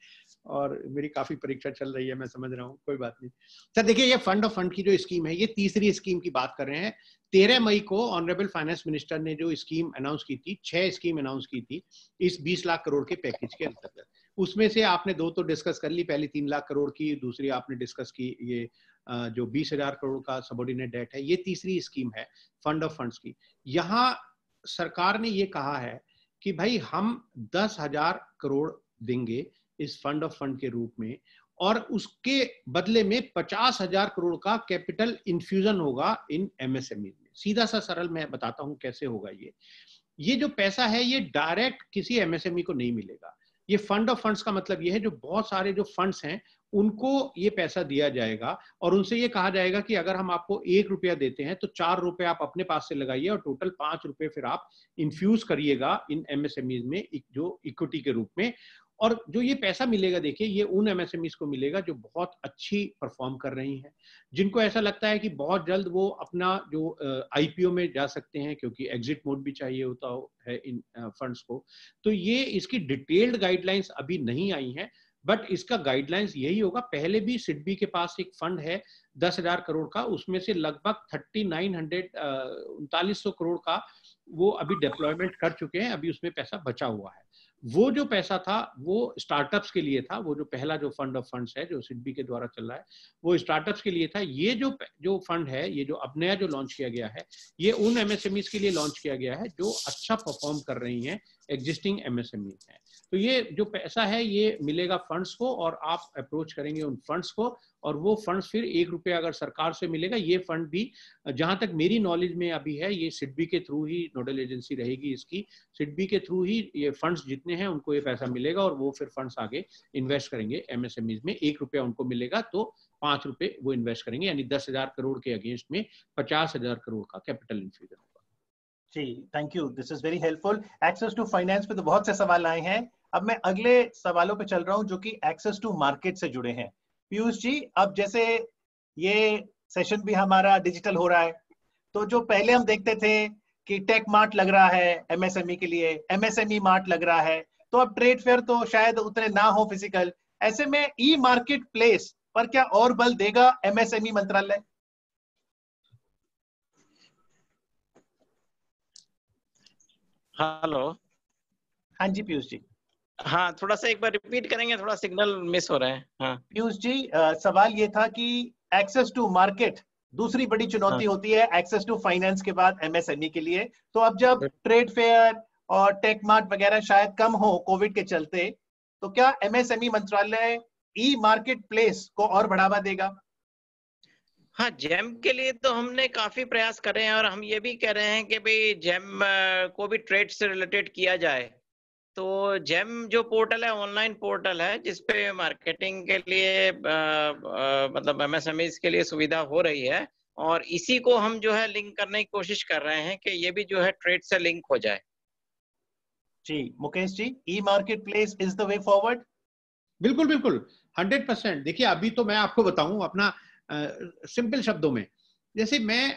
और मेरी काफी परीक्षा चल रही है, मैं समझ रहा हूँ, कोई बात नहीं। सर देखिए, ये फंड ऑफ फंड की जो स्कीम है, ये तीसरी स्कीम की बात कर रहे हैं। 13 मई को ऑनरेबल फाइनेंस मिनिस्टर ने जो स्कीम अनाउंस की थी, 6 स्कीम अनाउंस की थी इस 20 लाख करोड़ के पैकेज के अंतर्गत। उसमें से आपने 2 तो डिस्कस कर ली, पहली 3 लाख करोड़ की, दूसरी आपने डिस्कस की ये जो 20,000 करोड़ का सबऑर्डिनेट डेट है। ये तीसरी स्कीम है फंड ऑफ फंड्स की। यहाँ सरकार ने ये कहा है कि भाई हम 10,000 करोड़ देंगे इस फंड ऑफ फंड के रूप में, और उसके बदले में 50,000 करोड़ का कैपिटल इन्फ्यूजन होगा इन एमएसएमई में। सीधा सा सरल मैं बताता हूं कैसे होगा ये जो पैसा है ये डायरेक्ट किसी एमएसएमई को नहीं मिलेगा। ये फंड ऑफ फंड्स का मतलब ये है जो बहुत सारे जो फंड्स हैं उनको ये पैसा दिया जाएगा, और उनसे ये कहा जाएगा कि अगर हम आपको 1 रुपया देते हैं तो 4 रुपए आप अपने पास से लगाइए, और टोटल 5 रुपए फिर आप इन्फ्यूज करिएगा इन एमएसएमई में जो इक्विटी के रूप में। और जो ये पैसा मिलेगा, देखिए ये उन एमएसएमईज को मिलेगा जो बहुत अच्छी परफॉर्म कर रही हैं, जिनको ऐसा लगता है कि बहुत जल्द वो अपना जो आईपीओ में जा सकते हैं, क्योंकि एग्जिट मोड भी चाहिए होता है इन फंड्स को। तो ये इसकी डिटेल्ड गाइडलाइंस अभी नहीं आई हैं, बट इसका गाइडलाइंस यही होगा। पहले भी सिडबी के पास एक फंड है 10,000 करोड़ का, उसमें से लगभग 3900 करोड़ का वो अभी डिप्लॉयमेंट कर चुके हैं, अभी उसमें पैसा बचा हुआ है। वो जो पैसा था वो स्टार्टअप्स के लिए था, वो जो पहला जो फंड ऑफ फंड्स है जो सिडबी के द्वारा चल रहा है वो स्टार्टअप्स के लिए था। ये जो फंड है, ये जो अब नया जो लॉन्च किया गया है, ये उन एमएसएमईज के लिए लॉन्च किया गया है जो अच्छा परफॉर्म कर रही हैं, एग्जिस्टिंग एमएसएमईज हैं। तो ये जो पैसा है ये मिलेगा फंड्स को, और आप अप्रोच करेंगे उन फंड्स को, और वो फंड्स फिर 1 रुपया अगर सरकार से मिलेगा, ये फंड भी जहां तक मेरी नॉलेज में अभी है ये सिडबी के थ्रू ही नोडल एजेंसी रहेगी इसकी, सिडबी के थ्रू ही ये फंड्स जितने हैं उनको ये पैसा मिलेगा, और वो फिर फंड्स आगे इन्वेस्ट करेंगे एमएसएमईज में। 1 रुपया उनको मिलेगा तो 5 रुपए वो इन्वेस्ट करेंगे, यानी 10,000 करोड़ के अगेंस्ट में 50,000 करोड़ का कैपिटल इन्फ्यूजन होगा। जी, thank you, this is very helpful. Access to finance पे तो बहुत से सवाल आए हैं, अब मैं अगले सवालों पे चल रहा हूं जो कि एक्सेस टू मार्केट से जुड़े हैं। पीयूष जी, अब जैसे ये सेशन भी हमारा डिजिटल हो रहा है, तो जो पहले हम देखते थे कि टेक मार्ट लग रहा है एमएसएमई के लिए, एमएसएमई मार्ट लग रहा है, तो अब ट्रेड फेयर तो शायद उतने ना हो फिजिकल, ऐसे में ई मार्केट प्लेस पर क्या और बल देगा एमएसएमई मंत्रालय? हेलो, हाँ जी पीयूष जी। हाँ थोड़ा सा एक बार रिपीट करेंगे, थोड़ा सिग्नल मिस हो रहा है। हाँ पीयूष जी, सवाल ये था कि एक्सेस टू मार्केट दूसरी बड़ी चुनौती होती है एक्सेस टू फाइनेंस के बाद एमएसएमई के लिए, तो अब जब ट्रेड फेयर और टेक मार्ट वगैरह शायद कम हो कोविड के चलते, तो क्या एमएसएमई मंत्रालय ई मार्केट प्लेस को और बढ़ावा देगा? हाँ, जेम के लिए तो हमने काफी प्रयास कर रहे हैं, और हम ये भी कह रहे हैं कि भाई जेम को भी ट्रेड से रिलेटेड किया जाए। तो जेम जो पोर्टल है, ऑनलाइन पोर्टल है जिसपे मार्केटिंग के लिए मतलब एमएसएमईज के लिए सुविधा हो रही है, और इसी को हम जो है लिंक करने की कोशिश कर रहे हैं कि ये भी जो है ट्रेड से लिंक हो जाए। जी Mukesh ji, e market place is the way forward? बिल्कुल बिल्कुल 100%। देखिए अभी तो मैं आपको बताऊं अपना सिंपल शब्दों में, जैसे मैं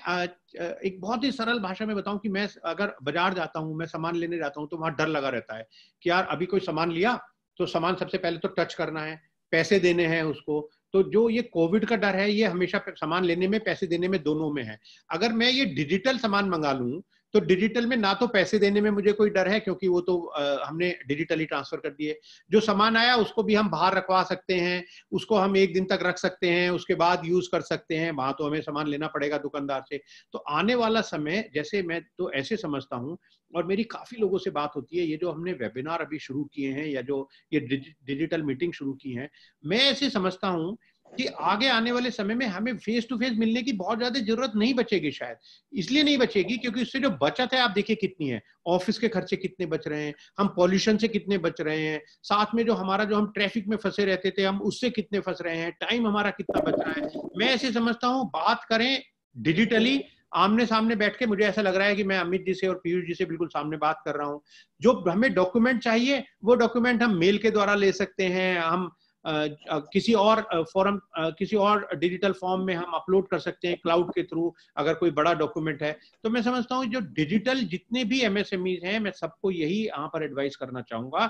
एक बहुत ही सरल भाषा में बताऊं कि मैं अगर बाजार जाता हूं, मैं सामान लेने जाता हूं, तो वहां डर लगा रहता है कि यार अभी कोई सामान लिया तो सामान सबसे पहले तो टच करना है, पैसे देने हैं उसको। तो जो ये कोविड का डर है ये हमेशा सामान लेने में, पैसे देने में, दोनों में है। अगर मैं ये डिजिटल सामान मंगा लूं तो डिजिटल में ना तो पैसे देने में मुझे कोई डर है क्योंकि वो तो हमने डिजिटली ट्रांसफर कर दिए। जो सामान आया उसको भी हम बाहर रखवा सकते हैं, उसको हम 1 दिन तक रख सकते हैं, उसके बाद यूज कर सकते हैं, वहां तो हमें सामान लेना पड़ेगा दुकानदार से। तो आने वाला समय, जैसे मैं तो ऐसे समझता हूँ, और मेरी काफी लोगों से बात होती है, ये जो हमने वेबिनार अभी शुरू किए हैं या जो ये डिजिटल मीटिंग शुरू की है, मैं ऐसे समझता हूँ कि आगे आने वाले समय में हमें फेस टू फेस मिलने की बहुत ज्यादा जरूरत नहीं बचेगी। शायद इसलिए नहीं बचेगी क्योंकि उससे जो बचत है आप देखिए कितनी है, ऑफिस के खर्चे कितने बच रहे हैं, हम पॉल्यूशन से कितने बच रहे हैं, साथ में जो हमारा जो हम ट्रैफिक में फंसे रहते थे हम उससे कितने फंस रहे हैं, टाइम हमारा कितना बच रहा है। मैं ऐसे समझता हूँ बात करें डिजिटली, आमने सामने बैठ के। मुझे ऐसा लग रहा है कि मैं अमित जी से और पीयूष जी से बिल्कुल सामने बात कर रहा हूँ। जो हमें डॉक्यूमेंट चाहिए वो डॉक्यूमेंट हम मेल के द्वारा ले सकते हैं, हम किसी और फॉर्म, किसी और डिजिटल फॉर्म में हम अपलोड कर सकते हैं क्लाउड के थ्रू, अगर कोई बड़ा डॉक्यूमेंट है। तो मैं समझता हूँ जो डिजिटल जितने भी एमएसएमईज हैं, मैं सबको यही यहाँ पर एडवाइस करना चाहूंगा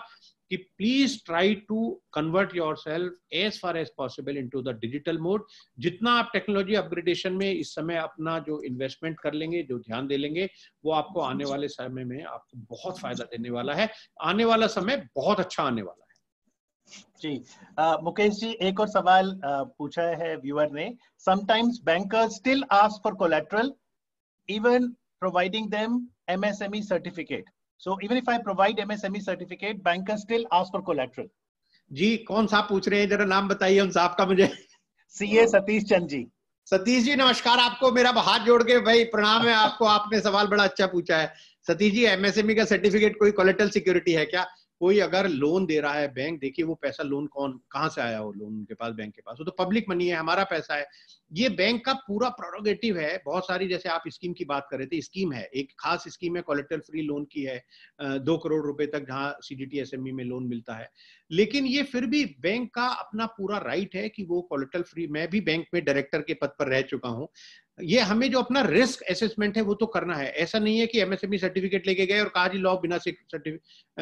कि please try to convert yourself as far as possible into the digital mode. जितना आप टेक्नोलॉजी अपग्रेडेशन में इस समय अपना जो इन्वेस्टमेंट कर लेंगे, जो ध्यान दे लेंगे, वो आपको आने वाले समय में आपको बहुत फायदा देने वाला है। आने वाला समय बहुत अच्छा आने वाला है। जी मुकेश जी, एक और सवाल पूछा है व्यूअर ने। Sometimes bankers still ask for collateral even providing them MSME certificate, so even if I provide MSME certificate bankers still ask for collateral. जी कौन साहब पूछ रहे हैं, जरा नाम बताइए उन साहब का मुझे। सीए सतीश चंद जी। सतीश जी नमस्कार, आपको मेरा हाथ जोड़ के भाई प्रणाम है आपको, आपने सवाल बड़ा अच्छा पूछा है। सतीश जी, एमएसएमई का सर्टिफिकेट कोई कोलेटरल सिक्योरिटी है क्या? कोई अगर लोन दे रहा है बैंक, देखिए वो पैसा लोन कहाँ से आया, वो लोन उनके पास, बैंक के पास, वो तो पब्लिक मनी है, हमारा पैसा है। ये बैंक का पूरा प्रोरोगेटिव है। बहुत सारी, जैसे आप स्कीम की बात कर रहे थे, स्कीम है, एक खास स्कीम है कोलेटरल फ्री लोन की है, 2 करोड़ रुपए तक जहाँ सीडीटी एसएमई में लोन मिलता है। लेकिन ये फिर भी बैंक का अपना पूरा राइट है कि वो कोलेटरल फ्री, मैं भी बैंक में डायरेक्टर के पद पर रह चुका हूँ, ये हमें जो अपना रिस्क असेसमेंट है वो तो करना है। ऐसा नहीं है कि एमएसएमई सर्टिफिकेट लेके गए और कहा जी लो बिना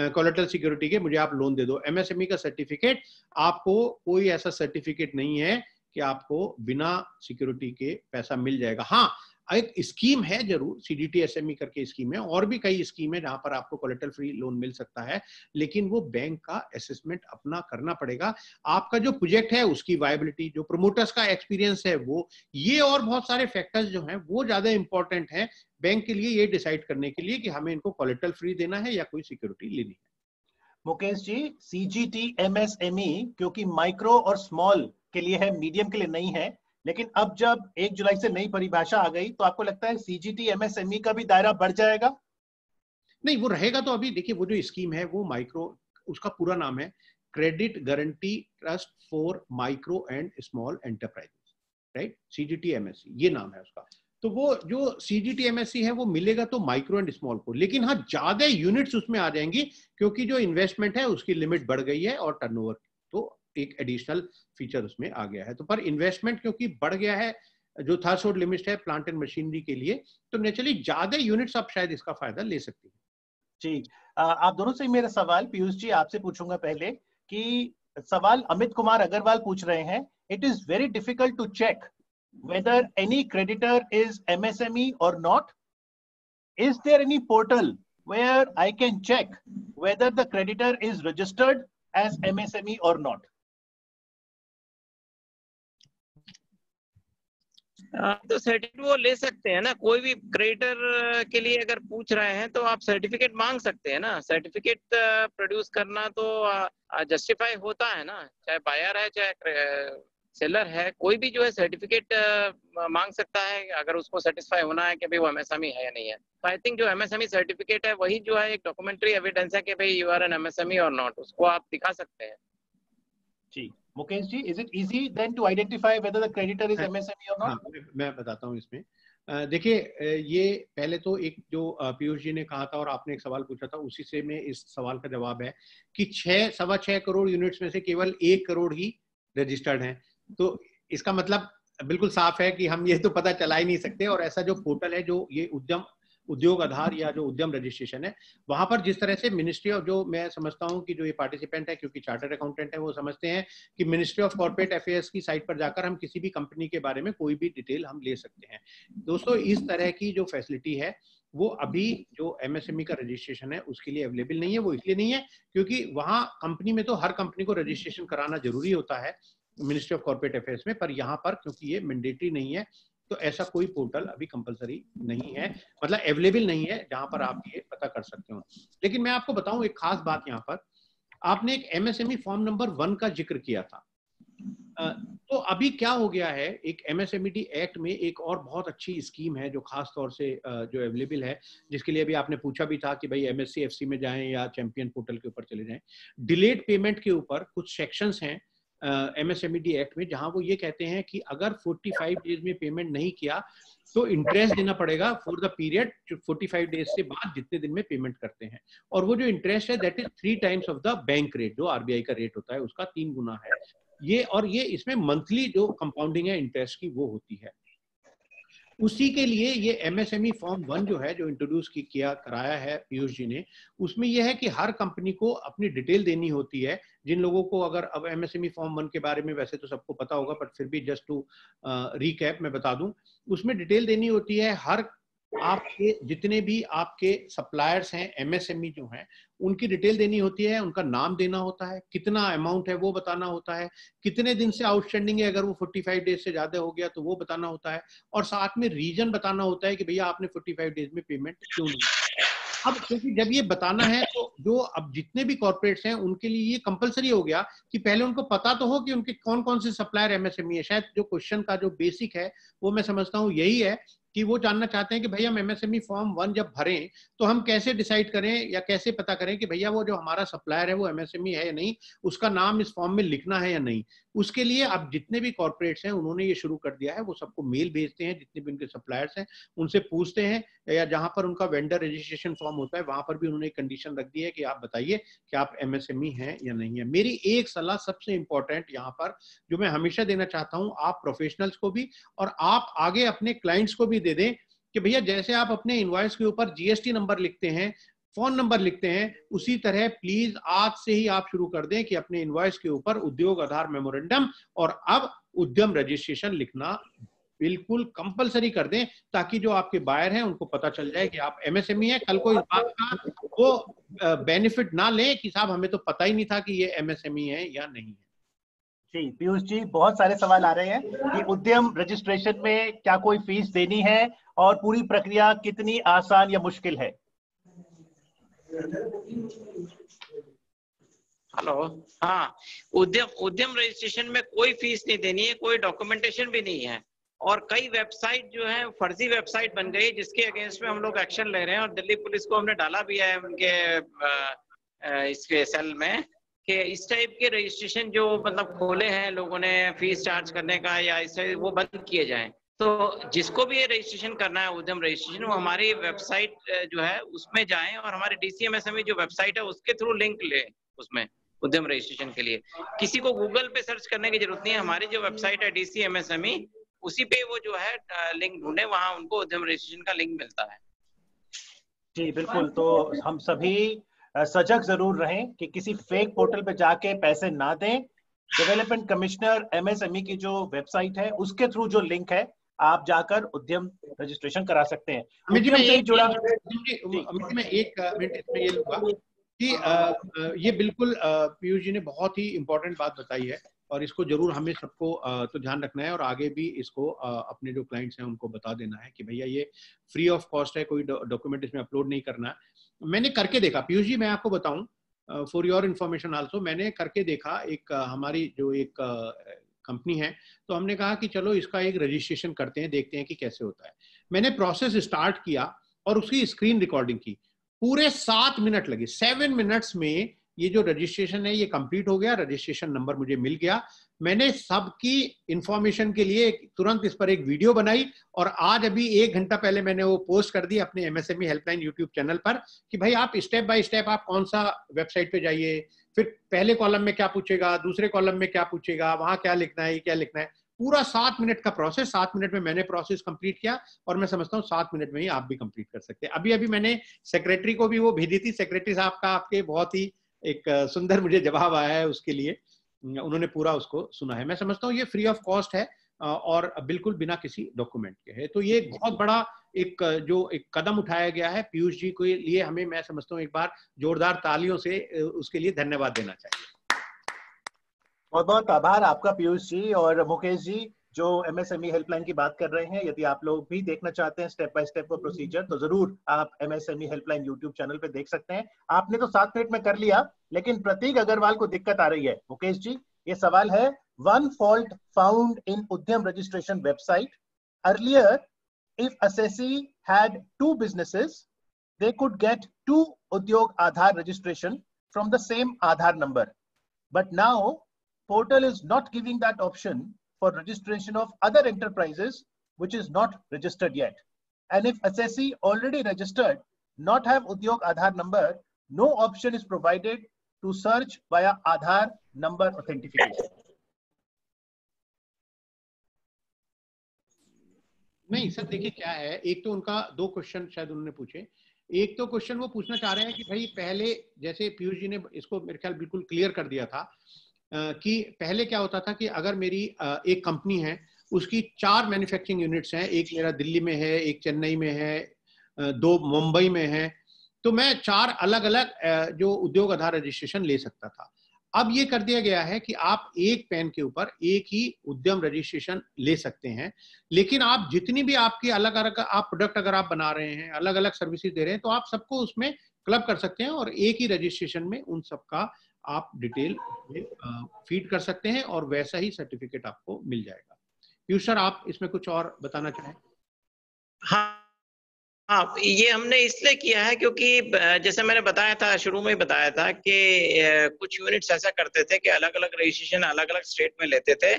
कोलेटरल सिक्योरिटी के मुझे आप लोन दे दो। एमएसएमई का सर्टिफिकेट, आपको कोई ऐसा सर्टिफिकेट नहीं है कि आपको बिना सिक्योरिटी के पैसा मिल जाएगा। हाँ, एक स्कीम है जरूर, सीडीटी एसएमई करके स्कीम है, और भी कई स्कीम है जहां पर आपको कोलेटरल फ्री लोन मिल सकता है, लेकिन वो बैंक का असेसमेंट अपना करना पड़ेगा। आपका जो प्रोजेक्ट है उसकी वायबिलिटी, जो प्रोमोटर्स का एक्सपीरियंस है वो, ये और बहुत सारे फैक्टर्स जो हैं वो ज्यादा इंपॉर्टेंट हैं बैंक के लिए ये डिसाइड करने के लिए कि हमें इनको कोलेटरल फ्री देना है या कोई सिक्योरिटी लेनी है। मुकेश जी, सीजीटी एमएसएमई क्योंकि माइक्रो और स्मॉल के लिए है, मीडियम के लिए नहीं है, लेकिन अब जब 1 जुलाई से नई परिभाषा आ गई तो आपको लगता है सीजीटी एमएसएमई का भी दायरा बढ़ जाएगा? नहीं, वो रहेगा। तो अभी देखिए वो जो स्कीम है वो माइक्रो, उसका पूरा नाम है credit guarantee trust for micro and small enterprises, right, CGT MSc ये नाम है उसका। तो वो जो सीजीटी एमएससी है वो मिलेगा तो माइक्रो एंड स्मॉल को, लेकिन हाँ ज्यादा यूनिट्स उसमें आ जाएंगी क्योंकि जो इन्वेस्टमेंट है उसकी लिमिट बढ़ गई है और टर्नओवर तो एक एडिशनल फीचर उसमें आ गया है। तो पर इन्वेस्टमेंट क्योंकि बढ़ गया है, जो थ्रेशोल्ड लिमिट है प्लांट एंड मशीनरी के लिए, तो नेचुरली ज्यादा यूनिट्स आप शायद इसका फायदा ले सकती है। जी, आप दोनों से मेरा सवाल, पीयूष जी आपसे पूछूंगा पहले, कि सवाल अमित कुमार अग्रवाल पूछ रहे हैं, it is very difficult to check whether any creditor is MSME or not. Is there any portal where I can check whether the creditor is registered as MSME or not? तो सर्टिफिकेट वो ले सकते हैं ना, कोई भी creditor के लिए अगर पूछ रहे हैं तो आप सर्टिफिकेट मांग सकते हैं ना। सर्टिफिकेट प्रोड्यूस करना तो जस्टिफाई होता है ना, चाहे बायर है चाहे सेलर है, कोई भी जो है सर्टिफिकेट मांग सकता है अगर उसको सेटिस्फाई होना है कि भाई वो एमएसएमई है या नहीं है। आई थिंक जो एमएसएमई सर्टिफिकेट है वही जो है एक डॉक्यूमेंट्री एविडेंस है कि भाई यू आर एन एमएसएमई और नॉट, उसको आप दिखा सकते हैं। जी, Mukesh ji, is it easy then to identify whether the creditor is MSME और नॉट? मैं बताता हूँ इसमें। देखिए ये पहले तो एक जो पीयूष जी ने कहा था और आपने एक सवाल पूछा था, उसी से में इस सवाल का जवाब है कि 6.25 करोड़ यूनिट्स में से केवल 1 करोड़ ही रजिस्टर्ड हैं। तो इसका मतलब बिल्कुल साफ है कि हम ये तो पता चला ही नहीं सकते। और ऐसा जो पोर्टल है, जो ये उद्योग आधार या जो उद्यम रजिस्ट्रेशन है, वहां पर जिस तरह से मिनिस्ट्री ऑफ, जो मैं समझता हूं कि जो ये पार्टिसिपेंट है क्योंकि चार्टर्ड अकाउंटेंट है, वो समझते हैं कि मिनिस्ट्री ऑफ कॉर्पोरेट अफेयर्स की साइट पर जाकर हम किसी भी कंपनी के बारे में कोई भी डिटेल हम ले सकते हैं। दोस्तों, इस तरह की जो फैसिलिटी है वो अभी जो एमएसएमई का रजिस्ट्रेशन है उसके लिए अवेलेबल नहीं है। वो इसलिए नहीं है क्योंकि वहां कंपनी में तो हर कंपनी को रजिस्ट्रेशन कराना जरूरी होता है मिनिस्ट्री ऑफ कॉर्पोरेट अफेयर्स में, पर यहाँ पर क्योंकि ये मैंडेटरी नहीं है तो ऐसा कोई पोर्टल अभी कंपलसरी नहीं है, मतलब अवेलेबल नहीं है जहां पर आप ये पता कर सकते हो। लेकिन मैं आपको बताऊं एक खास बात, यहाँ पर आपने एक एमएसएमई फॉर्म नंबर 1 का जिक्र किया था। तो अभी क्या हो गया है, एक एमएसएमई एक्ट में एक और बहुत अच्छी स्कीम है जो खास तौर से जो अवेलेबल है, जिसके लिए अभी आपने पूछा भी था कि भाई एमएससी में जाएं या चैंपियन पोर्टल के ऊपर चले जाएं। डिलेड पेमेंट के ऊपर कुछ सेक्शंस हैं एमएसएमई एक्ट में जहां वो ये कहते हैं कि अगर 45 डेज में पेमेंट नहीं किया तो इंटरेस्ट देना पड़ेगा फॉर द पीरियड 45 डेज से बाद जितने दिन में पेमेंट करते हैं। और वो जो इंटरेस्ट है that is 3 times of the bank rate, जो आरबीआई का रेट होता है उसका 3 गुना है ये। और ये इसमें मंथली जो कंपाउंडिंग है इंटरेस्ट की वो होती है। उसी के लिए ये एमएसएमई फॉर्म 1 जो है, जो इंट्रोड्यूस कराया है पीयूष जी ने, उसमें यह है कि हर कंपनी को अपनी डिटेल देनी होती है। जिन लोगों को, अगर अब एमएसएमई फॉर्म 1 के बारे में वैसे तो सबको पता होगा, पर फिर भी जस्ट टू रिकैप मैं बता दूं, उसमें डिटेल देनी होती है हर आपके जितने भी आपके सप्लायर्स हैं एमएसएमई जो हैं उनकी डिटेल देनी होती है, उनका नाम देना होता है, कितना अमाउंट है वो बताना होता है, कितने दिन से आउटस्टैंडिंग है, अगर वो 45 डेज से ज्यादा हो गया तो वो बताना होता है, और साथ में रीजन बताना होता है कि भैया आपने 45 डेज में पेमेंट क्यों नहीं। अब क्योंकि जब ये बताना है तो जो अब जितने भी कॉर्पोरेट्स हैं उनके लिए ये कंपलसरी हो गया कि पहले उनको पता तो हो कि उनके कौन कौन से सप्लायर एमएसएमई है। शायद जो क्वेश्चन का जो बेसिक है वो मैं समझता हूँ यही है कि वो जानना चाहते हैं कि भैया हम एमएसएमई फॉर्म 1 जब भरें तो हम कैसे डिसाइड करें या कैसे पता करें कि भैया वो जो हमारा सप्लायर है वो एमएसएमई है या नहीं, उसका नाम इस फॉर्म में लिखना है या नहीं। उसके लिए अब जितने भी कॉर्पोरेट्स हैं उन्होंने ये शुरू कर दिया है, वो सबको मेल भेजते हैं, जितने भी उनके सप्लायर्स हैं उनसे पूछते हैं, या जहां पर उनका वेंडर रजिस्ट्रेशन फॉर्म होता है वहां पर भी उन्होंने कंडीशन रख दी है कि आप बताइए कि आप MSME हैं या नहीं है। मेरी एक सलाह सबसे इंपॉर्टेंट यहाँ पर जो मैं हमेशा देना चाहता हूँ, आप प्रोफेशनल्स को भी और आप आगे अपने क्लाइंट्स को भी दे दें कि भैया जैसे आप अपने इनवॉइस के ऊपर GST नंबर लिखते हैं, फोन नंबर लिखते हैं, उसी तरह प्लीज आज से ही आप शुरू कर दें कि अपने इनवॉइस के ऊपर उद्योग आधार मेमोरेंडम और अब उद्यम रजिस्ट्रेशन लिखना बिल्कुल कंपलसरी कर दें, ताकि जो आपके बायर हैं उनको पता चल जाए कि आप MSME हैं। कल को इस बात का वो बेनिफिट ना लें कि साहब हमें तो पता ही नहीं था कि ये MSME है या नहीं है। जी पीयूष जी, बहुत सारे सवाल आ रहे हैं कि उद्यम रजिस्ट्रेशन में क्या कोई फीस देनी है और पूरी प्रक्रिया कितनी आसान या मुश्किल है? हेलो, हाँ, उद्यम रजिस्ट्रेशन में कोई फीस नहीं देनी है, कोई डॉक्यूमेंटेशन भी नहीं है, और कई वेबसाइट जो है फर्जी वेबसाइट बन गई जिसके अगेंस्ट में हम लोग एक्शन ले रहे हैं, और दिल्ली पुलिस को हमने डाला भी है उनके इसके सेल में कि इस टाइप के रजिस्ट्रेशन जो मतलब खोले हैं लोगों ने फीस चार्ज करने का या इस टाइप, वो बंद किए जाएं। तो जिसको भी ये रजिस्ट्रेशन करना है उद्यम रजिस्ट्रेशन, वो हमारी वेबसाइट जो है उसमें जाएं और हमारे DCMSME जो वेबसाइट है उसके थ्रू लिंक ले उसमें उद्यम रजिस्ट्रेशन के लिए। किसी को गूगल पे सर्च करने की जरूरत नहीं है, हमारी जो वेबसाइट है DCMSME उसी पे वो जो है लिंक ढूंढे, वहां उनको उद्यम रजिस्ट्रेशन का लिंक मिलता है। जी बिल्कुल, तो हम सभी सजग जरूर रहें कि किसी फेक पोर्टल पे जाके पैसे ना दें। डेवलपमेंट कमिश्नर MSME की जो वेबसाइट है उसके थ्रू जो लिंक है आप जाकर उद्यम रजिस्ट्रेशन करा सकते हैं। अमित जी, उद्यम मैं एक मिनट इसमें ये लूंगा कि ये बिल्कुल पीयूष जी ने बहुत ही इंपॉर्टेंट बात बताई है और इसको जरूर हमें सबको तो ध्यान रखना है और आगे भी इसको अपने जो क्लाइंट्स हैं उनको बता देना है कि भैया ये फ्री ऑफ कॉस्ट है, कोई डॉक्यूमेंट इसमें अपलोड नहीं करना है। मैंने करके देखा पीयूष जी, मैं आपको बताऊं फॉर योर इन्फॉर्मेशन आल्सो, मैंने करके देखा एक हमारी जो एक कंपनी है, तो हमने कहा कि चलो इसका एक रजिस्ट्रेशन करते हैं, देखते हैं कि कैसे होता है। मैंने प्रोसेस स्टार्ट किया और उसकी स्क्रीन रिकॉर्डिंग की, पूरे 7 मिनट लगे। 7 मिनट्स में ये जो रजिस्ट्रेशन है ये कंप्लीट हो गया, रजिस्ट्रेशन नंबर मुझे मिल गया। मैंने सबकी इंफॉर्मेशन के लिए तुरंत इस पर एक वीडियो बनाई और आज अभी 1 घंटा पहले मैंने वो पोस्ट कर दी अपने MSME हेल्पलाइन यूट्यूब चैनल पर कि भाई आप स्टेप बाय स्टेप आप कौन सा वेबसाइट पे जाइए, फिर पहले कॉलम में क्या पूछेगा, दूसरे कॉलम में क्या पूछेगा, वहां क्या लिखना है, क्या लिखना है, पूरा 7 मिनट का प्रोसेस। 7 मिनट में मैंने प्रोसेस कंप्लीट किया और मैं समझता हूँ 7 मिनट में ही आप भी कंप्लीट कर सकते हैं। अभी मैंने सेक्रेटरी को भी वो भेजी थी, सेक्रेटरी साहब का आपके बहुत ही एक सुंदर मुझे जवाब आया है, उसके लिए उन्होंने पूरा उसको सुना है। मैं समझता हूँ ये फ्री ऑफ कॉस्ट है और बिल्कुल बिना किसी डॉक्यूमेंट के है। तो ये बहुत बड़ा एक जो एक कदम उठाया गया है पीयूष जी के लिए, हमें मैं समझता हूँ एक बार जोरदार तालियों से उसके लिए धन्यवाद देना चाहिए। बहुत बहुत आभार आपका पीयूष जी और मुकेश जी जो MSME हेल्पलाइन की बात कर रहे हैं। यदि आप लोग भी देखना चाहते हैं स्टेप बाय स्टेप का प्रोसीजर तो जरूर आप MSME हेल्पलाइन यूट्यूब चैनल पे देख सकते हैं। आपने तो 7 मिनट में कर लिया, लेकिन प्रतीक अग्रवाल को दिक्कत आ रही है। मुकेश जी, ये सवाल है, वन फॉल्ट फाउंड इन उद्यम registration website. Earlier if assessee had 2 businesses, they could get 2 Udyog Aadhaar registration from the same Aadhaar number. But now, portal is not giving that option for registration of other enterprises which is not registered yet. And if assessee already registered, not have Udyog Aadhaar number, no option is provided to search via Aadhaar number authentication. नहीं sir, देखिए क्या है, एक तो उनका 2 question शायद उन्होंने पूछे। एक तो क्वेश्चन वो पूछना चाह रहे हैं कि भाई पहले, जैसे पीयूष जी ने इसको मेरे ख्याल बिल्कुल क्लियर कर दिया था कि पहले क्या होता था कि अगर मेरी एक कंपनी है, उसकी 4 मैन्युफैक्चरिंग यूनिट्स हैं, एक मेरा दिल्ली में है, एक चेन्नई में है, 2 मुंबई में है, तो मैं 4 अलग अलग जो उद्योग आधार रजिस्ट्रेशन ले सकता था। अब ये कर दिया गया है कि आप एक पैन के ऊपर एक ही उद्यम रजिस्ट्रेशन ले सकते हैं, लेकिन आप जितनी भी आपकी अलग अलग आप प्रोडक्ट अगर आप बना रहे हैं, अलग अलग सर्विसेज दे रहे हैं, तो आप सबको उसमें क्लब कर सकते हैं और एक ही रजिस्ट्रेशन में उन सबका आप डिटेल फीड कर सकते हैं और वैसा ही सर्टिफिकेट आपको मिल जाएगा। पीयूष सर, आप इसमें कुछ और बताना चाहें? हाँ हाँ, ये हमने इसलिए किया है क्योंकि जैसे मैंने बताया था, शुरू में बताया था कि कुछ यूनिट्स ऐसा करते थे कि अलग अलग रजिस्ट्रेशन अलग अलग स्टेट में लेते थे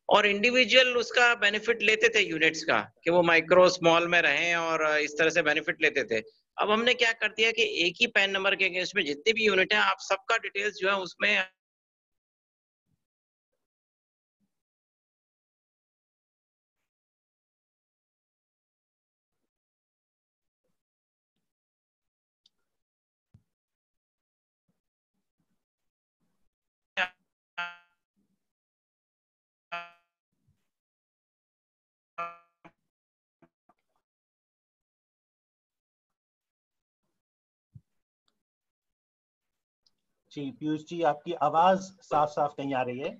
और इंडिविजुअल उसका बेनिफिट लेते थे यूनिट्स का, कि वो माइक्रो स्मॉल में रहें और इस तरह से बेनिफिट लेते थे। अब हमने क्या कर दिया कि एक ही पैन नंबर के अगेंस्ट में जितनी भी यूनिट है, आप सबका डिटेल्स जो है उसमें जी पीयूष जी, आपकी आवाज साफ साफ नहीं आ रही है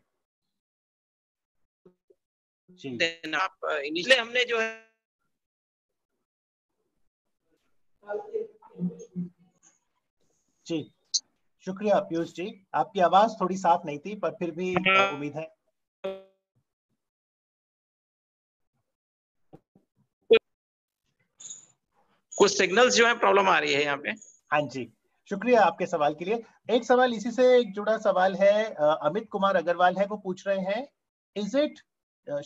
जी। आप इसलिए हमने जो है जी शुक्रिया पीयूष जी, आपकी आवाज थोड़ी साफ नहीं थी, पर फिर भी उम्मीद है। कुछ सिग्नल्स जो है प्रॉब्लम आ रही है यहाँ पे। हाँ जी, शुक्रिया आपके सवाल के लिए। एक सवाल इसी से जुड़ा सवाल है, अमित कुमार अग्रवाल है, वो पूछ रहे हैं, is it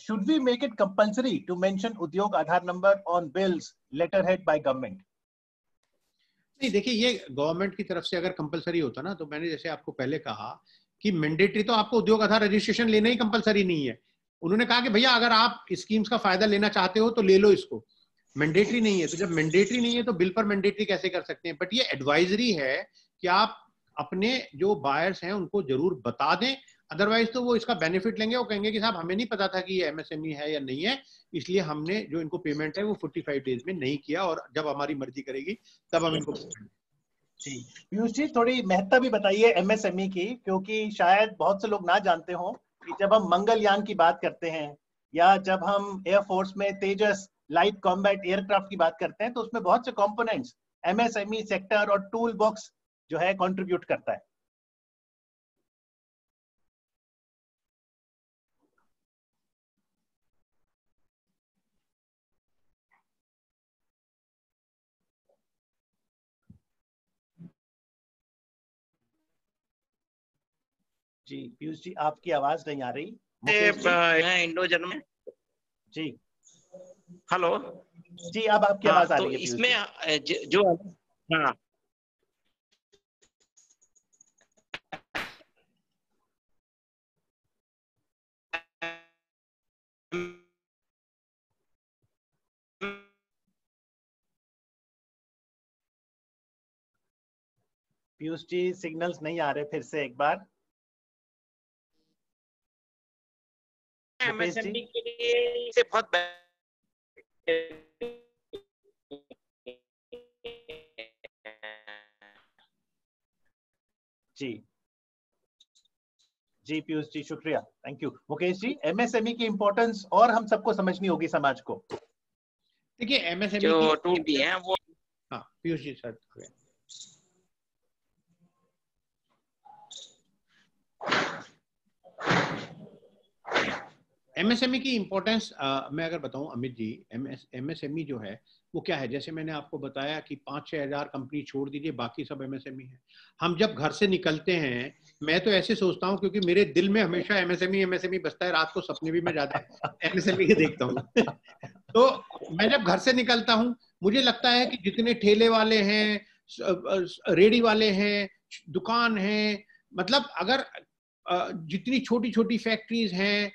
should we make it compulsory to mention उद्योग आधार number on bills letterhead by government? नहीं, देखिए, ये गवर्नमेंट की तरफ से अगर कंपलसरी होता ना, तो मैंने जैसे आपको पहले कहा कि मैंडेटरी तो आपको उद्योग आधार रजिस्ट्रेशन लेना ही कंपलसरी नहीं है। उन्होंने कहा कि भैया अगर आप स्कीम्स का फायदा लेना चाहते हो तो ले लो इसको, मैंडेटरी नहीं है। तो जब मैंडेटरी नहीं है तो बिल पर मैंडेटरी कैसे कर सकते हैं? बट ये एडवाइजरी है कि आप अपने जो बायर्स हैं उनको जरूर बता दें, अदरवाइज तो वो इसका बेनिफिट लेंगे, वो कहेंगे कि साहब हमें नहीं पता था कि ये एमएसएमई है या नहीं है, इसलिए हमने जो इनको पेमेंट है वो 45 डेज में नहीं किया, और जब हमारी मर्जी करेगी तब हम इनको पेमेंट। जी पीयूष जी, थोड़ी महत्ता भी बताइए एमएसएमई की, क्योंकि शायद बहुत से लोग ना जानते हो कि जब हम मंगलयान की बात करते हैं या जब हम एयरफोर्स में तेजस लाइट कॉम्बैट एयरक्राफ्ट की बात करते हैं, तो उसमें बहुत से कंपोनेंट्स एमएसएमई सेक्टर और टूल बॉक्स जो है कंट्रीब्यूट करता है। जी पीयूष जी, आपकी आवाज नहीं आ रही। मुकेश जी, इंडोजन में जी हेलो जी, अब आपकी आवाज आ तो रही है। इसमें जो हाँ पीयूष जी, सिग्नल्स नहीं आ रहे, फिर से एक बार। मुकेश जी, एमएसएमई के लिए से बहुत जी जी पीयूष जी, शुक्रिया, thank you. Mukesh ji, MSME की इंपॉर्टेंस और हम सबको समझनी होगी, समाज को। देखिए, एमएसएमई जो की, टूल भी है वो, हाँ पीयूष जी सर, एमएसएमई की इंपॉर्टेंस मैं अगर बताऊं अमित जी, एमएसएमई जो है वो क्या है, जैसे मैंने आपको बताया कि 5-6 हजार कंपनी छोड़ दीजिए, बाकी सब एमएसएमई है। हम जब घर से निकलते हैं, मैं तो ऐसे सोचता हूं, क्योंकि मेरे दिल में हमेशा एमएसएमई बसता है, रात को सपने भी मैं ज्यादा एमएसएमई के देखता हूँ तो मैं जब घर से निकलता हूँ, मुझे लगता है कि जितने ठेले वाले हैं, रेडी वाले हैं, दुकान है, मतलब अगर जितनी छोटी छोटी फैक्ट्रीज हैं,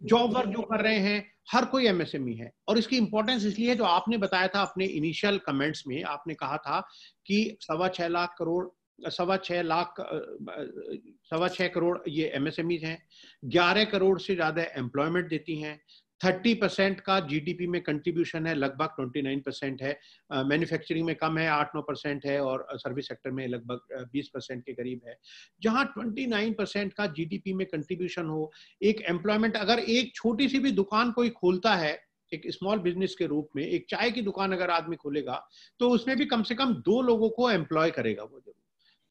जॉब वर्क जो कर रहे हैं, हर कोई एमएसएमई है। और इसकी इंपॉर्टेंस इसलिए, जो आपने बताया था अपने इनिशियल कमेंट्स में, आपने कहा था कि 6.25 करोड़ ये एमएसएमईज हैं, 11 करोड़ से ज्यादा एम्प्लॉयमेंट देती हैं, 30% का जीडीपी में कंट्रीब्यूशन है, लगभग 29% है, मैन्युफैक्चरिंग में कम है, 8-9% है, और सर्विस सेक्टर में लगभग 20% के करीब है। जहां 29% का जीडीपी में कंट्रीब्यूशन हो, एक एम्प्लॉयमेंट, अगर एक छोटी सी भी दुकान कोई खोलता है एक स्मॉल बिजनेस के रूप में, एक चाय की दुकान अगर आदमी खोलेगा, तो उसमें भी कम से कम 2 लोगों को एम्प्लॉय करेगा वो जरूर।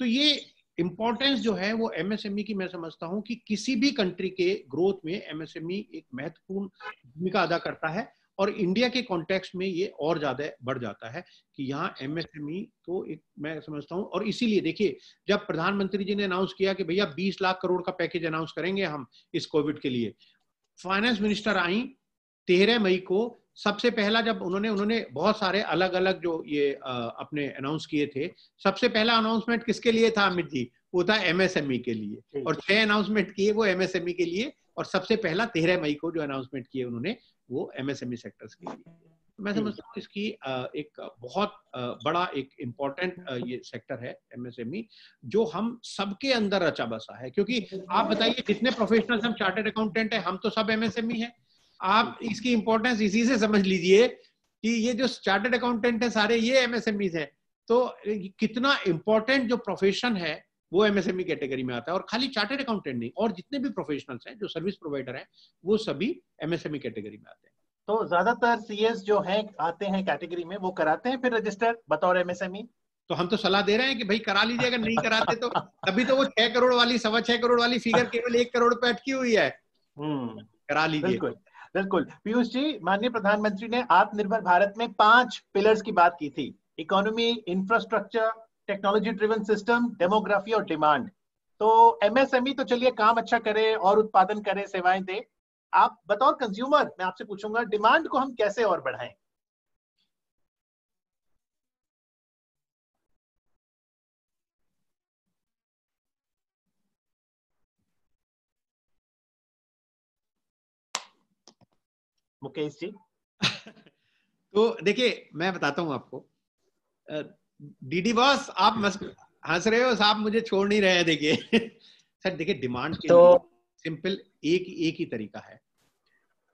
तो ये इंपॉर्टेंस जो है वो एमएसएमई की, मैं समझता हूं कि किसी भी कंट्री के ग्रोथ में एमएसएमई एक महत्वपूर्ण भूमिका अदा करता है। और इंडिया के कॉन्टेक्स्ट में ये और ज्यादा बढ़ जाता है कि यहाँ एमएसएमई तो एक मैं समझता हूँ। और इसीलिए देखिए, जब प्रधानमंत्री जी ने अनाउंस किया कि भैया 20 लाख करोड़ का पैकेज अनाउंस करेंगे हम इस कोविड के लिए, फाइनेंस मिनिस्टर आई 13 मई को, सबसे पहला जब उन्होंने बहुत सारे अलग अलग जो ये अपने अनाउंस किए थे, सबसे पहला अनाउंसमेंट किसके लिए था अमित जी? वो था एमएसएमई के लिए, और 6 अनाउंसमेंट किए वो एमएसएमई के लिए, और सबसे पहला 13 मई को जो अनाउंसमेंट किए उन्होंने वो एमएसएमई सेक्टर्स के लिए। मैं समझता हूँ इसकी एक बहुत बड़ा एक इम्पोर्टेंट ये सेक्टर है एमएसएमई, जो हम सबके अंदर रचा बसा है। क्योंकि आप बताइए, जितने प्रोफेशनल्स हम चार्टर्ड अकाउंटेंट हैं, हम तो सब एमएसएमई है। आप इसकी इंपॉर्टेंस इसी से समझ लीजिए कि ये जो चार्टर्ड अकाउंटेंट है सारे ये एमएसएमई है। तो कितना इंपॉर्टेंट जो प्रोफेशन है वो एमएसएमई कैटेगरी में आता है। और खाली चार्टर्ड अकाउंटेंट नहीं, और जितने भी प्रोफेशनल्स हैं जो सर्विस प्रोवाइडर हैं वो सभी एमएसएमई कैटेगरी में आते हैं। तो ज्यादातर सीएस जो हैं आते हैं कैटेगरी में, वो कराते हैं फिर रजिस्टर बतौर एमएसएमई? तो हम तो सलाह दे रहे हैं कि भाई करा लीजिए, अगर नहीं कराते तो तभी तो वो 6 करोड़ वाली 6.25 करोड़ वाली फिगर केवल 1 करोड़ पे अटकी हुई है। करा लीजिए। बिल्कुल बिल्कुल। पीयूष जी, माननीय प्रधानमंत्री ने आत्मनिर्भर भारत में 5 पिलर्स की बात की थी: economy, infrastructure, technology driven system, demography और डिमांड। तो एमएसएमई तो चलिए काम अच्छा करे और उत्पादन करे, सेवाएं दे। आप बतौर कंज्यूमर मैं आपसे पूछूंगा, डिमांड को हम कैसे और बढ़ाएं? मुकेश जी। तो देखिए, मैं बताता हूं आपको, डीडी बॉस आप हंस रहे हो, साहब मुझे छोड़ नहीं रहे हैं। देखिए सर, देखिए डिमांड के लिए सिंपल एक ही तरीका है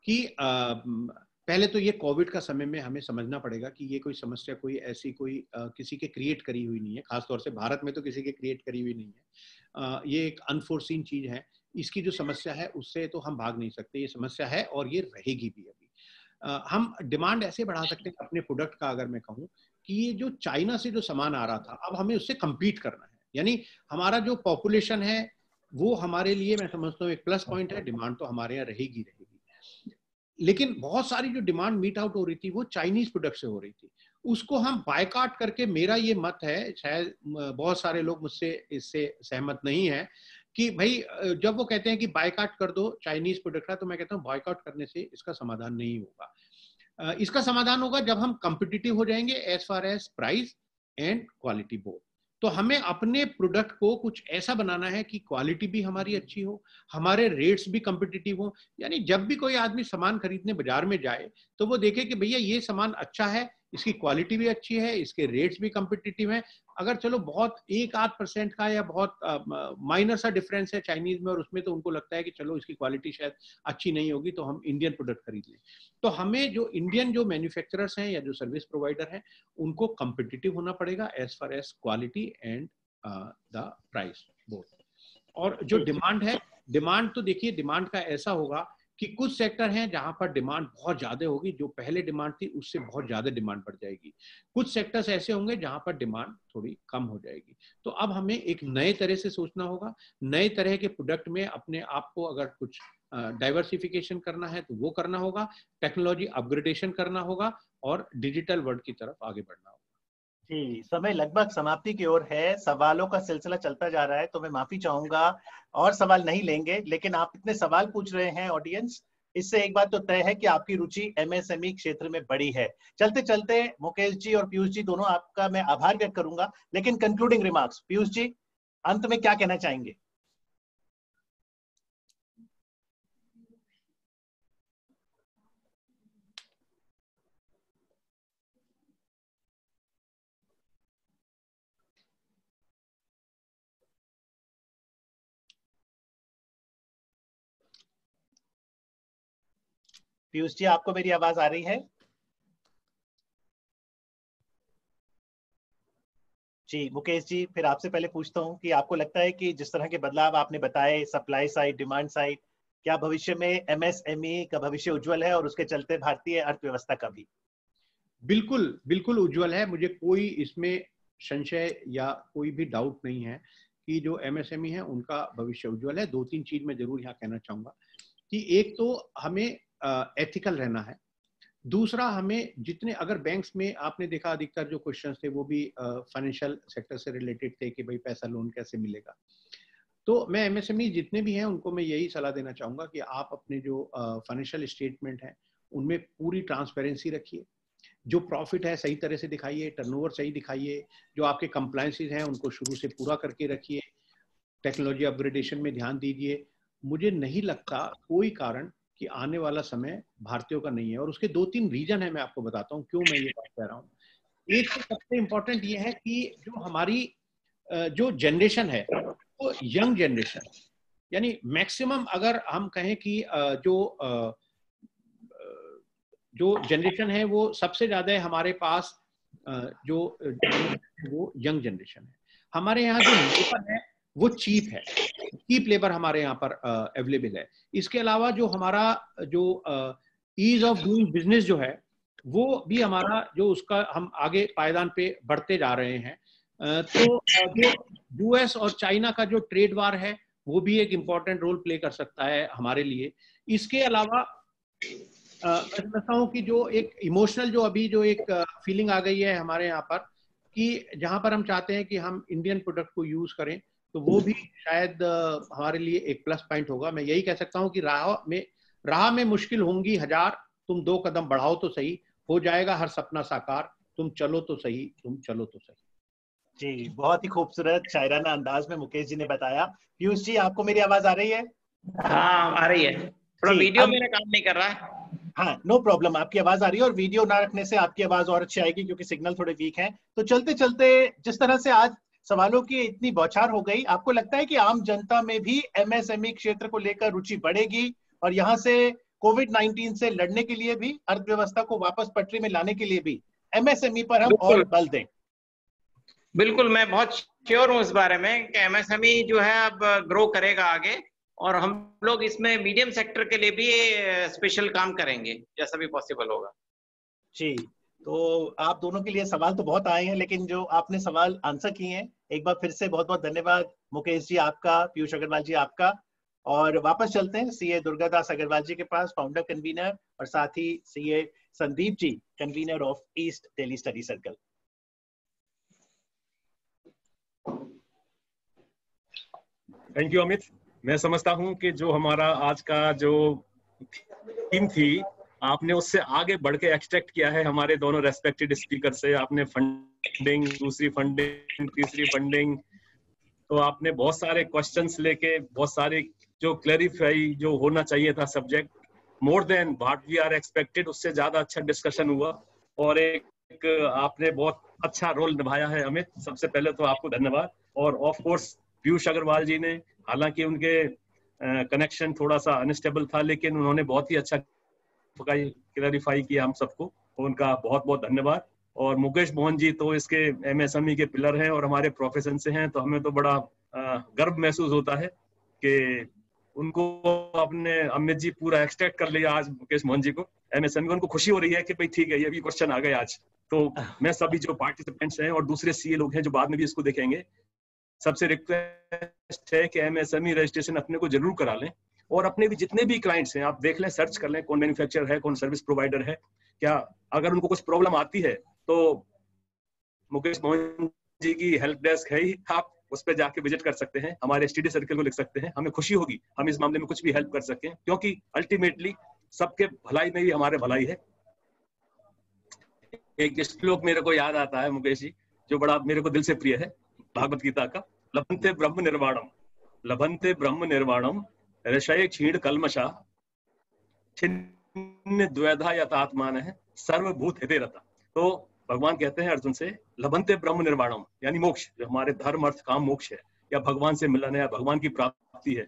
कि पहले तो ये कोविड का समय में हमें समझना पड़ेगा कि ये कोई समस्या कोई ऐसी कोई किसी के क्रिएट करी हुई नहीं है, खासतौर से भारत में तो किसी के क्रिएट करी हुई नहीं है। ये एक अनफोर्सीन चीज है। इसकी जो समस्या है उससे तो हम भाग नहीं सकते, ये समस्या है और ये रहेगी भी। अभी हम डिमांड ऐसे बढ़ा सकते हैं अपने प्रोडक्ट का। अगर मैं कहूँ कि ये जो चाइना से जो सामान आ रहा था, अब हमें उससे कम्पीट करना है। यानी हमारा जो पॉपुलेशन है वो हमारे लिए, मैं समझता हूँ, एक प्लस पॉइंट है। डिमांड तो हमारे यहाँ रहेगी। लेकिन बहुत सारी जो डिमांड मीट आउट हो रही थी वो चाइनीज प्रोडक्ट से हो रही थी, उसको हम बायकॉट करके, मेरा ये मत है, शायद बहुत सारे लोग मुझसे इससे सहमत नहीं है, कि भाई जब वो कहते हैं कि बायकॉट कर दो चाइनीज प्रोडक्ट का, तो मैं कहता हूँ बायकॉट करने से इसका समाधान नहीं होगा। इसका समाधान होगा जब हम कॉम्पिटिटिव हो जाएंगे as far as price and quality both. तो हमें अपने प्रोडक्ट को कुछ ऐसा बनाना है कि क्वालिटी भी हमारी अच्छी हो, हमारे रेट्स भी कॉम्पिटिटिव हो। यानी जब भी कोई आदमी सामान खरीदने बाजार में जाए तो वो देखे कि भैया ये सामान अच्छा है, इसकी क्वालिटी भी अच्छी है, इसके रेट्स भी कॉम्पिटिटिव हैं। अगर चलो बहुत 1-8% का या बहुत माइनर सा डिफरेंस है चाइनीज में और उसमें, तो उनको लगता है कि चलो इसकी क्वालिटी शायद अच्छी नहीं होगी तो हम इंडियन प्रोडक्ट खरीद लें। तो हमें जो इंडियन जो मैन्युफैक्चरर्स हैं या जो सर्विस प्रोवाइडर हैं उनको कॉम्पिटिटिव होना पड़ेगा as far as quality and the price both. और जो डिमांड है, डिमांड तो देखिए, डिमांड का ऐसा होगा कि कुछ सेक्टर हैं जहां पर डिमांड बहुत ज्यादा होगी, जो पहले डिमांड थी उससे बहुत ज्यादा डिमांड बढ़ जाएगी। कुछ सेक्टर्स ऐसे होंगे जहां पर डिमांड थोड़ी कम हो जाएगी। तो अब हमें एक नए तरह से सोचना होगा, नए तरह के प्रोडक्ट में अपने आप को अगर कुछ डाइवर्सिफिकेशन करना है तो वो करना होगा, टेक्नोलॉजी अपग्रेडेशन करना होगा और डिजिटल वर्ल्ड की तरफ आगे बढ़ना होगा। जी, समय लगभग समाप्ति की ओर है। सवालों का सिलसिला चलता जा रहा है तो मैं माफी चाहूंगा, और सवाल नहीं लेंगे। लेकिन आप इतने सवाल पूछ रहे हैं ऑडियंस, इससे एक बात तो तय है कि आपकी रुचि एमएसएमई क्षेत्र में बड़ी है। चलते चलते मुकेश जी और पीयूष जी दोनों आपका मैं आभार व्यक्त करूंगा, लेकिन कंक्लूडिंग रिमार्क्स, पीयूष जी अंत में क्या कहना चाहेंगे? पीयूष जी, आपको मेरी आवाज आ रही है? जी मुकेश जी, फिर आपसे पहले पूछता हूं कि आपको लगता है कि जिस तरह के बदलाव आपने बताए, सप्लाई साइड, डिमांड साइड, क्या भविष्य में एमएसएमई का भविष्य उज्जवल है और उसके चलते भारतीय अर्थव्यवस्था का भी? बिल्कुल बिल्कुल उज्जवल है। मुझे कोई इसमें संशय या कोई भी डाउट नहीं है कि जो एमएसएमई है उनका भविष्य उज्जवल है। 2-3 चीज मैं जरूर यहाँ कहना चाहूंगा कि एक तो हमें एथिकल रहना है। दूसरा, हमें जितने, अगर बैंक्स में आपने देखा अधिकतर जो क्वेश्चंस थे वो भी फाइनेंशियल सेक्टर से रिलेटेड थे कि भाई पैसा लोन कैसे मिलेगा। तो मैं एमएसएमई जितने भी हैं उनको मैं यही सलाह देना चाहूँगा कि आप अपने जो फाइनेंशियल स्टेटमेंट है उनमें पूरी ट्रांसपेरेंसी रखिए, जो प्रॉफिट है सही तरह से दिखाइए, टर्नओवर सही दिखाइए, जो आपके कंप्लायंसेस हैं उनको शुरू से पूरा करके रखिए, टेक्नोलॉजी अपग्रेडेशन में ध्यान दीजिए। मुझे नहीं लगता कोई कारण कि आने वाला समय भारतीयों का नहीं है, और उसके 2-3 रीजन है, मैं आपको बताता हूँ क्यों मैं ये बात कह रहा हूँ। एक तो सबसे इम्पोर्टेंट ये है कि जो हमारी जो जनरेशन है वो यंग जनरेशन, यानी मैक्सिमम अगर हम कहें कि जो जनरेशन है वो सबसे ज्यादा है हमारे पास, जो वो यंग जनरेशन है। हमारे यहाँ जो लेबर है वो चीप है, चीप लेबर हमारे यहाँ पर अवेलेबल है। इसके अलावा जो हमारा जो ईज ऑफ डूइंग बिजनेस जो है वो भी हमारा जो उसका हम आगे पायदान पे बढ़ते जा रहे हैं। तो जो यूएस और चाइना का जो ट्रेड वार है वो भी एक इम्पॉर्टेंट रोल प्ले कर सकता है हमारे लिए। इसके अलावा मैं समझता हूँ कि जो एक इमोशनल जो अभी जो एक फीलिंग आ गई है हमारे यहाँ पर कि जहाँ पर हम चाहते हैं कि हम इंडियन प्रोडक्ट को यूज करें, तो वो भी शायद हमारे लिए एक प्लस पॉइंट होगा। मैं यही कह सकता हूँ कि राह में मुश्किल होंगी हजार, तुम 2 कदम बढ़ाओ तो सही, हो जाएगा हर सपना साकार, तुम चलो तो सही, तुम चलो तो सही। जी, बहुत ही खूबसूरत शायराना अंदाज में मुकेश जी ने बताया। पीयूष जी, आपको मेरी आवाज आ रही है? हाँ आ रही है, थोड़ा वीडियो मेरा काम नहीं कर रहा है। हाँ, नो प्रॉब्लम, आपकी आवाज आ रही है और वीडियो ना रखने से आपकी आवाज और अच्छी आएगी क्योंकि सिग्नल थोड़े वीक हैं। तो चलते चलते जिस तरह से आज सवालों की इतनी बौछार हो गई, आपको लगता है कि आम जनता में भी एमएसएमई क्षेत्र को लेकर रुचि बढ़ेगी और यहाँ से कोविड-19 से लड़ने के लिए भी, अर्थव्यवस्था को वापस पटरी में लाने के लिए भी एमएसएमई पर हम और बल दें? बिल्कुल, मैं बहुत श्योर हूँ इस बारे में कि एमएसएमई जो है अब ग्रो करेगा आगे, और हम लोग इसमें मीडियम सेक्टर के लिए भी स्पेशल काम करेंगे जैसा भी पॉसिबल होगा। जी, तो आप दोनों के लिए सवाल तो बहुत आए हैं, लेकिन जो आपने सवाल आंसर किए हैं, एक बार फिर से बहुत बहुत धन्यवाद मुकेश जी आपका, पीयूष अग्रवाल जी आपका। और वापस चलते हैं सीए दुर्गादास अग्रवाल जी के पास, फाउंडर कन्वीनर, और साथ ही CA Sandeep ji, convener of East Delhi study circle. Thank you Amit. मैं समझता हूं कि जो हमारा आज का जो थीम थी, आपने उससे आगे बढ़ के एक्सट्रैक्ट किया है हमारे दोनों रेस्पेक्टेड स्पीकर से। आपने फंडिंग, दूसरी फंडिंग, तीसरी फंडिंग, तो आपने बहुत सारे क्वेश्चंस लेके बहुत सारे जो क्लैरिफाई जो होना चाहिए था subject, more than what we are expected, उससे ज्यादा अच्छा डिस्कशन हुआ और एक आपने बहुत अच्छा रोल निभाया है अमित। सबसे पहले तो आपको धन्यवाद। और ऑफ कोर्स पीयूष अग्रवाल जी ने, हालांकि उनके कनेक्शन थोड़ा सा अनस्टेबल था, लेकिन उन्होंने बहुत ही अच्छा क्लैरिफाई किया हम सबको, उनका बहुत बहुत धन्यवाद। और मुकेश मोहन जी तो इसके एमएसएमई के पिलर हैं और हमारे प्रोफेशन से हैं, तो हमें तो बड़ा गर्व महसूस होता है कि उनको अपने अमित जी पूरा एक्सट्रैक्ट कर लिया आज मुकेश मोहन जी को एमएसएमई। उनको खुशी हो रही है कि भाई ठीक है, ये भी क्वेश्चन आ गए आज। तो मैं सभी जो पार्टिसिपेंट्स हैं और दूसरे सीए लोग हैं जो बाद में भी इसको देखेंगे, सबसे रिक्वेस्ट है कि एमएसएमई रजिस्ट्रेशन अपने को जरूर करा लें, और अपने भी जितने भी क्लाइंट्स हैं आप देख लें, सर्च कर लें कौन मैन्युफैक्चरर है, कौन सर्विस प्रोवाइडर है, क्या अगर उनको कुछ प्रॉब्लम आती है तो मुकेश मोहन जी की हेल्प डेस्क है ही, आप उस पर जाके विजिट कर सकते हैं, हमारे एसटीडी सर्कल को लिख सकते हैं। हमें खुशी होगी हम इस मामले में कुछ भी हेल्प कर सकें, क्योंकि अल्टीमेटली सबके भलाई में ही हमारे भलाई है। एक श्लोक मेरे को याद आता है मुकेश जी, जो बड़ा मेरे को दिल से प्रिय है, भागवत गीता का, लभन्ते ब्रह्म निर्वाणम, लभन्ते ब्रह्म निर्वाणम ऋषय क्षीण कल्मषा छिन्न द्वैधा यथात्मान है सर्वभूत हिते रता। तो भगवान कहते हैं अर्जुन से, लभन्ते ब्रह्म निर्वाणम यानी मोक्ष, जो हमारे धर्म अर्थ काम मोक्ष है, या भगवान से मिलन है, या भगवान की प्राप्ति है,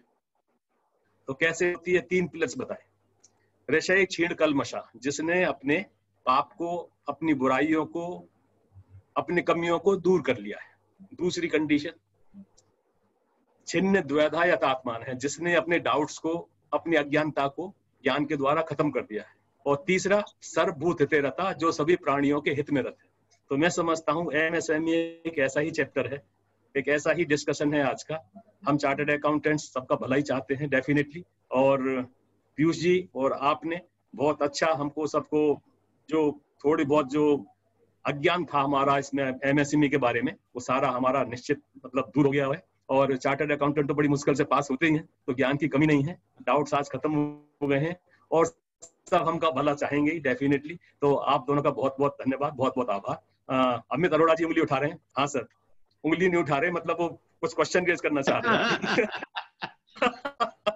तो कैसे होती है? 3 पिलर्स बताए। ऋषय क्षीण कल्मषा, जिसने अपने पाप को, अपनी बुराइयों को, अपनी कमियों को दूर कर लिया है। दूसरी कंडीशन छिन्न द्वैधा यथात्मान है, जिसने अपने डाउट्स को, अपनी अज्ञानता को ज्ञान के द्वारा खत्म कर दिया है। और तीसरा सर्वभूत हिते रता, जो सभी प्राणियों के हित में रत है। तो मैं समझता हूँ एमएसएमई एक ऐसा ही चैप्टर है, एक ऐसा ही डिस्कशन है आज का। हम चार्टर्ड अकाउंटेंट्स सबका भलाई चाहते हैं डेफिनेटली, और पीयूष जी और आपने बहुत अच्छा हमको सबको जो थोड़ी बहुत जो अज्ञान था हमारा इसमें एमएसएमई के बारे में, वो सारा हमारा निश्चित मतलब दूर हो गया है। और चार्टर्ड अकाउंटेंट तो बड़ी मुश्किल से पास होते ही हैं, तो ज्ञान की कमी नहीं है, डाउट्स आज खत्म हो गए हैं और सब हमका भला चाहेंगे डेफिनेटली। तो आप दोनों का बहुत बहुत धन्यवाद, बहुत बहुत आभार। अमित अरोड़ा जी उंगली उठा रहे हैं। हाँ सर, उंगली नहीं उठा रहे, मतलब वो कुछ क्वेश्चन रेज करना चाह रहे हैं।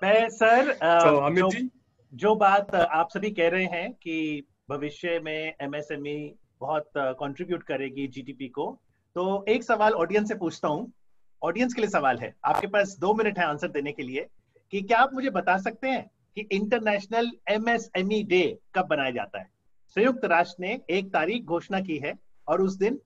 मैं सर तो अमित जी, जो बात आप सभी कह रहे हैं कि भविष्य में एमएसएमई बहुत कंट्रीब्यूट करेगी जीडीपी को, तो एक सवाल ऑडियंस से पूछता हूँ। ऑडियंस के लिए सवाल है, आपके पास 2 मिनट है आंसर देने के लिए, कि क्या आप मुझे बता सकते हैं कि इंटरनेशनल एमएसएमई डे कब बनाया जाता है? संयुक्त राष्ट्र ने एक तारीख घोषणा की है और उस दिन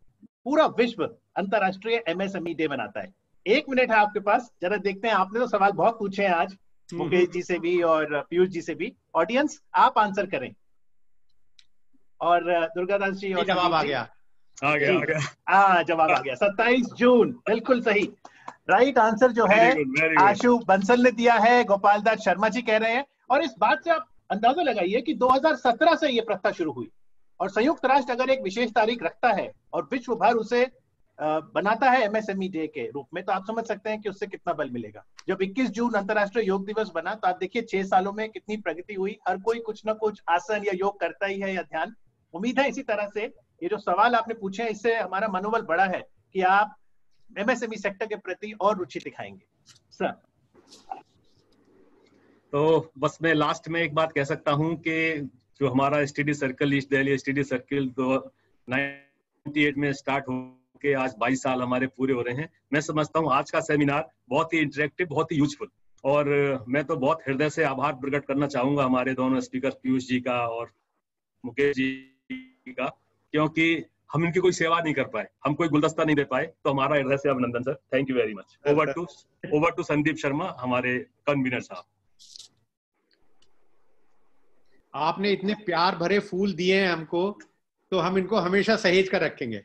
पूरा विश्व अंतरराष्ट्रीय एमएसएमई डे मनाता है। 1 मिनट है आपके पास, जरा देखते हैं। आपने तो सवाल बहुत पूछे हैं आज, मुकेश जी से भी और पीयूष जी से भी। ऑडियंस आप आंसर करें। और दुर्गादास जी और जवाब आ गया, जवाब आ गया। 27 जून, बिल्कुल सही। राइट आंसर जो है आशु बंसल ने दिया है, गोपाल दास शर्मा जी कह रहे हैं। और इस बात से आप अंदाजा लगाइए कि 2017 से ये प्रथा शुरू हुई, और संयुक्त राष्ट्र अगर एक विशेष तारीख रखता है और विश्व भर उसे बनाता है एमएसएमई डे के रूप में, तो आप समझ सकते हैं कि उससे कितना बल मिलेगा। जब 21 जून अंतरराष्ट्रीय योग दिवस बना, तो आप देखिए 6 सालों में कितनी प्रगति हुई। हर कोई कुछ ना कुछ आसन या योग करता ही है या ध्यान। उम्मीद है इसी तरह से ये जो सवाल आपने पूछे हैं, इससे हमारा मनोबल बढ़ा है कि आप एमएसएमई सेक्टर के प्रति और रुचि दिखाएंगे। सर, तो बस मैं लास्ट में एक बात कह सकता हूं कि जो हमारा study circle, east Delhi study circle, तो 98 में स्टार्ट होके आज 22 साल हमारे पूरे हो रहे हैं। मैं समझता हूं आज का सेमिनार बहुत ही इंटरेक्टिव, बहुत ही यूजफुल, और मैं तो बहुत हृदय से आभार प्रकट करना चाहूंगा हमारे दोनों स्पीकर पीयूष जी का और मुकेश जी का, क्योंकि हम इनकी कोई सेवा नहीं कर पाए, हम कोई गुलदस्ता नहीं दे पाए, तो हमारा हृदय से अभिनंदन सर। Thank you very much. Over to Sandeep Sharma, हमारे कन्वीनर साहब। आपने इतने प्यार भरे फूल दिए हैं हमको, तो हम इनको हमेशा सहेज कर रखेंगे।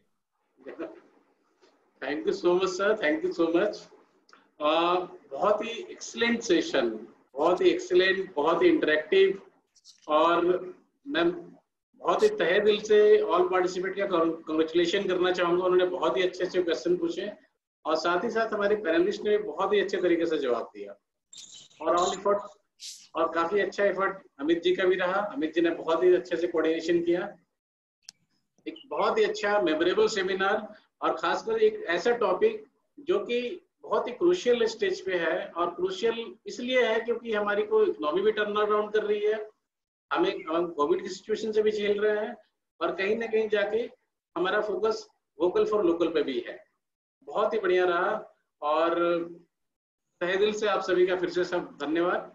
Thank you so much sir, thank you so much. बहुत ही एक्सीलेंट सेशन, बहुत ही एक्सीलेंट, बहुत ही इंटरेक्टिव, और मैं बहुत ही तहे दिल से ऑल पार्टिसिपेंट का कांग्रेचुलेशन करना चाहूंगा। उन्होंने बहुत ही अच्छे अच्छे क्वेश्चन पूछे, और साथ ही साथ हमारे पैनलिस्ट ने बहुत ही अच्छे तरीके से जवाब दिया। और ऑल एफर्ट, और काफी अच्छा एफर्ट अमित जी का भी रहा। अमित जी ने बहुत ही अच्छे से कोऑर्डिनेशन किया। एक बहुत ही अच्छा मेमोरेबल सेमिनार, और खासकर एक ऐसा टॉपिक जो कि बहुत ही क्रूशियल स्टेज पे है, और क्रूशियल इसलिए है क्योंकि हमारी को इकोनॉमी भी टर्न अराउंड कर रही है, हम कोविड की सिचुएशन से भी झेल रहे हैं, और कहीं ना कहीं जाके हमारा फोकस वोकल फॉर लोकल पे भी है। बहुत ही बढ़िया रहा, और तहे दिल से आप सभी का फिर से सब धन्यवाद।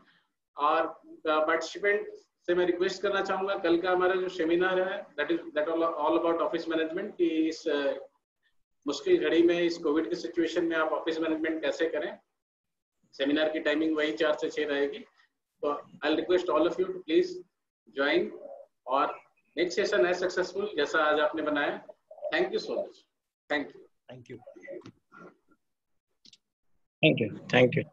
और पार्टिसिपेंट से मैं रिक्वेस्ट करना चाहूंगा, कल का हमारा जो सेमिनार है that all about office management, कि इस मुश्किल घड़ी में, इस कोविड की सिचुएशन में आप ऑफिस मैनेजमेंट कैसे करें। सेमिनार की टाइमिंग वही 4 से 6 रहेगी। तो I request all of you to please join, और नेक्स्ट सेशन है सक्सेसफुल जैसा आज आपने बनाया। Thank you so much. Thank you, thank you, thank you, thank you.